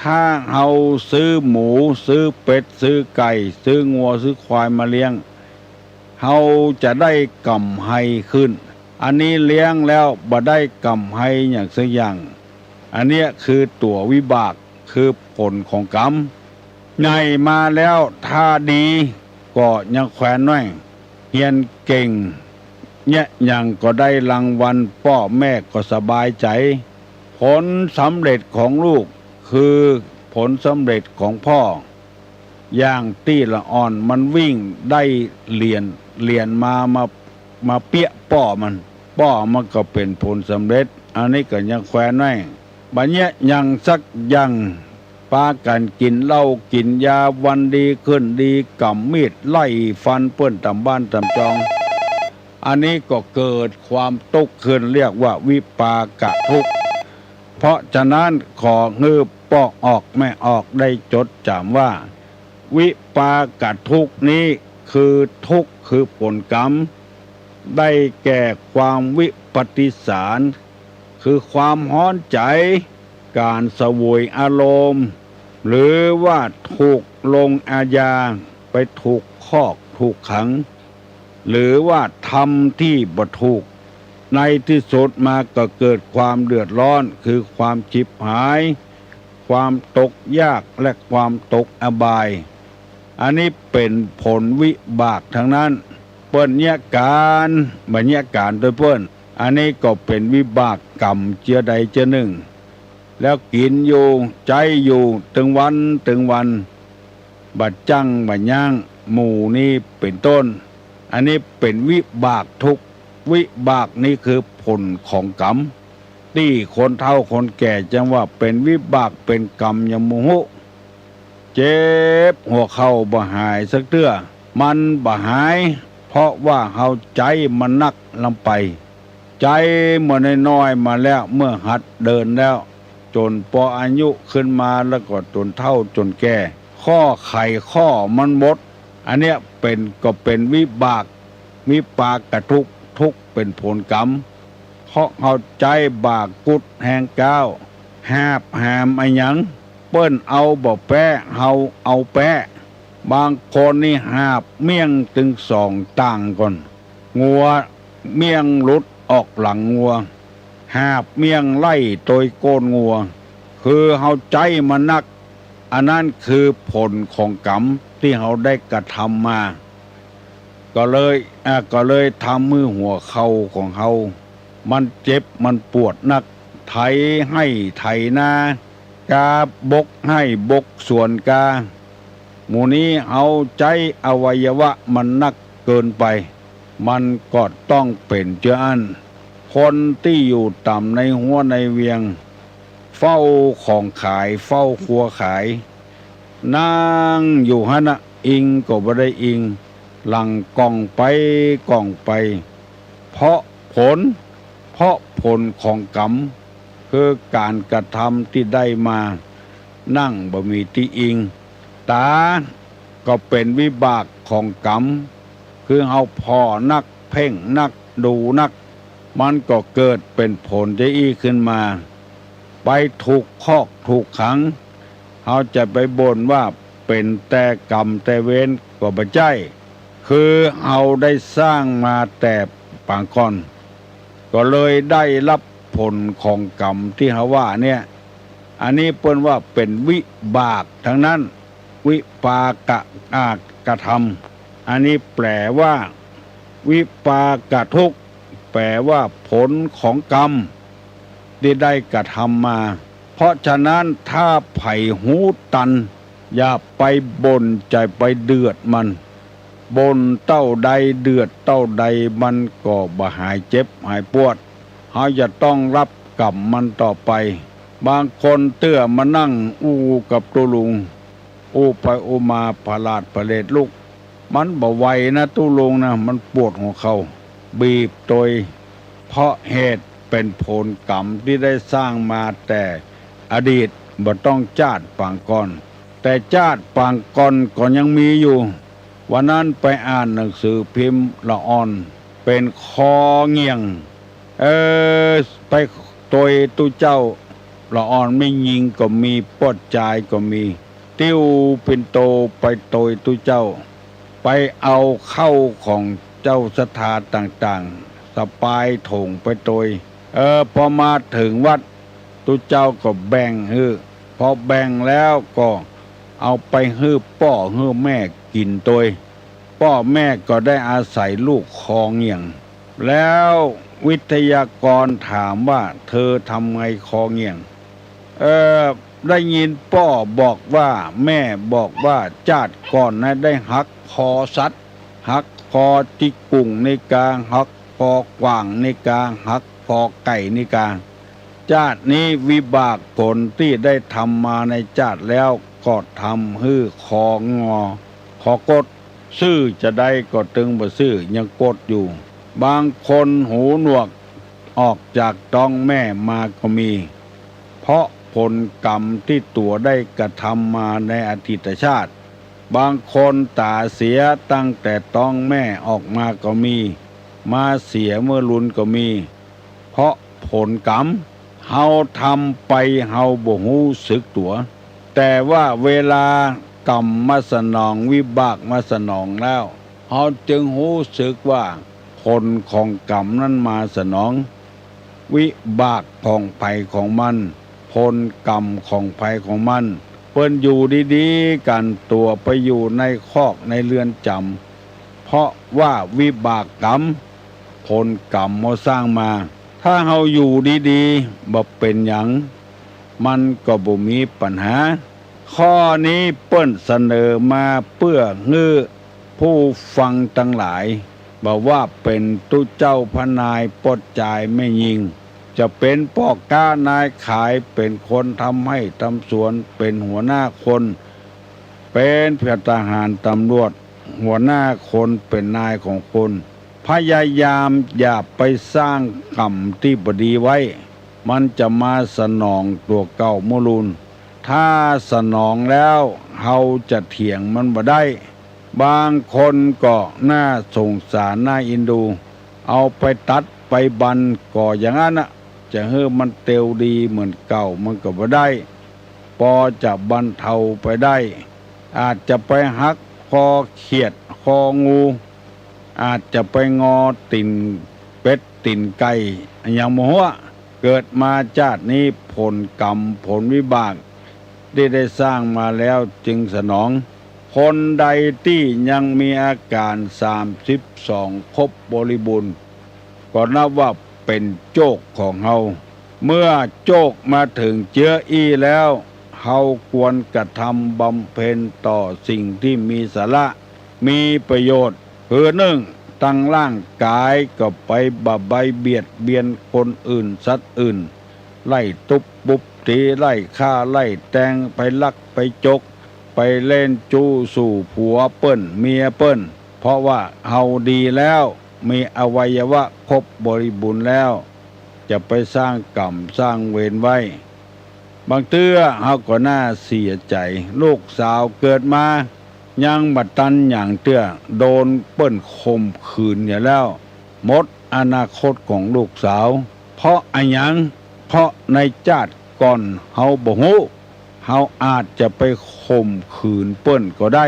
ถ้าเอาซื้อหมูซื้อเป็ดซื้อไก่ซื้องัวซื้อควายมาเลี้ยงเฮาจะได้กำไรขึ้นอันนี้เลี้ยงแล้วบ่ได้กำไรอย่างสักอย่างอันเนี้ยคือตัววิบากคือผลของกรรมใหญ่มาแล้วถ้าดีก็ยังแขวนไว้เฮียนเก่งเนี่ยยังก็ได้รางวัลพ่อแม่ก็สบายใจผลสำเร็จของลูกคือผลสำเร็จของพ่ออย่างตี้ละอ่อนมันวิ่งได้เรียนมาเปี้ยป้อมันก็เป็นผลสำเร็จอันนี้ก็ยังแขวนไว้บัดเนี้ยยังสักยังปากันกินเหล้ากินยาวันดีขึ้นดีกำมีดไล่ฟันเปิ้นตำบ้านตำจองอันนี้ก็เกิดความทุกข์ขึ้นเรียกว่าวิปากะทุกข์เพราะฉะนั้นขอฮื้อป้อออกแม่ออกได้จดจำว่าวิปากะทุกข์นี้คือทุกข์คือผลกรรมได้แก่ความวิปฏิสารคือความฮ้อนใจการเสวยอารมณ์หรือว่าถูกลงอาญาไปถูกคอกถูกขังหรือว่าทำที่บ่ถูกในที่สุดมาก็เกิดความเดือดร้อนคือความฉิบหายความตกยากและความตกอบายอันนี้เป็นผลวิบากทั้งนั้นเปิ้นเนี่ยการบรรยากาศโดยเปิ้นอันนี้ก็เป็นวิบากกรรมเจือใดเจือหนึ่งแล้วกินอยู่ใจอยู่ถึงวันบัดจังบัดย่างหมู่นี้เป็นต้นอันนี้เป็นวิบากทุกวิบากนี้คือผลของกรรมที่คนเฒ่าคนแก่จังว่าเป็นวิบากเป็นกรรมยังโมโหเจ็บหัวเข่าบ่หายสักเตื้อมันบ่หายเพราะว่าเฮาใจมันนักลำไปใจเมื่อน้อยๆมาแล้วเมื่อหัดเดินแล้ว จนพออายุขึ้นมาแล้วก็จนเฒ่าจนแก่ข้อไขข้อมันหมดอันเนี้ยเป็นวิบากวิปากกทุกข์ทุกข์เป็นผลกรรมเพราะเข้าใจบากกุดแห่งก้าวหาบหามอะหยังเปิ้นเอาบ่แปะเฮาเอาแปะบางคนนี่หาบเมี่ยงถึงสองต่างก่อนงัวเมี่ยงหลุดออกหลังงัวหาบเมี่ยงไล่โดยโกนงัวคือเฮาใจมันนักอันนั้นคือผลของกรรมที่เฮาได้กระทำมาก็เลยทำมือหัวเข่าของเฮามันเจ็บมันปวดนักไถให้ไถนากาบกให้บกส่วนกาหมู่นี้เอาใจอวัยวะมันนักเกินไปมันก็ต้องเป็นเจ้าอันคนที่อยู่ต่ำในหัวในเวียงเฝ้าของขายเฝ้าครัวขายนั่งอยู่ฮะนะอิงก็บ่ได้อิงหลังกล่องไปเพราะผลของกรรมคือการกระทำที่ได้มานั่งบ่มีที่อิงตาก็เป็นวิบากของกรรมคือเฮาพอนักเพ่งนักดูนักมันก็เกิดเป็นผลจะอี้ขึ้นมาไปถูกคอกถูกขังเฮาจะไปบ่นว่าเป็นแต่กรรมแต่เวรก็บ่ใช่คือเฮาได้สร้างมาแต่ปางก่อนก็เลยได้รับผลของกรรมที่เฮาว่าเนี่ยอันนี้เปิ้นว่าเป็นวิบากทั้งนั้นวิปากะกระทำอันนี้แปลว่าวิปากะทุกข์แปลว่าผลของกรรมที่ได้กระทำมาเพราะฉะนั้นถ้าไผ่หูตันอย่าไปบ่นใจไปเดือดมันบ่นเต้าใดเดือดเต้าใดมันก็บ่หายเจ็บหายปวดเฮาจะต้องรับกรรมมันต่อไปบางคนเตื้อมานั่งอู้กับตัวลุงอู้ไปอู้มาพลาดพเลดลูกมันบ่ไหวนะตู้ลุงนะมันปวดหัวเขาบีบโดยเพราะเหตุเป็นผลกรรมที่ได้สร้างมาแต่อดีตบ่ต้องจาดปางก่อนแต่จาดปางก่อนก็ยังมีอยู่วันนั้นไปอ่านหนังสือพิมพ์ละอ่อนเป็นคอเงี่ยงไปโดยตู้เจ้าละอ่อนไม่ยิงก็มีปอดจายก็มีติ้วเป็นโตไปโดยตู้เจ้าไปเอาเข้าของเจ้าสถานต่างๆสปายถงไปโดยพอมาถึงวัดตู้เจ้าก็แบ่งพอแบ่งแล้วก็เอาไปพ่อแม่กินโดยพ่อแม่ก็ได้อาศัยลูกคอเงี่ยงแล้ววิทยากรถามว่าเธอทำไงคอเงี่ยงได้ยินพ่อบอกว่าแม่บอกว่าจาดก่อนนะได้หักคอสัตว์หักคอจิกกุ่งในกลางหักคอกว่างในกลางหักคอไก่ในกลางจาดนี้วิบากผลที่ได้ทำมาในจาดแล้วก็ทำคองอขอกดซื่อจะได้ก็ตึงบ่ซื่อยังกดอยู่บางคนหูหนวกออกจากท้องแม่มาก็มีเพราะผลกรรมที่ตัวได้กระทำมาในอดีตชาติบางคนตาเสียตั้งแต่ท้องแม่ออกมาก็มีมาเสียเมื่อรุนก็มีเพราะผลกรรมเฮาทำไปเฮาบ่ฮู้สึกตัวแต่ว่าเวลากรรมมาสนองวิบากมาสนองแล้วเฮาจึงรู้สึกว่าผลของกรรมนั้นมาสนองวิบากของภัยของมันผลกรรมของภัยของมันเปิ้นอยู่ดีๆกันตัวไปอยู่ในคอกในเรือนจำเพราะว่าวิบากกรรมผลกรรมเฮาสร้างมาถ้าเฮาอยู่ดีๆบ่เป็นหยังมันก็บ่มีปัญหาข้อนี้เปิ้นเสนอมาเพื่อผู้ฟังทั้งหลายบอกว่าเป็นตู้เจ้าพนายปดจ่ายไม่ยิงจะเป็นพ่อค้านายขายเป็นคนทำให้ทำสวนเป็นหัวหน้าคนเป็นเพื่อทหารตำรวจหัวหน้าคนเป็นนายของคนพยายามอย่าไปสร้างกรรมที่บ่ดีไว้ มันจะมาสนองตัวเก่าโมลูนถ้าสนองแล้วเฮาจะเถียงมันบ่ได้บางคนก็น่าสงสารน่าอินดูเอาไปตัดไปบันก่ออย่างนั้นน่ะจะให้มันเตียวดีเหมือนเก่ามันก็บ่ได้พอจะบรรเทาไปได้อาจจะไปหักคอเขียดคองูอาจจะไปงอติ่นเป็ดติ่นไก่อย่างโมโหเกิดมาชาตินี้ผลกรรมผลวิบากได้สร้างมาแล้วจึงสนองคนใดที่ยังมีอาการ32ครบบริบูรณ์ก็นับว่าเป็นโจกของเฮาเมื่อโจกมาถึงเจืออี้แล้วเฮาควรกระทำบำเพ็ญต่อสิ่งที่มีสาระมีประโยชน์คือหนึ่งตั้งร่างกายก็ไปบะใบเบียดเบียนคนอื่นสัตว์อื่นไล่ตุบปุบตีไล่ฆ่าไล่แตงไปลักไปจกไปเล่นจู้สู่ผัวเปิ้นเมียเปิ้นเพราะว่าเฮาดีแล้วมีอวัยวะครบบริบูรณ์แล้วจะไปสร้างกรรมสร้างเวรไว้บางเตื้อเฮาก็น่าเสียใจลูกสาวเกิดมายังบัดตันอย่างเตื้อโดนเปิ้นข่มขืนอย่าแล้วหมดอนาคตของลูกสาวเพราะอะหยังเพราะในชาติก่อนเฮาบ่ฮู้เฮาอาจจะไปข่มขืนเปิ้นก็ได้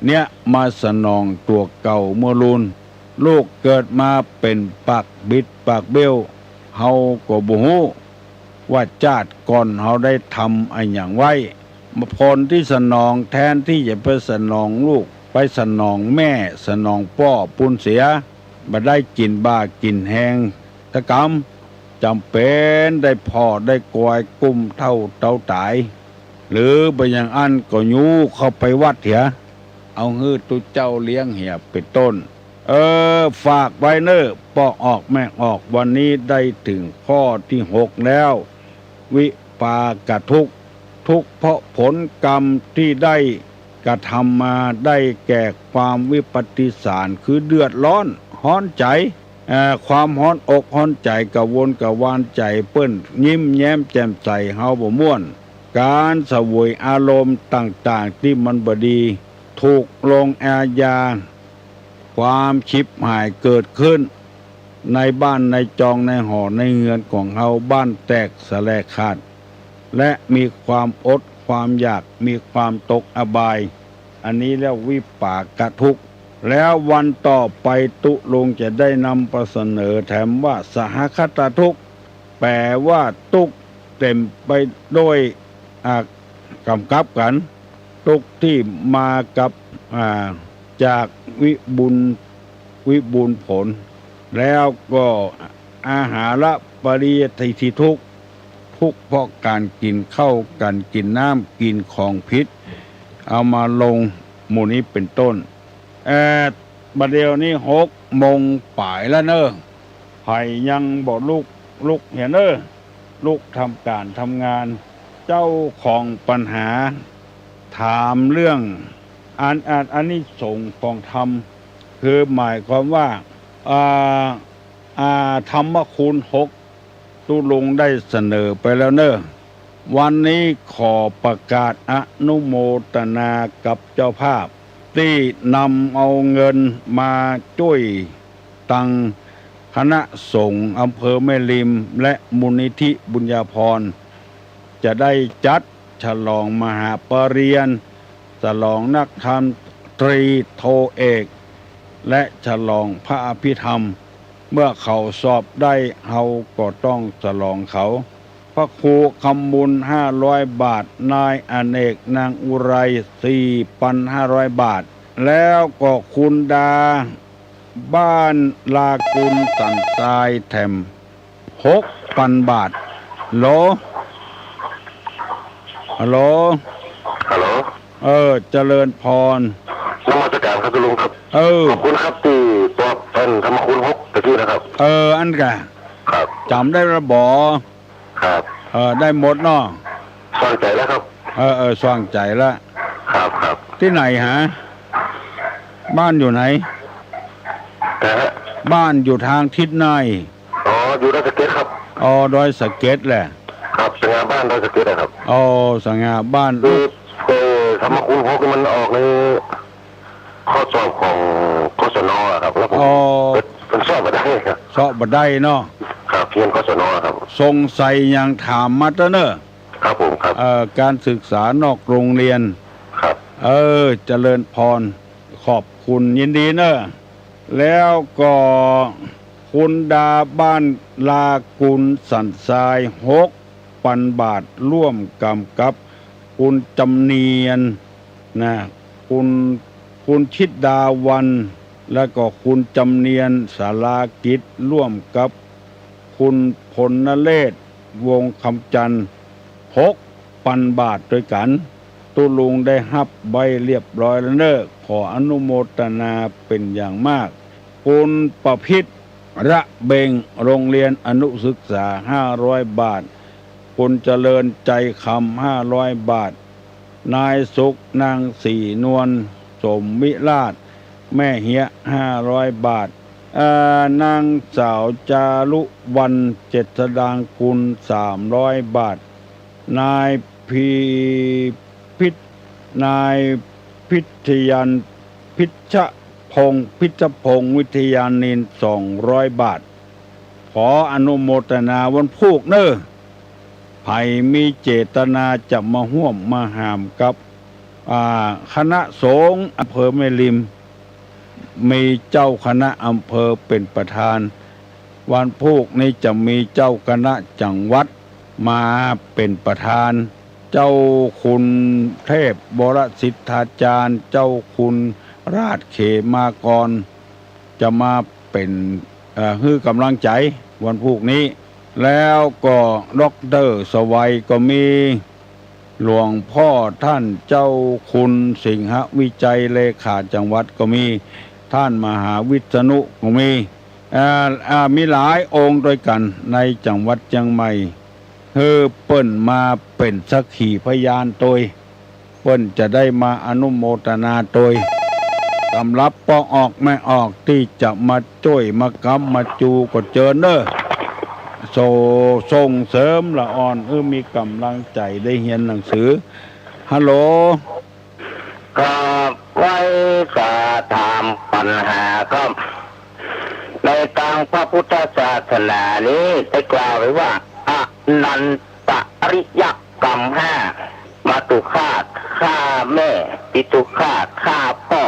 เนี่ยมาสนองตัวเก่าเมื่อลูนลูกเกิดมาเป็นปากบิดปากเบี้ยวเฮาก็บ่ฮู้ว่าชาติก่อนเฮาได้ทำอะหยังไว้มาผลที่สนองแทนที่จะไปสนองลูกไปสนองแม่สนองพ่อปุนเสียบ่ได้กินบ้ากินแหงตะกรรมจำเป็นได้พ่อได้กวยกุ้มเท่าเต่าตายหรือบ่อย่างอันก็ยูเข้าไปวัดเถียเอาฮื้อตุเจ้าเลี้ยงเหียเป็นต้นฝากไว้เน้อปอกออกแม่ออกวันนี้ได้ถึงข้อที่6แล้ววิปากทุกข์ทุกข์เพราะผลกรรมที่ได้กระทำมาได้แก่ความวิปฏิสารคือเดือดร้อนฮ้อนใจความฮ้อนอกฮ้อนใจกระวนกระวานใจเปิ้นยิ้มแย้มแจ่มใสเฮาบ่ม่วนการเสวยอารมณ์ต่างๆที่มันบ่ดีถูกลงอาญาความชิบหายเกิดขึ้นในบ้านในจองในหอในเรือนของเฮาบ้านแตกสลายขาดและมีความอดความอยากมีความตกอบายอันนี้เรียกวิปากทุกข์แล้ววันต่อไปตุลงจะได้นำประเสนอแถมว่าสหคตทุกข์แปลว่าทุกข์เต็มไปด้วยกำกับกันทุกข์ที่มากับจากวิบูลผลแล้วก็อาหาระปริยติทุกข์ทุกข์เพราะการกินข้าวการกินน้ำกินของพิษเอามาลงหมู่นี้เป็นต้นบัดเดี๋ยวนี้6 โมงป่ายแล้วเนอะไผ่ยังบอกลูกเห็นเนอะลูกทำการทำงานเจ้าของปัญหาถามเรื่องอันนี้ส่งของธรรมคือหมายความว่าธรรมคุณ6ตุลงได้เสนอไปแล้วเนอะวันนี้ขอประกาศอนุโมทนากับเจ้าภาพที่นำเอาเงินมาช่วยตังคณะสงฆ์อำเภอแม่ริมและมูลนิธิบุญญาภรณ์จะได้จัดฉลองมหาปริญญาฉลองนักธรรมตรีโทเอกและฉลองพระอภิธรรมเมื่อเขาสอบได้เฮาก็ต้องฉลองเขาพระครูคำบุญ500 บาทนายอเนกนางอุไร 4,500 บาทแล้วก็คุณดาบ้านลากุลสันทรายแถม 6,000 บาทฮัลโหลเจริญพรนมัสการครับคุณลุงครับขอบคุณครับที่ตอบเป็นธรรมคุณ6ตะกี้นะครับอันกะครับจำได้ระบอครับได้หมดเนาะสว่างใจแล้วครับสว่างใจแล้วครับที่ไหนฮะบ้านอยู่ไหนบ้านอยู่ทางทิศในอยู่ราชเกตครับ อ๋อดอยสะเก็ดแหละครับสง่าบ้านดอยสะเก็ดครับอ๋อสง่าบ้านธรรมคุณ6มันออกในข้อสอบของกศนครับแล้วผมเป็นสอบบ่ได้ครับสอบบ่ได้เนาะครับเพียงกศนครับสงสัยยังถามมาเด้อครับผมครับการศึกษานอกโรงเรียนครับเจริญพรขอบคุณยินดีเนอะแล้วก็คุณดาบ้านลากุลสันทราย6,000 บาทร่วมกำกับคุณจำเนียนนะคุณชิดดาวันแล้วก็คุณจำเนียนสารากิจร่วมกับคุณพลนเรศวงคำจันทร์6,000 บาทด้วยกันตุลุงได้รับใบเรียบร้อยแล้วเนอะขออนุโมทนาเป็นอย่างมากคุณประพิษระเบงโรงเรียนอนุศึกษา500 บาทคุณเจริญใจคำ500 บาทนายสุขนางสีนวลสมมิราชแม่เฮีย500 บาทนางสาวจารุวันเจษฎางกุล300 บาทนายพิทยันพิชพงวิทยานิน200 บาทขออนุโมทนาวันพูกเนอะไผ่มีเจตนาจะมาห่วมมาหามกับคณะสงฆ์อำเภอแม่ริมมีเจ้าคณะอำเภอเป็นประธานวันพูกนี้จะมีเจ้าคณะจังหวัดมาเป็นประธานเจ้าคุณเทพบรสิทธาจารย์เจ้าคุณราชเขมากรจะมาเป็นให้กำลังใจวันพูกนี้แล้วก็ด็อกเตอร์สวัยก็มีหลวงพ่อท่านเจ้าคุณสิงหวิจัยเลขาจังหวัดก็มีท่านมหาวิษณุก็มีหลายองค์ด้วยกันในจังหวัดเชียงใหม่เปิ้นมาเป็นสักขีพยานโดยเปิ้นจะได้มาอนุโมทนาโดยสำหรับปองออกไม่ออกที่จะมาช่วยมากำมาจูก็เจอเนอะส่งเสริมละอ่อนมีกำลังใจได้เรียนหนังสือฮัลโหลครับไว้จะถามปัญหาก็ในทางพระพุทธศาสนานี้ได้กล่าวไว้ว่าอนันตริยกรรม5มาตุฆาตฆ่าแม่ปิตุฆาตฆ่าพ่อ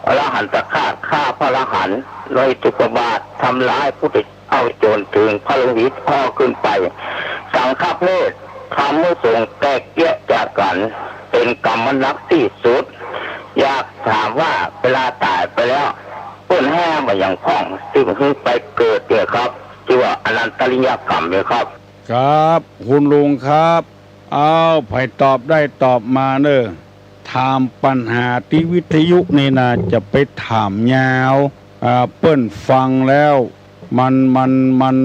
อรหันตฆาตฆ่าพระอรหันต์โดยตุกบาททำร้ายผู้ติดเอาจนถึงพระโลหิตพ่อขึ้นไปสังฆเพศทำให้สงฆ์แตกแยกจากกันเป็นกรรมนักที่สุดอยากถามว่าเวลาตายไปแล้วต้นแห้มาอย่างพ่องที่มันไปเกิดเนี่ยครับที่ว่าอนันตริยกรรมเนี่ยครับครับคุณลุงครับเอาไผ่ตอบได้ตอบมาเนอะถามปัญหาที่วิทยุนี่นะจะไปถามยาวเปิ้นฟังแล้วมัน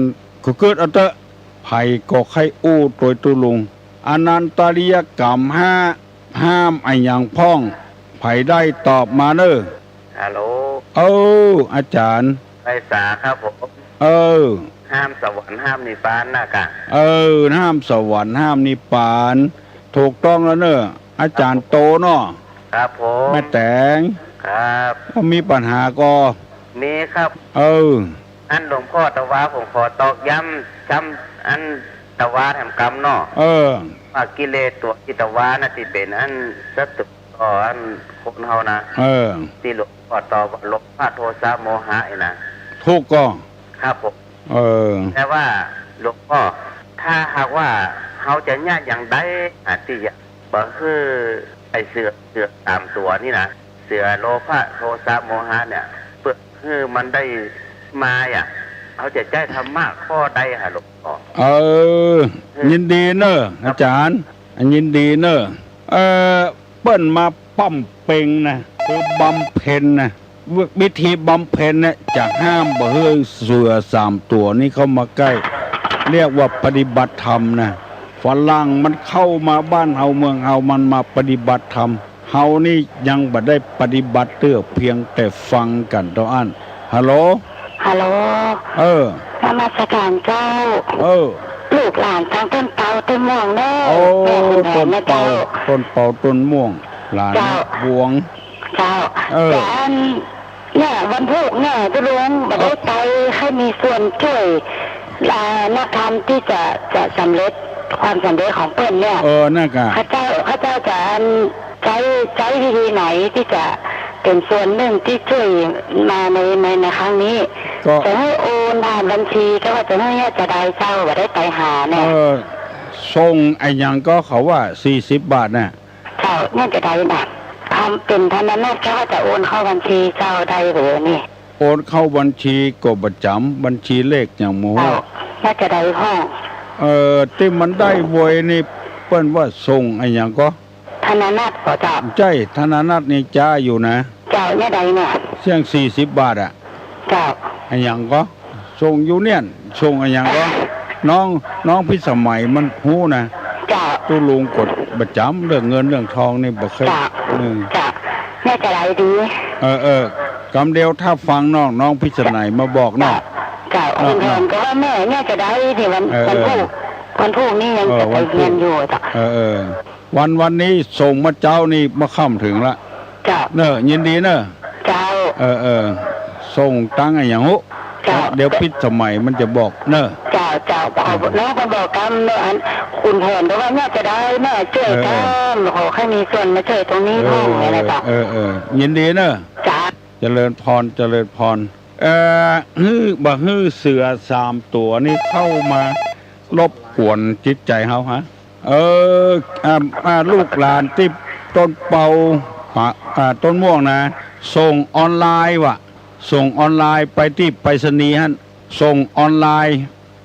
คือเกิดอันเตะไผ่ก็ใครอู้ตัวตุลุงอนันตริยกรรมห้ามไอ้อย่างพ่องไผ่ได้ตอบมาเนอะฮัลโหลอาจารย์ไพศาลครับผมห้ามสวรรค์ห้ามนิพพานนะกะห้ามสวรรค์ห้ามนิพพานถูกต้องแล้วเนอะอาจารย์โตเนาะครับผมแม่แตงครับมีปัญหาก็มีครับอันหลวงพ่อตะวาผมขอตอกย้ำจำอันตะวาแห่งกรรมเนาะว่ากิเลสตัวกิตวานะที่เป็นอันสัตตุต่ออันคนเฮานะที่หลวงพ่อตอบลบพระโทสะโมหะนะทุกก็ครับผมแต่ว่าหลวงพ่อถ้าหากว่าเขาจะญาติอย่างใดอาจจะบ่คือไอเสือ3 ตัวนี่นะเสือโลภะโทสะโมหะเนี่ยเพื่อคือมันได้มาเขาจะใจธรรมะข้อใดหลวงพ่อยินดีเนอะอาจารย์ยินดีเนอะเปิ้นมาปั้มเป่งนะคือบำเพ็ญนะวิธีบำเพ็ญเนี่ยจะห้ามบ่ให้เสือ3 ตัวนี้เข้ามาใกล้เรียกว่าปฏิบัติธรรมนะฝรั่งมันเข้ามาบ้านเฮาเมืองเฮามันมาปฏิบัติธรรมเฮานี่ยังบ่ได้ปฏิบัติเพียงแต่ฟังกันเท่านั้นฮัลโหล นมัสการเจ้าลูกหลานทางต้นเปาต้นม่วงแน่ต้นเปาต้นม่วงหลานบวงเจ้าแต่เนี่ยวันพุธเนี่ยจะลุงมาได้ไปให้มีส่วนช่วยนักธรรมที่จะสำเร็จความสำเร็จของเปิ้ลเนี่ยนั่นก็ข้าเจ้าจะใช้วิธีไหนที่จะเป็นส่วนหนึ่งที่ช่วยมาในครั้งนี้จะให้โอนผ่านบัญชีก็ว่าจะให้จะได้เจ้าว่าได้ไปหาเนี่ยส่งไอ้ยังก็เขาว่า40 บาทน่ะเจ้าเนี่ยจะได้น่ะทำเป็นธนาคารก็จะโอนเข้าบัญชีเจ้าได้หรือนี่โอนเข้าบัญชีกบประจำบัญชีเลขอย่างหมูน่าจะได้ห้องที่มันได้โวยนี่เปิ้นว่าส่งไอ้ยังก็ธนาคารก็จะใช่ธนาคารนี่จ้าอยู่นะเจ้าเนี่ยใดเนี่ยเสี่ยง40 บาทอ่ะเจ้าไอ้ยังก็ส่งอยู่เนี่ยส่งไอ้ยังก็น้องพิสมัยมันฮู้นะตู้ลุงกดประจำเรื่องเงินเรื่องทองนี่บ่เคยจ้ะแม่จะได้ดีกำเดียวถ้าฟังน้องพิสมัยมาบอกน้องจ้ะคุณแทนก็ว่าแม่เนี่ยจะได้ที่วันพุธนี่ยังจะไปเรียนอยู่จ้ะวันนี้ส่งมาเจ้านี่มาค่ำถึงละจ้ะยินดีเเจ้าส่งตั้งไอ้อย่างฮู้เดี๋ยวพิสมัยมันจะบอกเจ้าเอาน้องมาบอกกันคุณแทนเพราะว่าเนี่ยจะได้แม่ช่วยกันขอให้มีส่วนมาช่วยตรงนี้พ่ออะไรจ้ะยินดีจ้ะเจริญพรฮื้อเสือ3 ตัวนี่เข้ามารบกวนจิตใจเฮาฮะลูกหลานที่ต้นเปาต้นม่วงนะส่งออนไลน์ส่งออนไลน์ไปที่ไปรษณีย์ส่งออนไลน์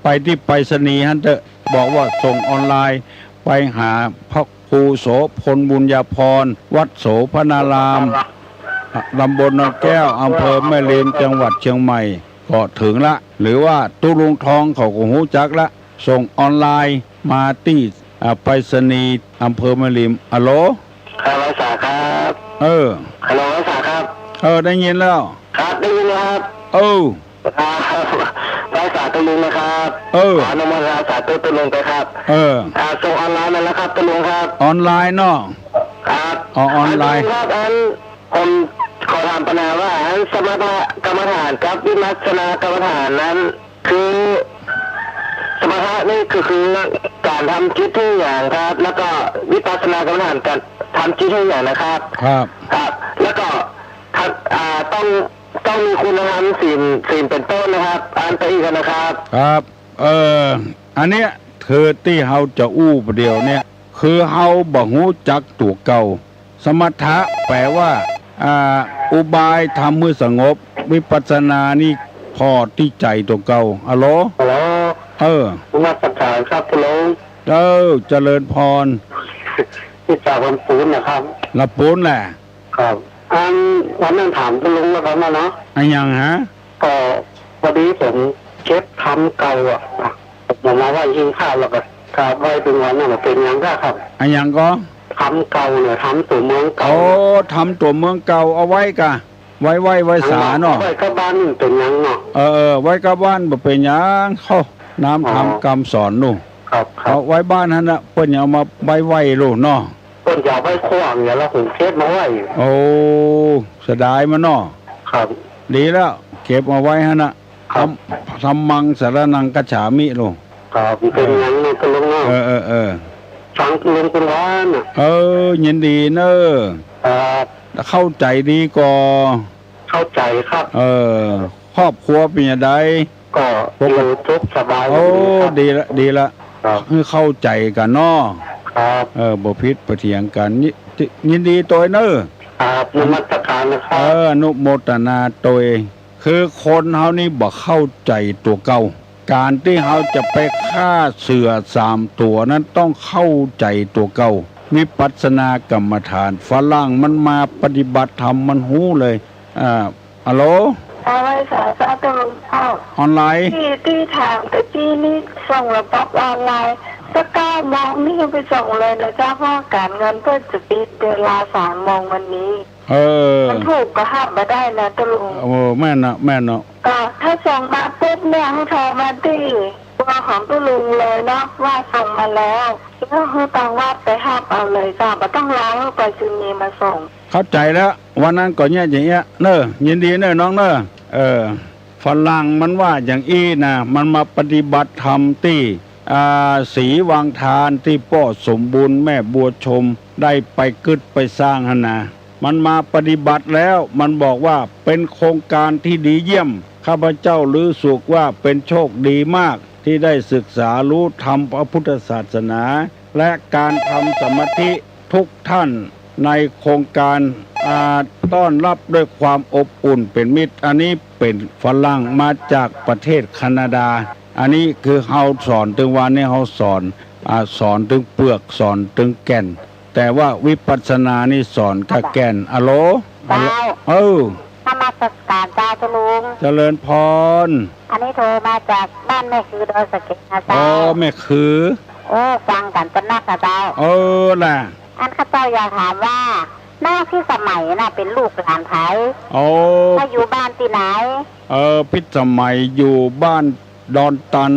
ไปที่ไปรษณีย์เถอะบอกว่าส่งออนไลน์ไปหาพระครูโสพลบุญญาภรณ์วัดโสภณารามตำบลนนแก้วอำเภอแม่ริมจังหวัดเชียงใหม่ก็ถึงละหรือว่าตู้ลุงทองเขาก็หูจักละส่งออนไลน์มาที่ไปรษณีย์อำเภอแม่ริมอะโหลครับสาครับฮัลโหลสาครับได้ยินแล้วครับได้ยินแล้วครับไปสาตุลุงนะครับอนุโมทนาสาตุลุงไปครับส่งออนไลน์มาแล้วครับตุลุงครับออนไลน์เนาะครับออนไลน์ครับผมขอถามปัญหาว่าสมถกรรมฐานกับวิปัสสนากรรมฐานนั้นคือสมถะนี่คือการทำจิตทุกอย่างครับแล้วก็วิปัสสนากรรมฐานการทำจิตทุกอย่างนะครับครับแล้วก็ต้องมีคุณธรรมศีลเป็นต้นนะครับไปอีกนะครับครับอันเนี้ยคือที่เฮาจะอู้ประเดี๋ยวเนี่ยคือเฮาบ่ฮู้จักตัวเก่าสมถะแปลว่าอุบายทำมือสงบวิปัสสนานี่พอที่ใจตัวเก่าอะโหลมาสักการครับตุลุงเจริญพรที่จากวันปูนนะครับละปูนแหละครับวันนั้นถามตุลุงแล้วกันเนาะยังฮะก็พอดีผมเก็บทำเก่าผมมาว่ายิงข้าวแล้วก็กราบไว้เป็นวันนั้นเป็นยังก็ครับยังก็ทำเก่าเนี่ยทำตัวเมืองเก่าทำตัวเมืองเก่าเอาไว้กะไว้สาเนาะไว้กับบ้านเป็นยังเนาะไว้กับบ้านบ่เป็นยังเขาน้ำทำกรรมสอนนู่ครับเอาไว้บ้านนั่นน่ะเพิ่นเอามาไว้ลูกเนาะเพิ่นจะเอาไว้ขวางเนี่ยแล้วผมเก็บมาไว้เสียดายมันเนาะครับดีแล้วเก็บเอาไว้หั่นน่ะทำมังสารนังกัจฉามิลูกครับเป็นยังเนาะตุลุงเนาะฟังลุงเป็นว่ายินดีเนเข้าใจดีก็เข้าใจครับครอบครัวเป็นยังไงก็อยู่ทุกสบายดีละคือเข้าใจกันเนาะครับบ่ผิดบ่เถียงกันยินดีตัวเนครับนมัสการนะครับอนุโมทนาตัวคือคนเฮานี่บ่เข้าใจตัวเก่าการที่เฮาจะไปฆ่าเสือ3 ตัวนั้นต้องเข้าใจตัวเก่าวิปัสสนากรรมฐานฝรั่งมันมาปฏิบัติธรรมมันหู้เลยฮัลโหลอะไรสาธุออนไลน์ที่ถามแต่ที่นี่ส่งระบบออนไลน์สัก9 โมงนี่ไปส่งเลยนะจ้าพ่อการเงินเพื่อจะปิดเวลา3 โมงวันนี้มันถูกก็ห้ามมาได้นะตุลุงแม่นเนาะถ้าส่งมาปุ๊บ เนี่ยให้โทรมาที่ตัวของตุลุงเลยเนาะว่าส่งมาแล้วก็คือต้องวาดไปห้าเอาเลยจ้าไม่ต้องรอให้ไปซื้อนีมาส่งเข้าใจแล้ววันนั้นก็เนี่ยอย่างเงี้ยเนอะยินดีเนอะน้องเนอะฝรั่งมันว่าอย่างอี้นะมันมาปฏิบัติธรรมที่ศรีวังทานที่พ่อสมบูรณ์แม่บัวชมได้ไปกึดไปสร้างหนะมันมาปฏิบัติแล้วมันบอกว่าเป็นโครงการที่ดีเยี่ยมข้าพเจ้ารู้สึกว่าเป็นโชคดีมากที่ได้ศึกษารู้ธรรมพระพุทธศาสนาและการทำสมาธิทุกท่านในโครงการต้อนรับด้วยความอบอุ่นเป็นมิตรอันนี้เป็นฝรั่งมาจากประเทศแคนาดาอันนี้คือเฮาสอนถึงวันนี้เฮาสอนถึงเปลือกสอนถึงแก่นแต่ว่าวิปัสสนานี่สอนกับแก่นอะโหลนมัสการจ้าตุลุงเจริญพรอันนี้โทรมาจากบ้านแม่คือโดยสเก็ตนะจ้าแม่คือฟังกันเป็นนักนะจ้าล่ะอันข้าเจ้าอยากถามว่าหน้าที่สมัยน่ะเป็นลูกหลานไทยถ้าอยู่บ้านที่ไหนพิสมัยอยู่บ้านดอนตัน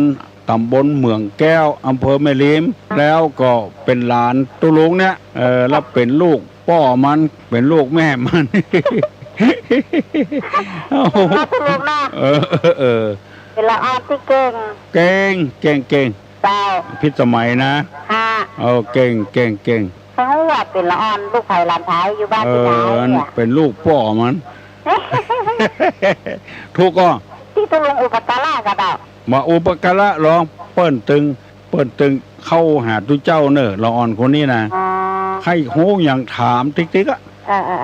ตำบลเมืองแก้วอำเภอแม่ริมแล้วก็เป็นหลานตุลุงเนี่ยแล้วเป็นลูกพ่อมันเป็นลูกแม่มันตุลุงนะเป็นละออนที่เก่งเจ้าพิสมัยนะเก่งเขาว่าเป็นละออนลูกไผ่หลานไทยอยู่บ้านที่ไหนเนี่ยเป็นลูกพ่อมันทุกก็ที่ตุลุงอุปการะก็ได้มาอุปการะร้องเปิ้นตึงเข้าหาตุเจ้าเนอะละอ่อนคนนี้นะใครโหอย่างถามติ๊กๆอ่ะ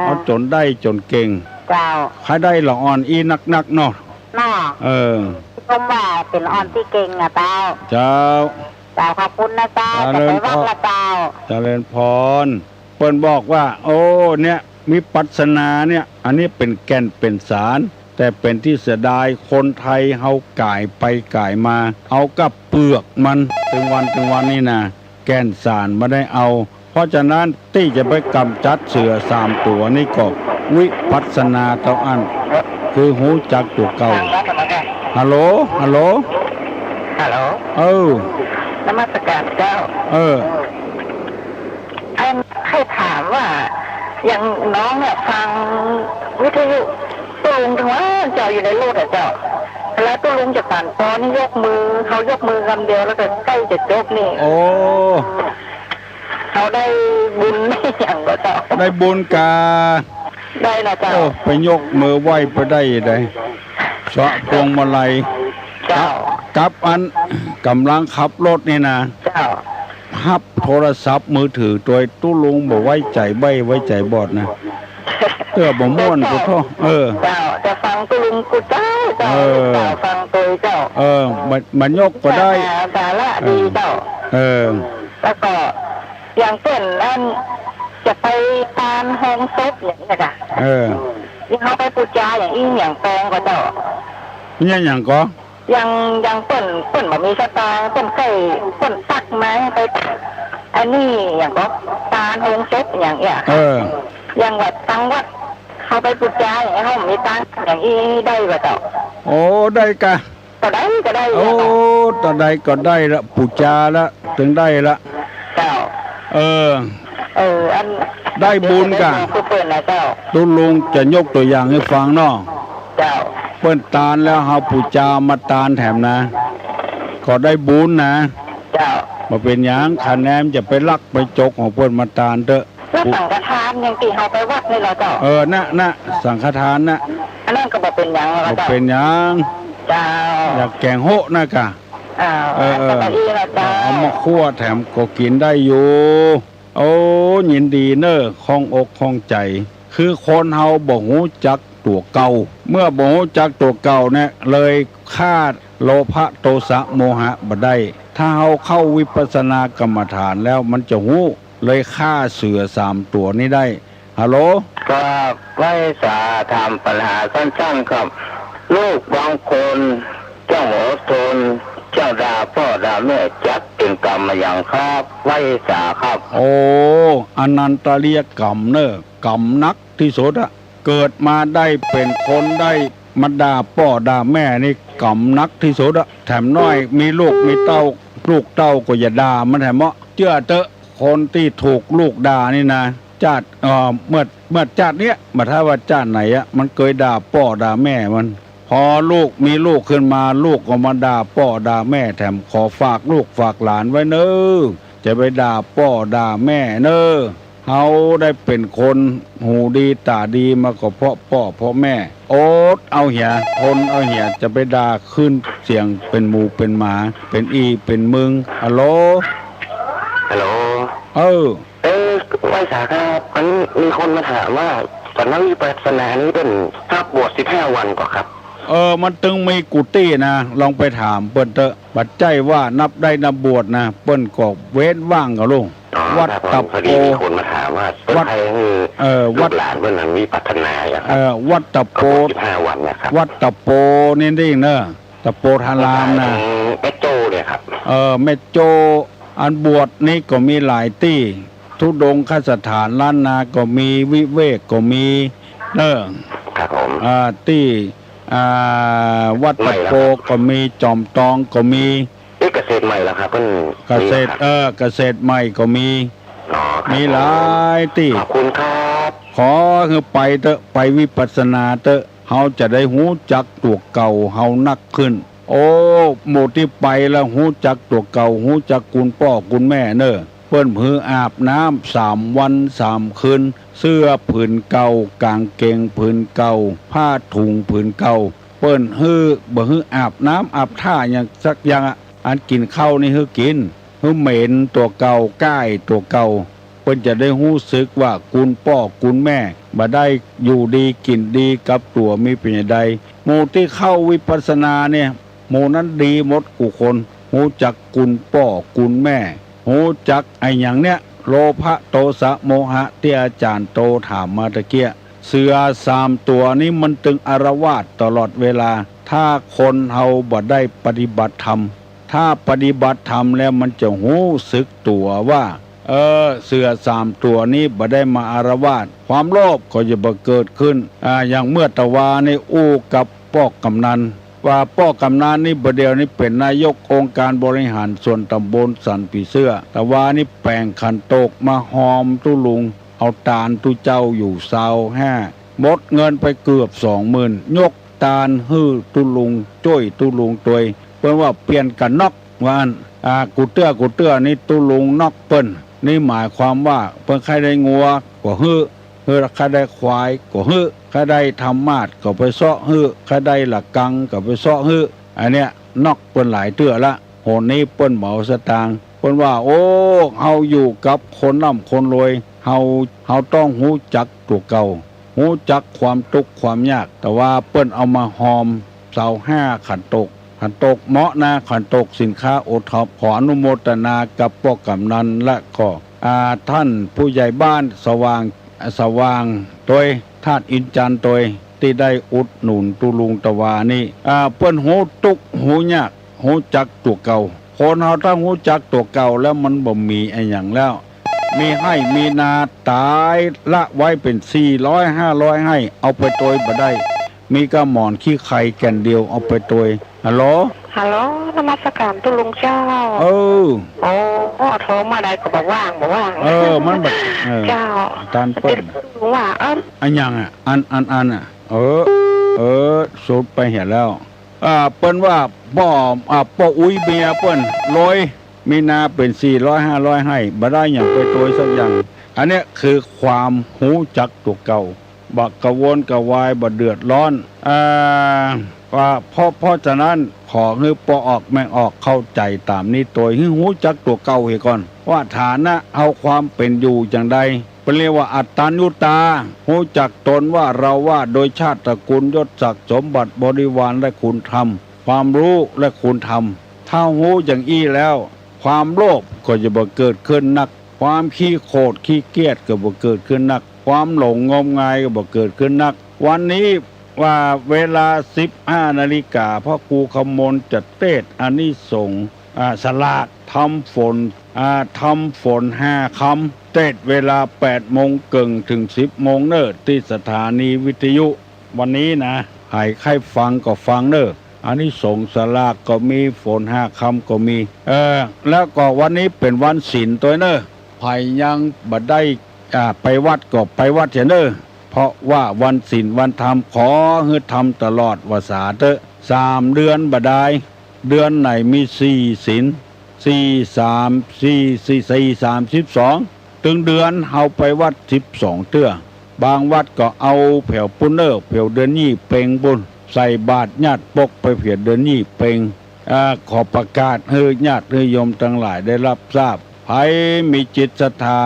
เอาจนได้จนเก่งเจ้าใครได้ละอ่อนอีนักเนาะชมว่าเป็นละอ่อนที่เก่งอ่ะเจ้าขอบคุณนะเจ้าจะไปวัดละเจ้าเจริญพรเปิ้นบอกว่าโอ้เนี่ยมีปัสนาเนี่ยอันนี้เป็นแก่นเป็นสารแต่เป็นที่เสียดายคนไทยเฮาก่ายไปก่ายมาเอากับเปลือกมันถึงวันนี่นะแก่นสารไม่ได้เอาเพราะฉะนั้นที่จะไปกำจัดเสือ3ตัวนี่ก็วิปัสสนาเท่าอันคือหูจักตัวเก่าฮัลโหลนมัสการเจ้าให้ถามว่าอย่างน้องเนี่ยฟังวิทยุตุลุงถึงว่าเจ้าอยู่ในโลกเจ้าแล้วตุลุงจะปั่นตอนนี่ยกมือคำเดียวแล้วก็ใกล้จะจบนี่เขาได้บุญไม่อย่างก็เจ้าได้บุญกาได้นะเจ้าไปยกมือไหว้ไปได้สะพวงมาลัยกับอันกำลังขับรถนี่นะฮับโทรศัพท์มือถือโดยตุลุงบอกไว้ใจใบไว้ใจบอดนะบ่ม่วนกูท้อจะฟังตุลุงกูเจ้าฟังตัวเจ้ามันยกก็ได้สาระดีเจ้าแล้วก็อย่างเช่นนั่นจะไปตามโฮมเซ็ตอย่างนี้ค่ะที่เขาไปปูจาอย่างอย่างแปลงก็เจ้าเนี่ยอย่างก็ยังเปิ่นแบบมีสตาเปิ่นไก่เปิ่นตักไม้ไปอันนี้อย่างก็ตาโฮงเซ็ตอย่างอย่างวัดตั้งวัดเขาไปปูจาอย่างเขามีตังอย่างอีได้ก็เจ้าได้กะก็ได้ต่อได้ก็ได้ละปูจาละถึงได้ละเจ้าอันได้บุญกะตุลุงจะยกตัวอย่างให้ฟังเนาะเจ้าเปิ้นตาลแล้วเฮาปูจามาตาลแถมนะก็ได้บุญนะเจ้าบ่เป็นหยังคะแนนจะไปลักไปจกของเปิ้นมาตาลเด้อแล้วสังฆทานยังตีเฮาไปวัดนี่เหรอเจ้าน่ะสังฆทานน่ะอันนั้นก็บ่เป็นหยังบ่เป็นหยังเจ้าอยากแกงโหนะกะเอามาคั่วแถมก็กินได้อยู่ยินดีเนอะคล่องอกคล่องใจคือคนเฮาบ่ฮู้จักตัวเก่าเมื่อบ่ฮู้จักตัวเก่าเนี่ยเลยฆ่าโลภะโทสะโมหะบ่ได้ถ้าเฮาเข้าวิปัสสนากรรมฐานแล้วมันจะฮู้เลยฆ่าเสือ3ตัวนี้ได้ฮัลโหลก็ไว้สาถามปัญหาสั้นๆครับลูกบางคนเจ้าอดทนเจ้าด่าพ่อด่าแม่จักเป็นกรรมมาอย่างครับไว้สาครับอนันตริยกรรมเนอะกรรมนักที่สุดอะเกิดมาได้เป็นคนได้ มาด่าพ่อด่าแม่นี่กำนักที่สุดอะแถมน้อยมีลูกมีเต้าลูกเต้าก็อย่าด่ามันแถมเชื่อเตอะคนที่ถูกลูกด่านี่นะชาติเมื่อชาติเนี้ยมาถ้าว่าชาติไหนอะมันเคยด่าพ่อด่าแม่มันพอลูกมีลูกขึ้นมาลูกก็มาด่าพ่อด่าแม่แถมขอฝากลูกฝากหลานไว้เนอะจะไปด่าพ่อด่าแม่เนอะเขาได้เป็นคนหูดีตาดีมาก็เพราะพ่อเพราะแม่โอ๊ตเอาเหียทนเอาเหียจะไปด่าขึ้นเสียงเป็นหมูเป็นหมาเป็นอีเป็นมึงฮัลโหลไหว้สาครับมันมีคนมาถามว่าสำนักวิปัสสนานี้เป็นภาพบวช15 วันก่อนครับมันตึงมีกุฏินะลองไปถามเปิ้นเถอะบัดใจว่านับได้นับบวชนะเปิ้นก็เว้นว่างกับลุงวัดตับโพคนมาถามว่าวัดวัดหลานเปิ้นนั้นวิปัสสนาอย่างวัดตับโพ15 วันนะครับวัดตับโพนี่เองเนอะตับโพธารามนะแม่โจ้เนี่ยครับแม่โจอันบวชนี่ก็มีหลายที่ทุดงคสถานล้านนาก็มีวิเวกก็มีเนอะครับผมที่วัดตะโพก็มีจอมตองก็มีเกษตรใหม่แล้วครับเพิ่นเกษตรเกษตรใหม่ก็มีหลายที่ขอบคุณครับขอคือไปเถอะไปวิปัสสนาเถอะเฮาจะได้หูจักตัวเก่าเฮานักขึ้นโอ้หมดที่ไปแล้วหูจักตัวเก่าหูจักคุณพ่อคุณแม่เนอะเปิ้นผืออาบน้ำ3 วัน 3 คืนเสื้อผืนเก่ากางเกงผืนเก่าผ้าถุงผืนเก่าเปิ้นบ่ฮืออาบน้ำอาบท่าอย่างสักอย่างอันกินข้าวนี่ฮือกินฮือเหม็นตัวเก่าก้ายตัวเก่าเปิ้นจะได้รู้สึกว่าคุณพ่อคุณแม่บ่ได้อยู่ดีกินดีกับตัวมีเป็นอย่างใดหมู่ที่เข้าวิปัสสนาเนี่ยหมู่นั้นดีหมดกูคนรู้จักคุณพ่อคุณแม่หูจักไอ้อย่างเนี้ยโลภะโทสะโมหะที่อาจารย์โตถามมาตะเกียเสือ3 ตัวนี้มันตึงอารวาสตลอดเวลาถ้าคนเฮาบ่ได้ปฏิบัติธรรมถ้าปฏิบัติธรรมแล้วมันจะหูสึกตัวว่าเสือ3 ตัวนี้บ่ได้มาอารวาสความโลภก็จะบ่เกิดขึ้นอย่างเมื่อตะวาในอู้กับป้อกำนันว่าป้อกำนันนี่ประเดี๋ยวนี้เป็นนายกองค์การบริหารส่วนตำบลสันปีเสื้อแต่ว่านี่แปลงขันโตกมาหอมตุลุงเอาตาลตุเจ้าอยู่25หมดเงินไปเกือบ 20,000ยกตาลฮื้อตุลุงจ้อยตุลุงตวยเปิ้นว่าเปลี่ยนกันนอกว่ากูเตื้อนี่ตุลุงนอกเปิ้นนี่หมายความว่าเปิ้นใครได้งัวก็ฮื้อใครได้ควายก็ฮื้อใครได้ธรรมาสก็ไปเซาะฮื้อใครได้หลักกังก็ไปเซาะฮื้ออันเนี้ยนอกเปิ้นหลายเตื้อละโหนี้เปิ้นเหมาสตางค์เปิ้นว่าโอ้เฮาอยู่กับคนร่ำคนรวยเฮาต้องรู้จักตัวเก่ารู้จักความทุกข์ความยากแต่ว่าเปิ้นเอามาหอม25ขันตกเหมาะนะขันตกสินค้าโอท็อปขออนุโมทนากับป้อกำนันและก็ท่านผู้ใหญ่บ้านสว่างโดยธาตุอินจันทร์โดยที่ได้อุดหนุนตุลุงตะวานี่เปิ้นหูทุกข์หูยากหูจักตัวเก่าคนเฮาถ้าหูจักตัวเก่าแล้วมันบ่มีไอ้หยังแล้วมีให้มีนาตายละไว้เป็น400 500ให้เอาไปโตยบ่ได้มีกระหม่อนขี้ไข่แก่นเดียวเอาไปโตยฮัลโหลนมัสการตุลุงเจ้าโอ้โทรมาได้ก็บอกว่างมันแบบเจ้าตานเปิ้นว่าอันยังอันสุดไปเห็นแล้วเปิ้นว่าป้ออุ้ยเมียเปิ้น100มีนาเป็น400 500ให้บ่ได้หยังไปโตยสักอย่างอันนี้คือความหูจักตัวเก่าบ่กระวนกระวายบ่เดือดร้อนว่าเพราะฉะนั้นขอให้ปออกแม่ออกเข้าใจตามนี้ตัวให้หูจักตัวเก่าเฮก่อนว่าฐานะเอาความเป็นอยู่จังใดเป็นเรียกว่าอัตตานุตาหูจักตนว่าเราว่าโดยชาติตระกูลยศศักดิ์สมบัติบริวารและคุณธรรมความรู้และคุณธรรมถ้าหูอย่างอี้แล้วความโลภก็จะบ่เกิดขึ้นนักความขี้โคตรขี้เกียจก็บ่เกิดขึ้นนักความหลงงมงายก็บ่เกิดขึ้นนักวันนี้ว่าเวลา 15 นาฬิกาพ่อครูคำมลจะเทศน์อานิสงส์สลากทำฝน5 คำเทศน์เวลา 8 โมงครึ่งถึง 10 โมงเนิดที่สถานีวิทยุวันนี้นะ ให้ใครฟังก็ฟังเด้ออันนี้สงส์สลากก็มีฝนห้าคำก็มีแล้วก็วันนี้เป็นวันศีลตัวเนอะไผยังบ่ได้ไปวัดก็ไปวัดเถอะเนอะเพราะว่าวันศีลวันธรรมขอให้ทำตลอดว่าสาเถอะ3 เดือนบ่ได้เดือนไหนมี4ศีล32ถึงเดือนเฮาไปวัด12เตื้อบางวัดก็เอาแผ่วปุ้นเนอร์แผ่วเดือนนี้เป่งบุญใส่บาตรญาติปกไปเพียเดือนนี้เป่งขอประกาศให้ญาติให้โยมทั้งหลายได้รับทราบใครมีจิตศรัทธา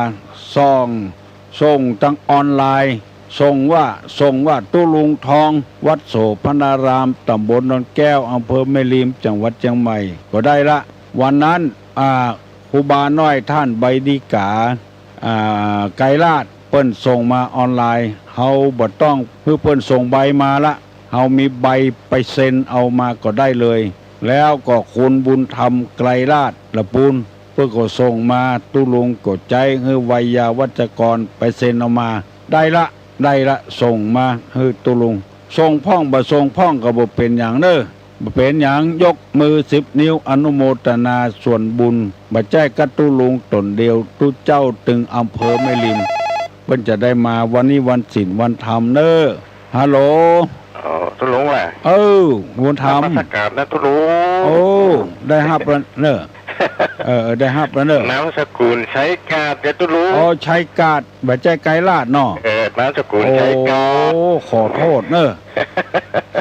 ส่งทั้งออนไลน์ส่งว่าตุลุงทองวัดโสพนารามตำบลดอนแก้วอำเภอแม่ริมจังหวัดเชียงใหม่ก็ได้ละวันนั้นครูบาน้อยท่านใบดีกาไกรลาดเปิ้นส่งมาออนไลน์เฮาบ่ต้องเพื่อเปิ้นส่งใบมาละเฮามีใบไปเซ็นเอามาก็ได้เลยแล้วก็คุณบุญธรรมไกรลาดละปูนเพื่อก็ส่งมาตุลุงก็ใจให้ไวยาวัจกรไปเซ็นเอามาได้ละส่งมาให้ตุลุงส่งพ่องบ่ส่งพ่องก็บ่เป็นหยังเด้อบ่เป็นหยังยกมือ10 นิ้วอนุโมทนาส่วนบุญบ่ใจกับตุลุงตนเดียวตุเจ้าตึงอำเภอแม่ริมเพิ่นจะได้มาวันนี้วันศีลวันธรรมเด้อฮัลโหลตุลุงว่ะวันธรรมประกาศนะตุลุงได้รับแล้วเนอะได้รับแล้วเนอะนามสกุลใช้กาดเด้อตุลุงใช้กาดบ่ใจไกรลาดเนาะนามสกุลใช้กาดขอโทษเนอะ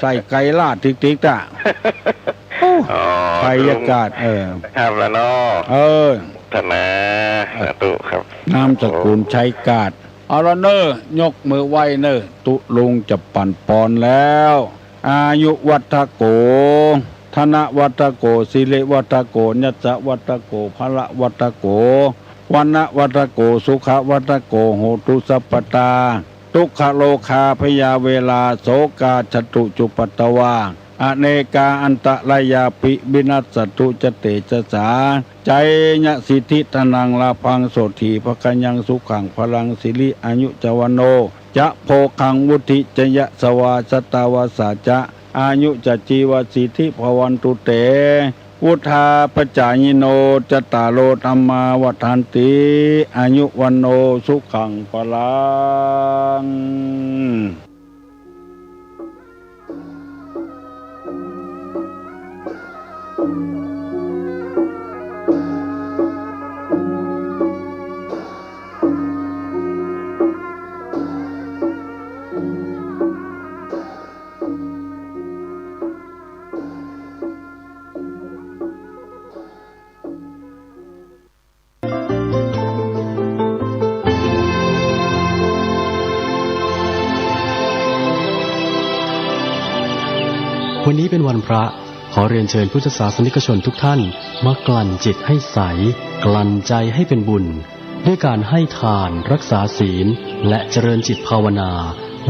ใส่ไกรลาดติ๊กๆจ้ะไกรกาดครับแล้วเนาะธนาตุครับนามสกุลใช้กาดเอาละเนอะยกมือไหว้เนอะตุลุงจะปั่นปอนแล้วอายุวัฏโกธนวัฏโกสิริวัฏโกญัสสะวัฏโกพละวัฏโกวันนะวัฏโกสุขวัฏโกโหตุสัพพตาทุกขโลคาพยาเวลาโสกาจตุจุปตวาอเนกาอันตรายาปิบินัสสตุจเตจสาใจญะสิทธิตนังลาพังโสถีภกัญญังสุขังพลังสิริอายุจวโนจะโพคังวุธิจยะสวาสตาวาสาจะอายุจจีวสิทธิภวันตุเตวุธาปจายิโนจตารโลธัมมาวัฏันติอายุวันโนสุขังพลังวันนี้เป็นวันพระขอเรียนเชิญพุทธศาสนิกชนทุกท่านมากลั่นจิตให้ใสกลั่นใจให้เป็นบุญด้วยการให้ทานรักษาศีลและเจริญจิตภาวนา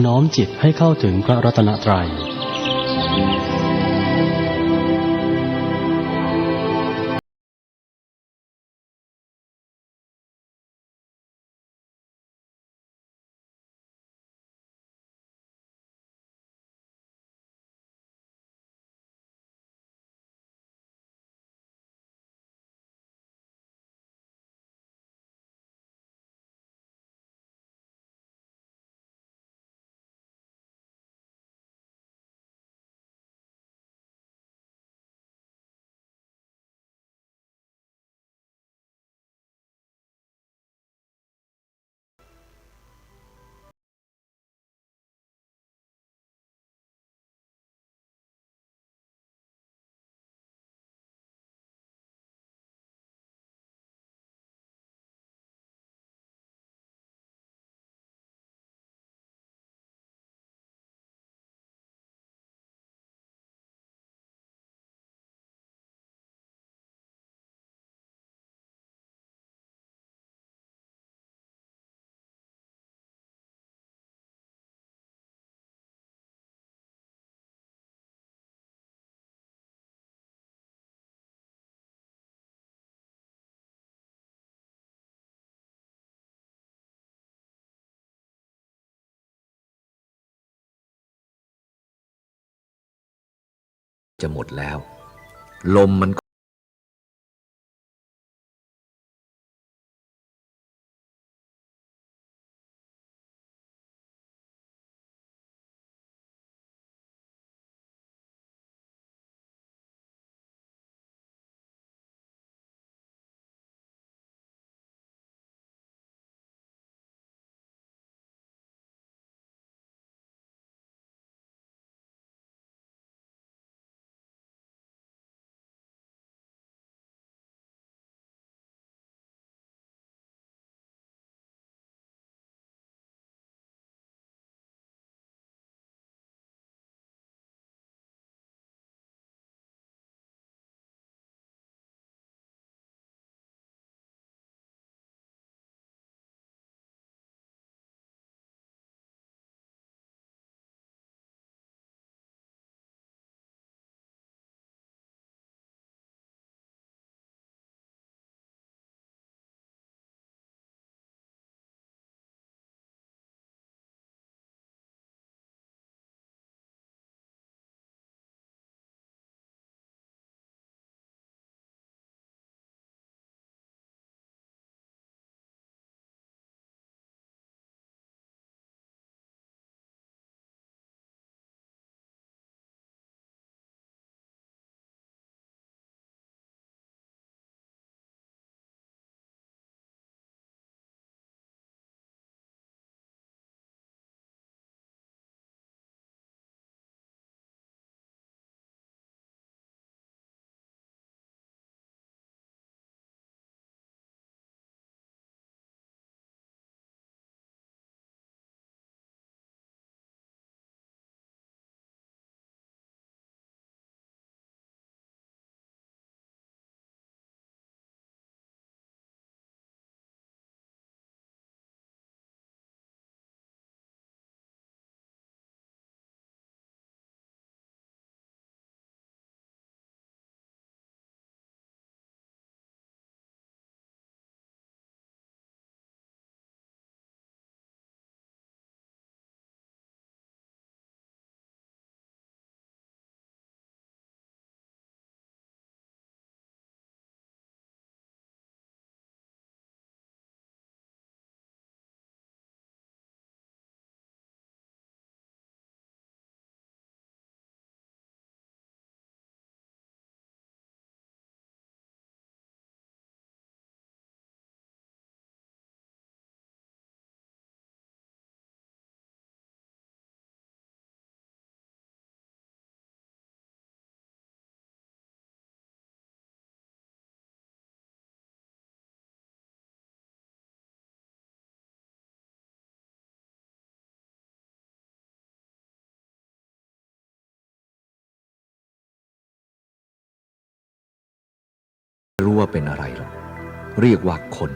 น้อมจิตให้เข้าถึงพระรัตนตรัย จะหมดแล้วลมมันรู้ว่าเป็นอะไรหรอกเรียกว่าคน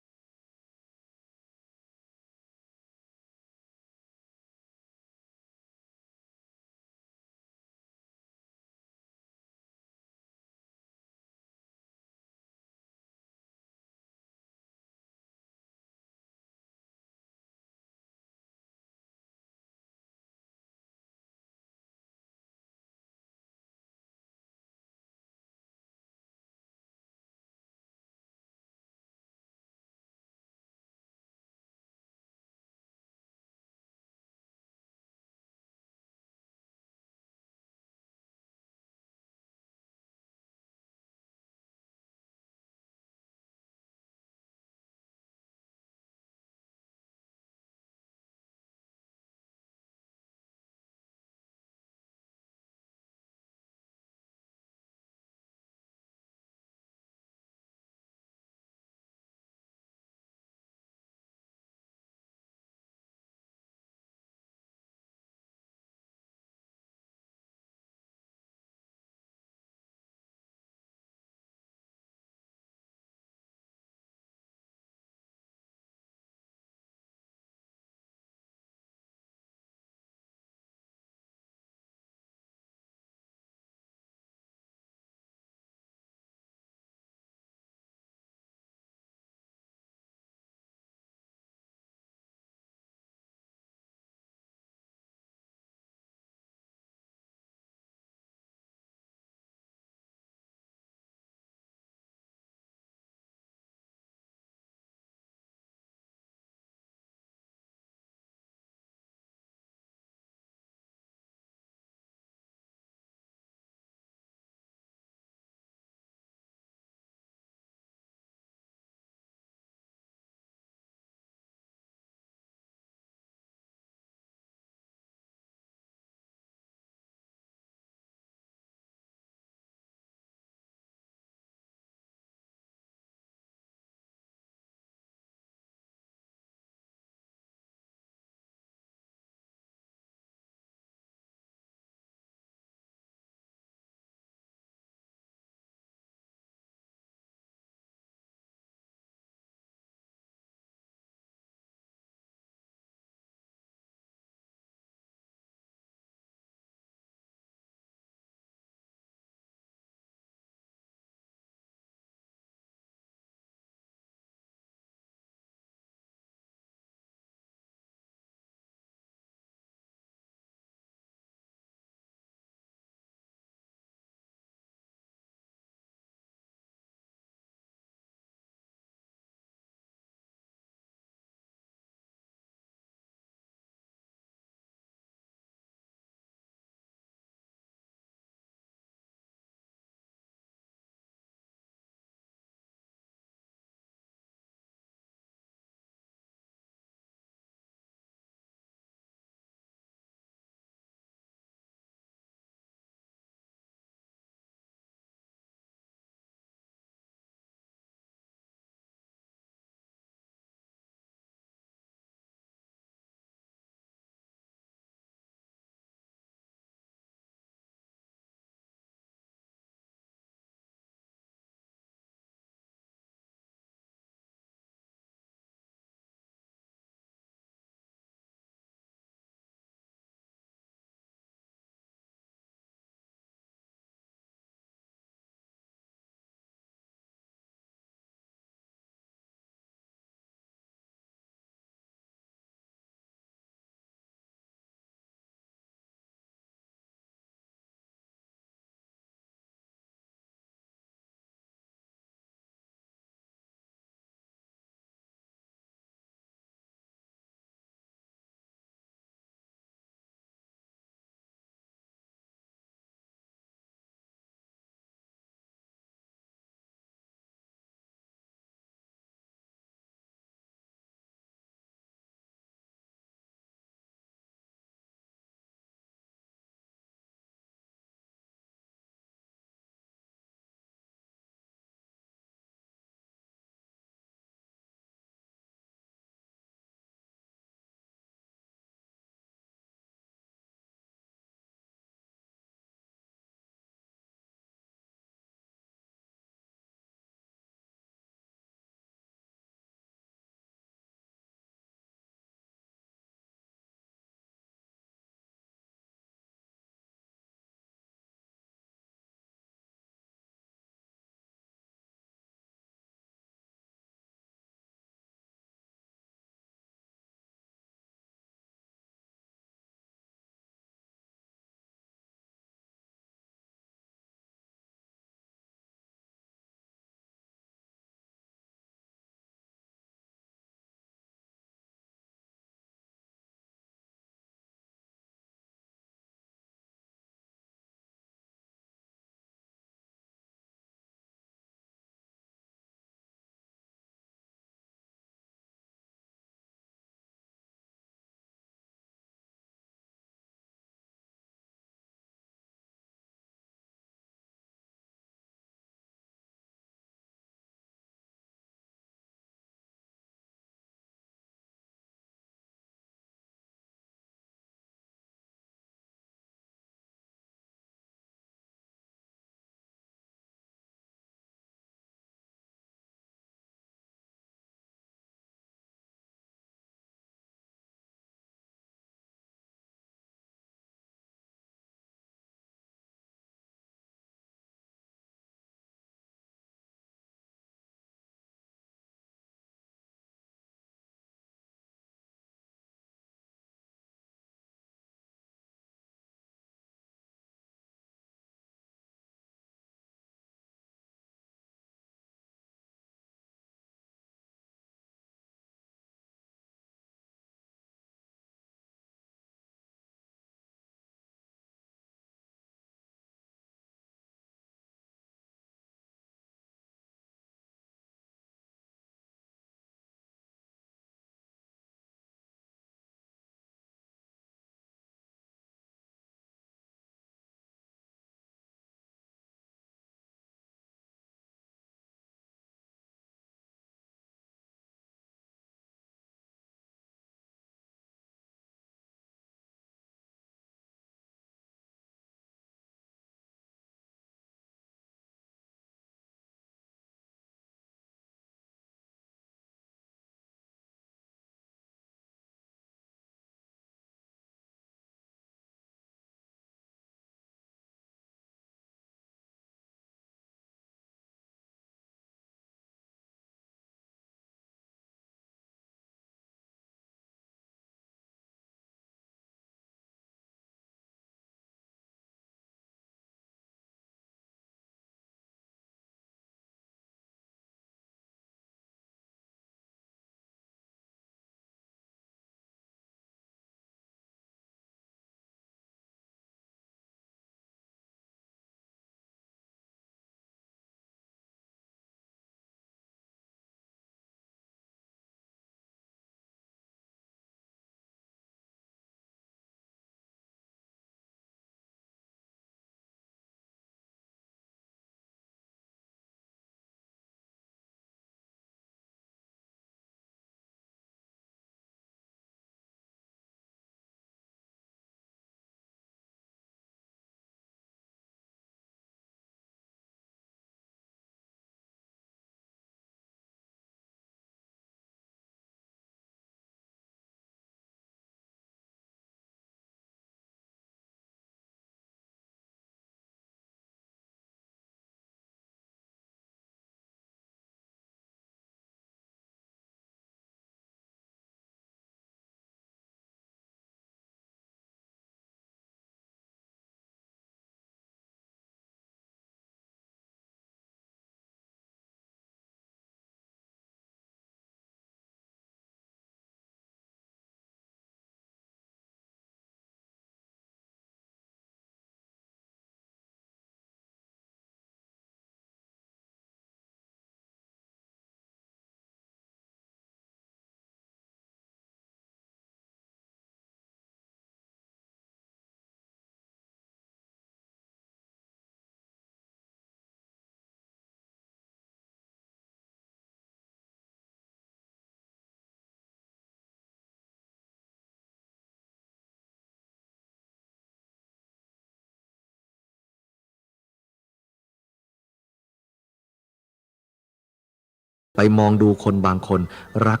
ไปมองดูคนบางคนรัก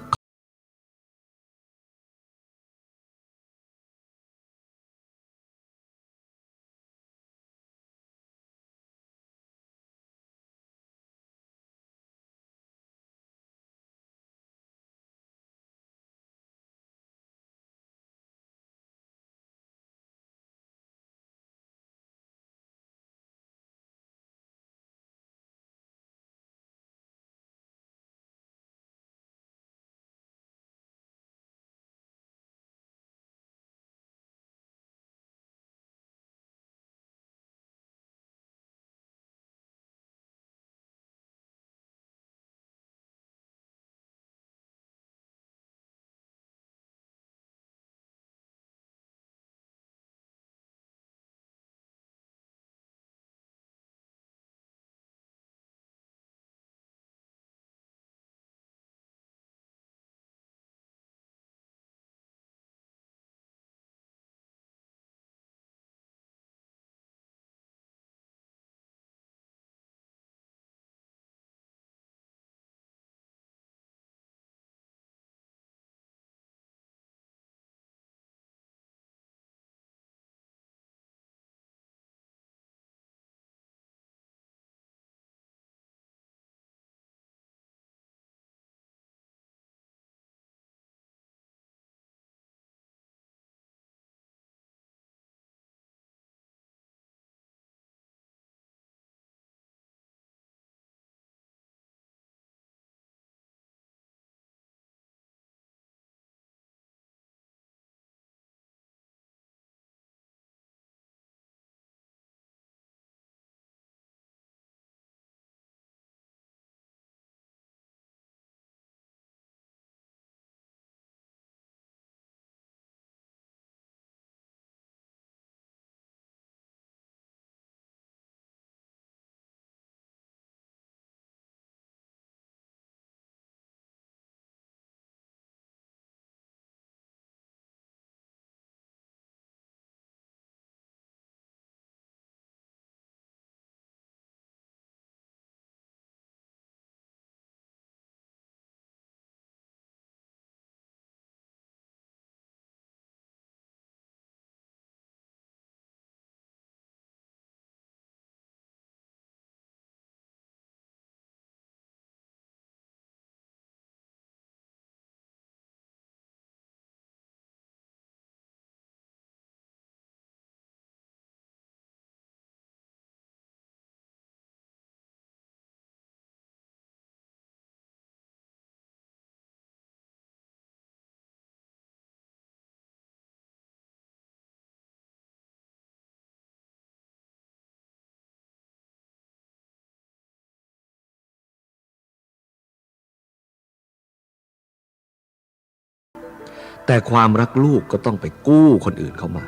แต่ความรักลูกก็ต้องไปกู้คนอื่นเข้ามา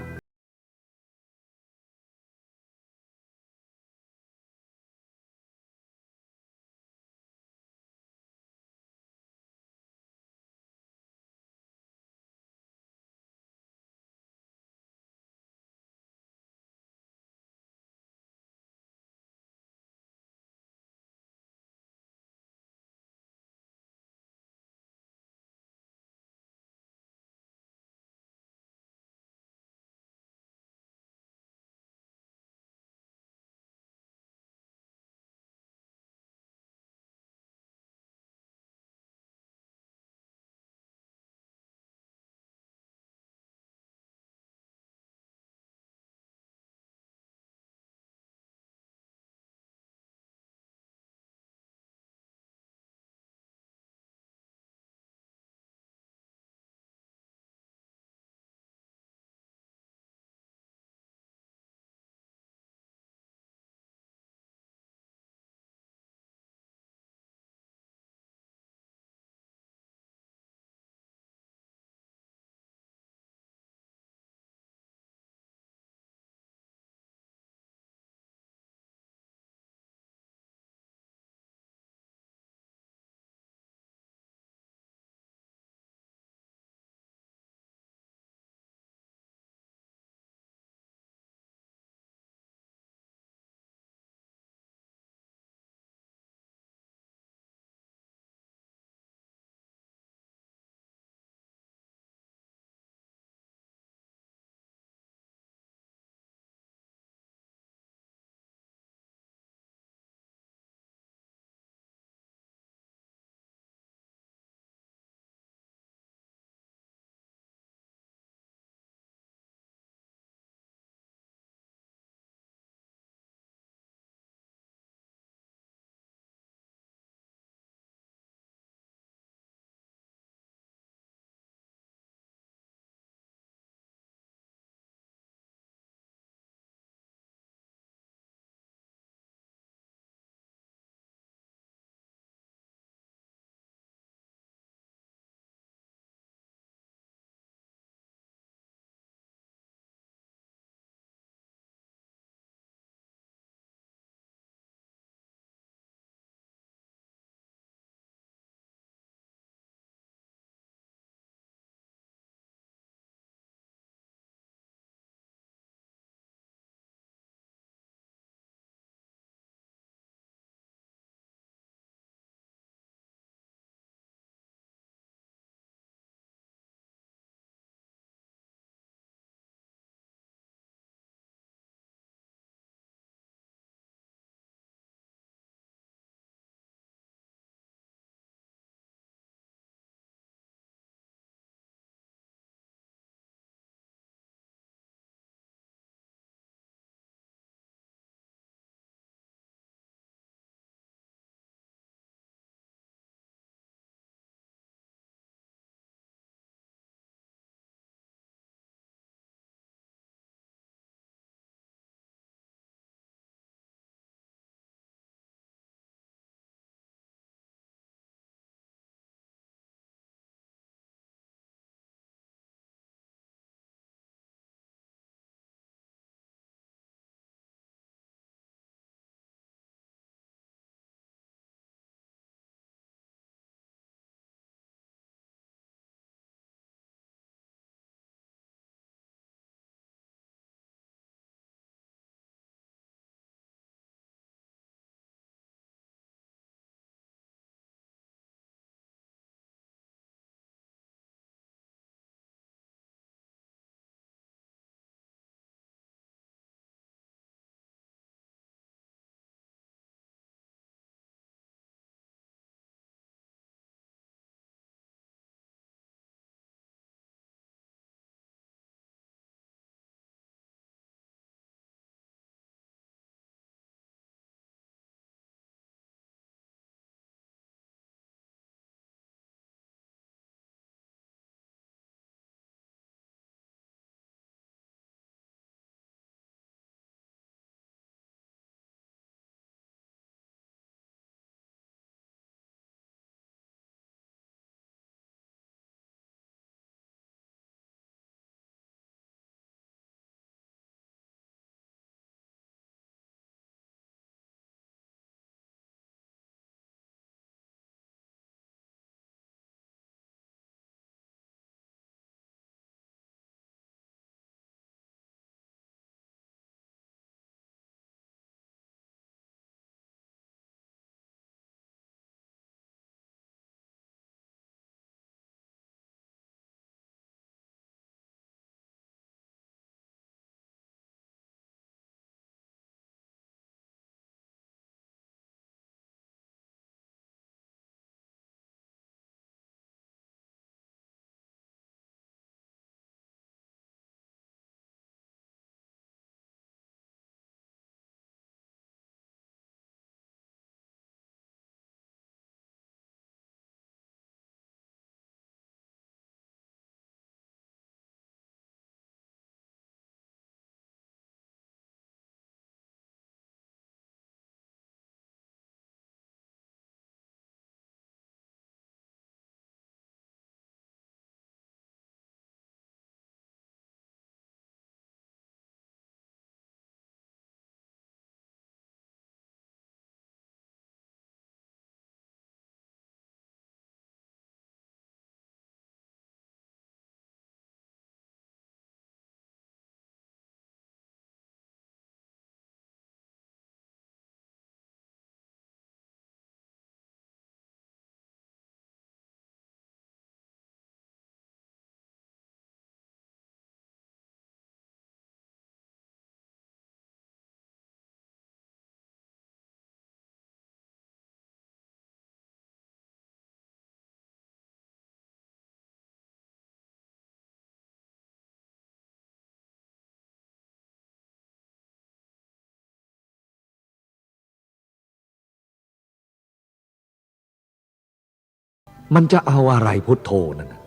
มันจะเอาอะไรพุทโธนั่นน่ะ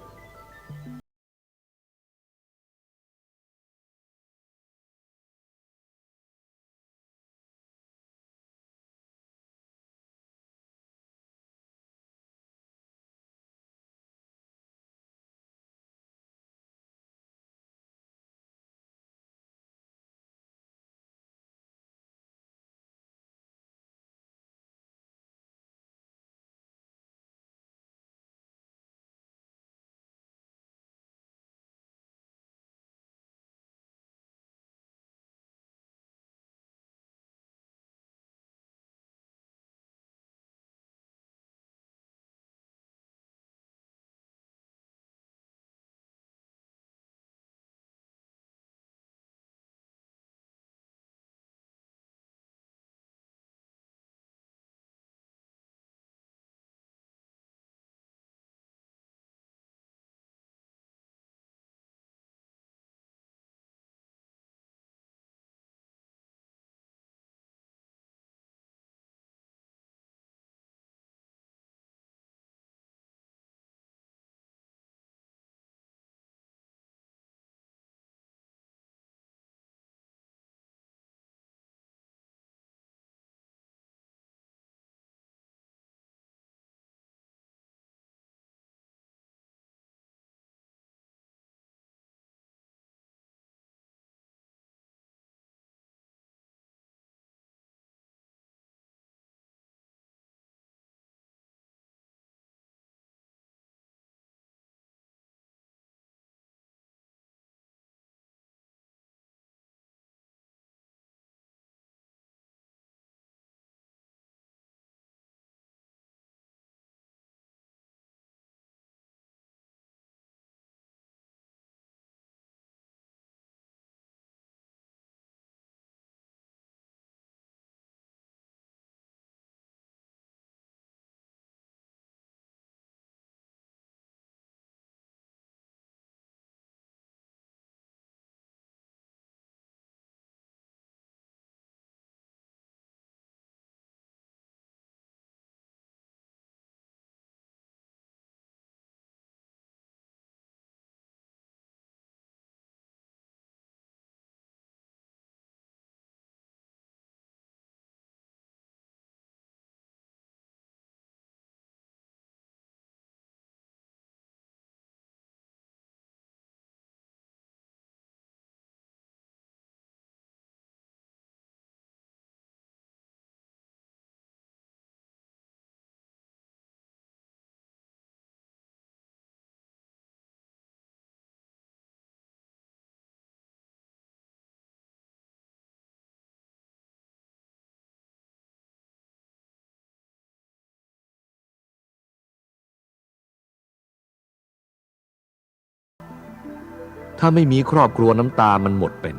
ถ้าไม่มีครอบครัวน้ำตามันหมดเป็น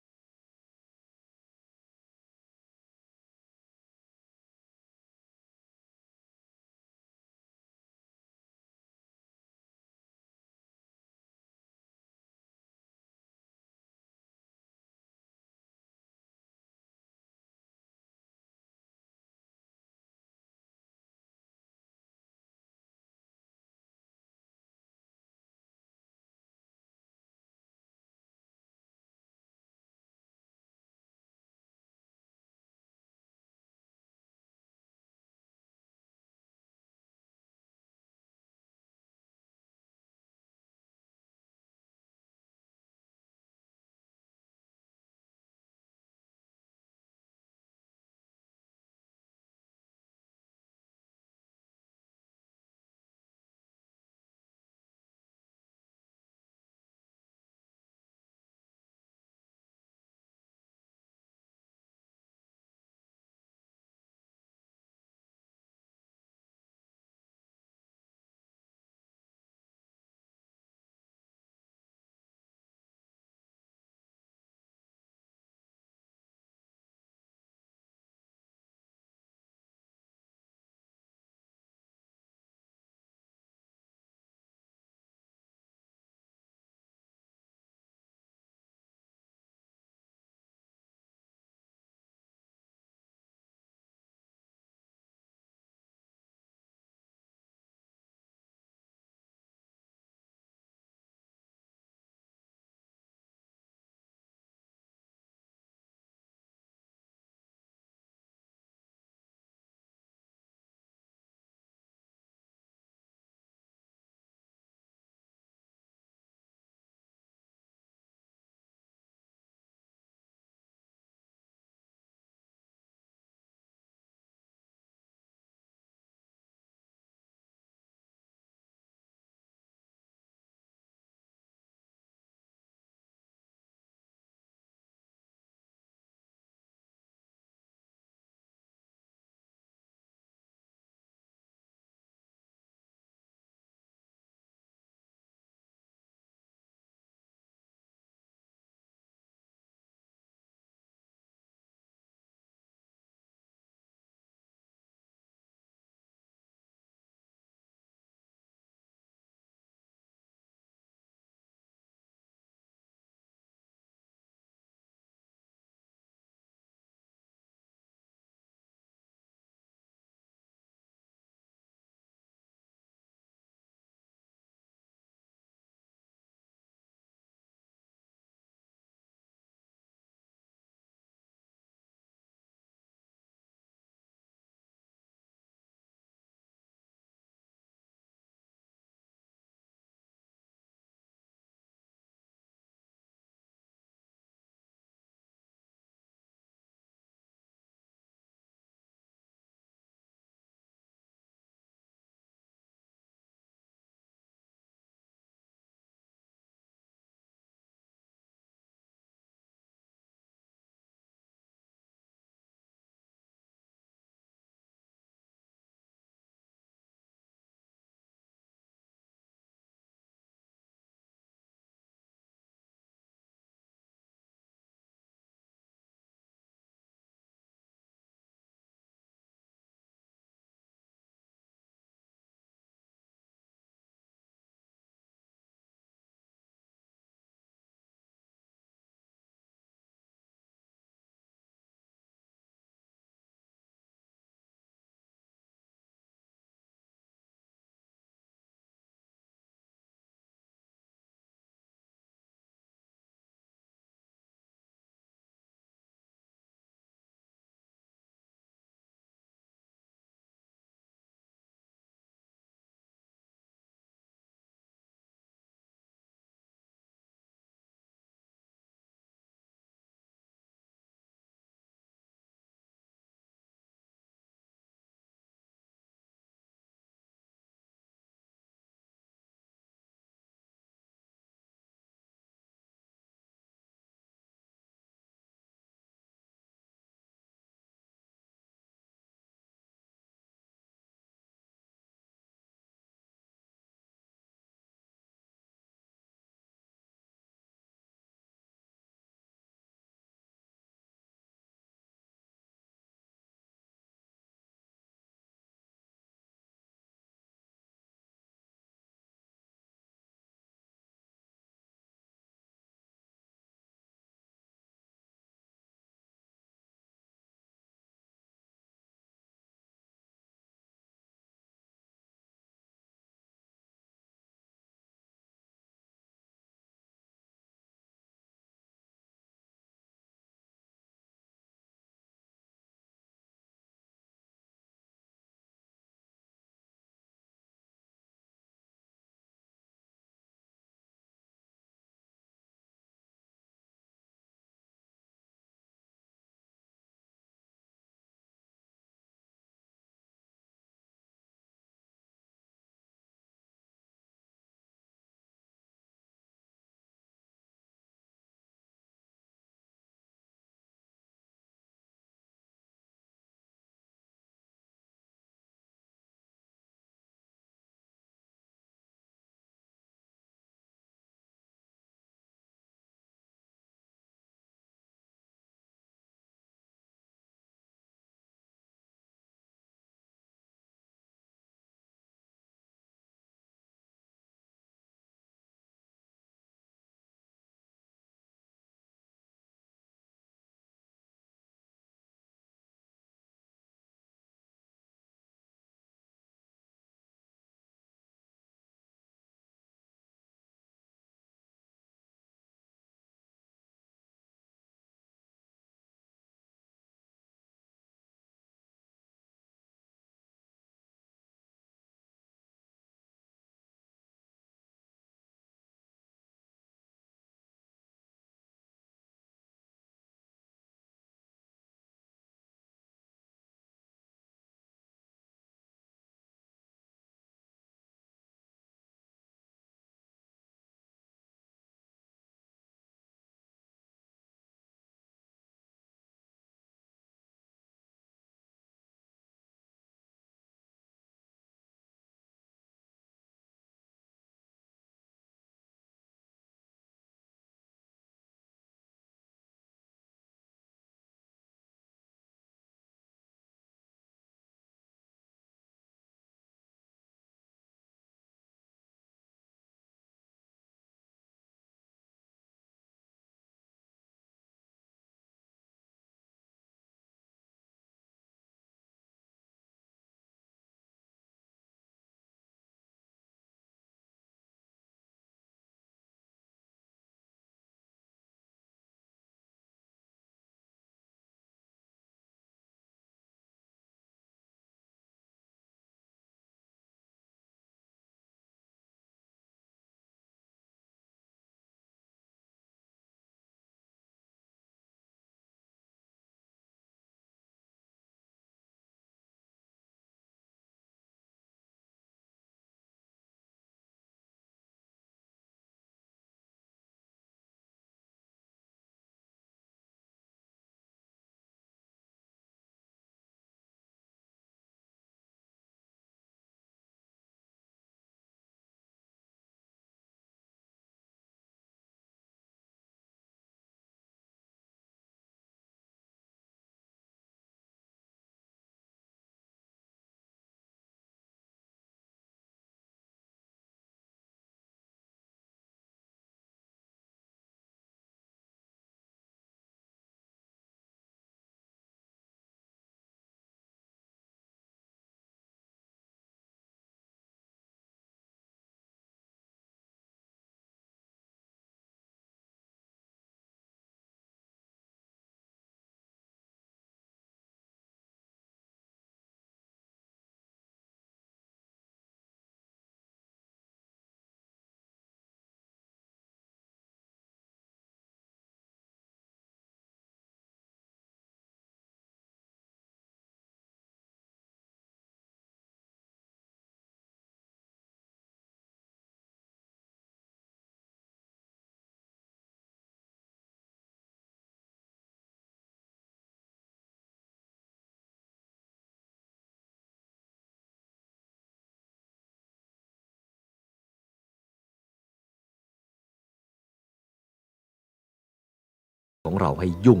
ของเราให้ยุ่ง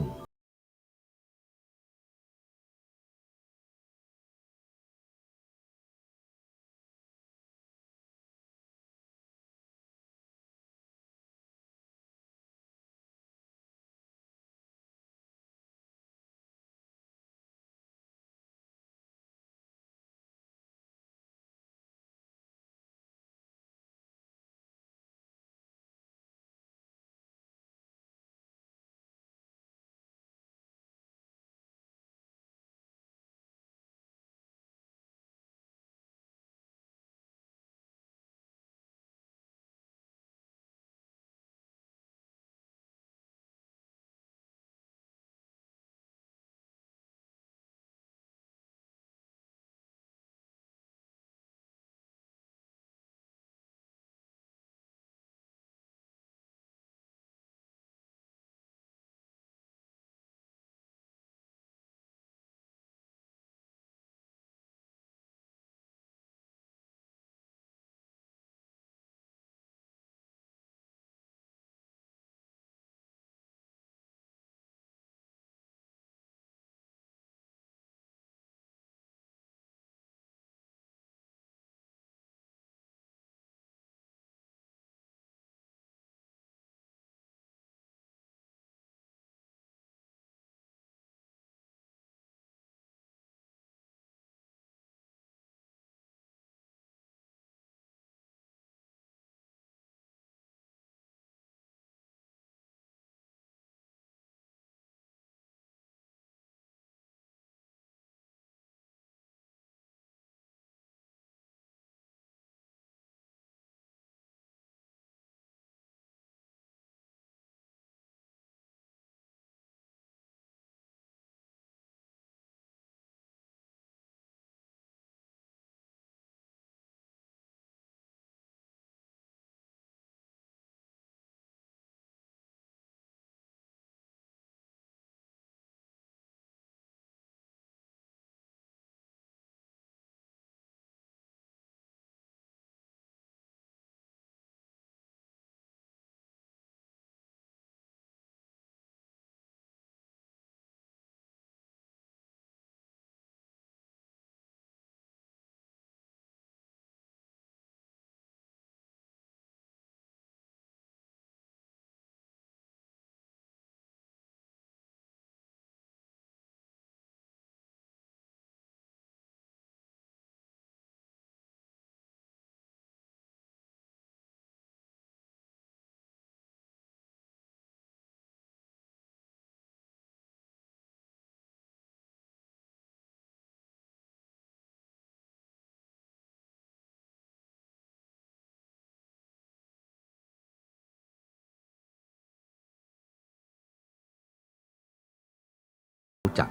รู้จัก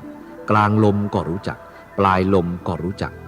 กลางลมก็รู้จักปลายลมก็รู้จัก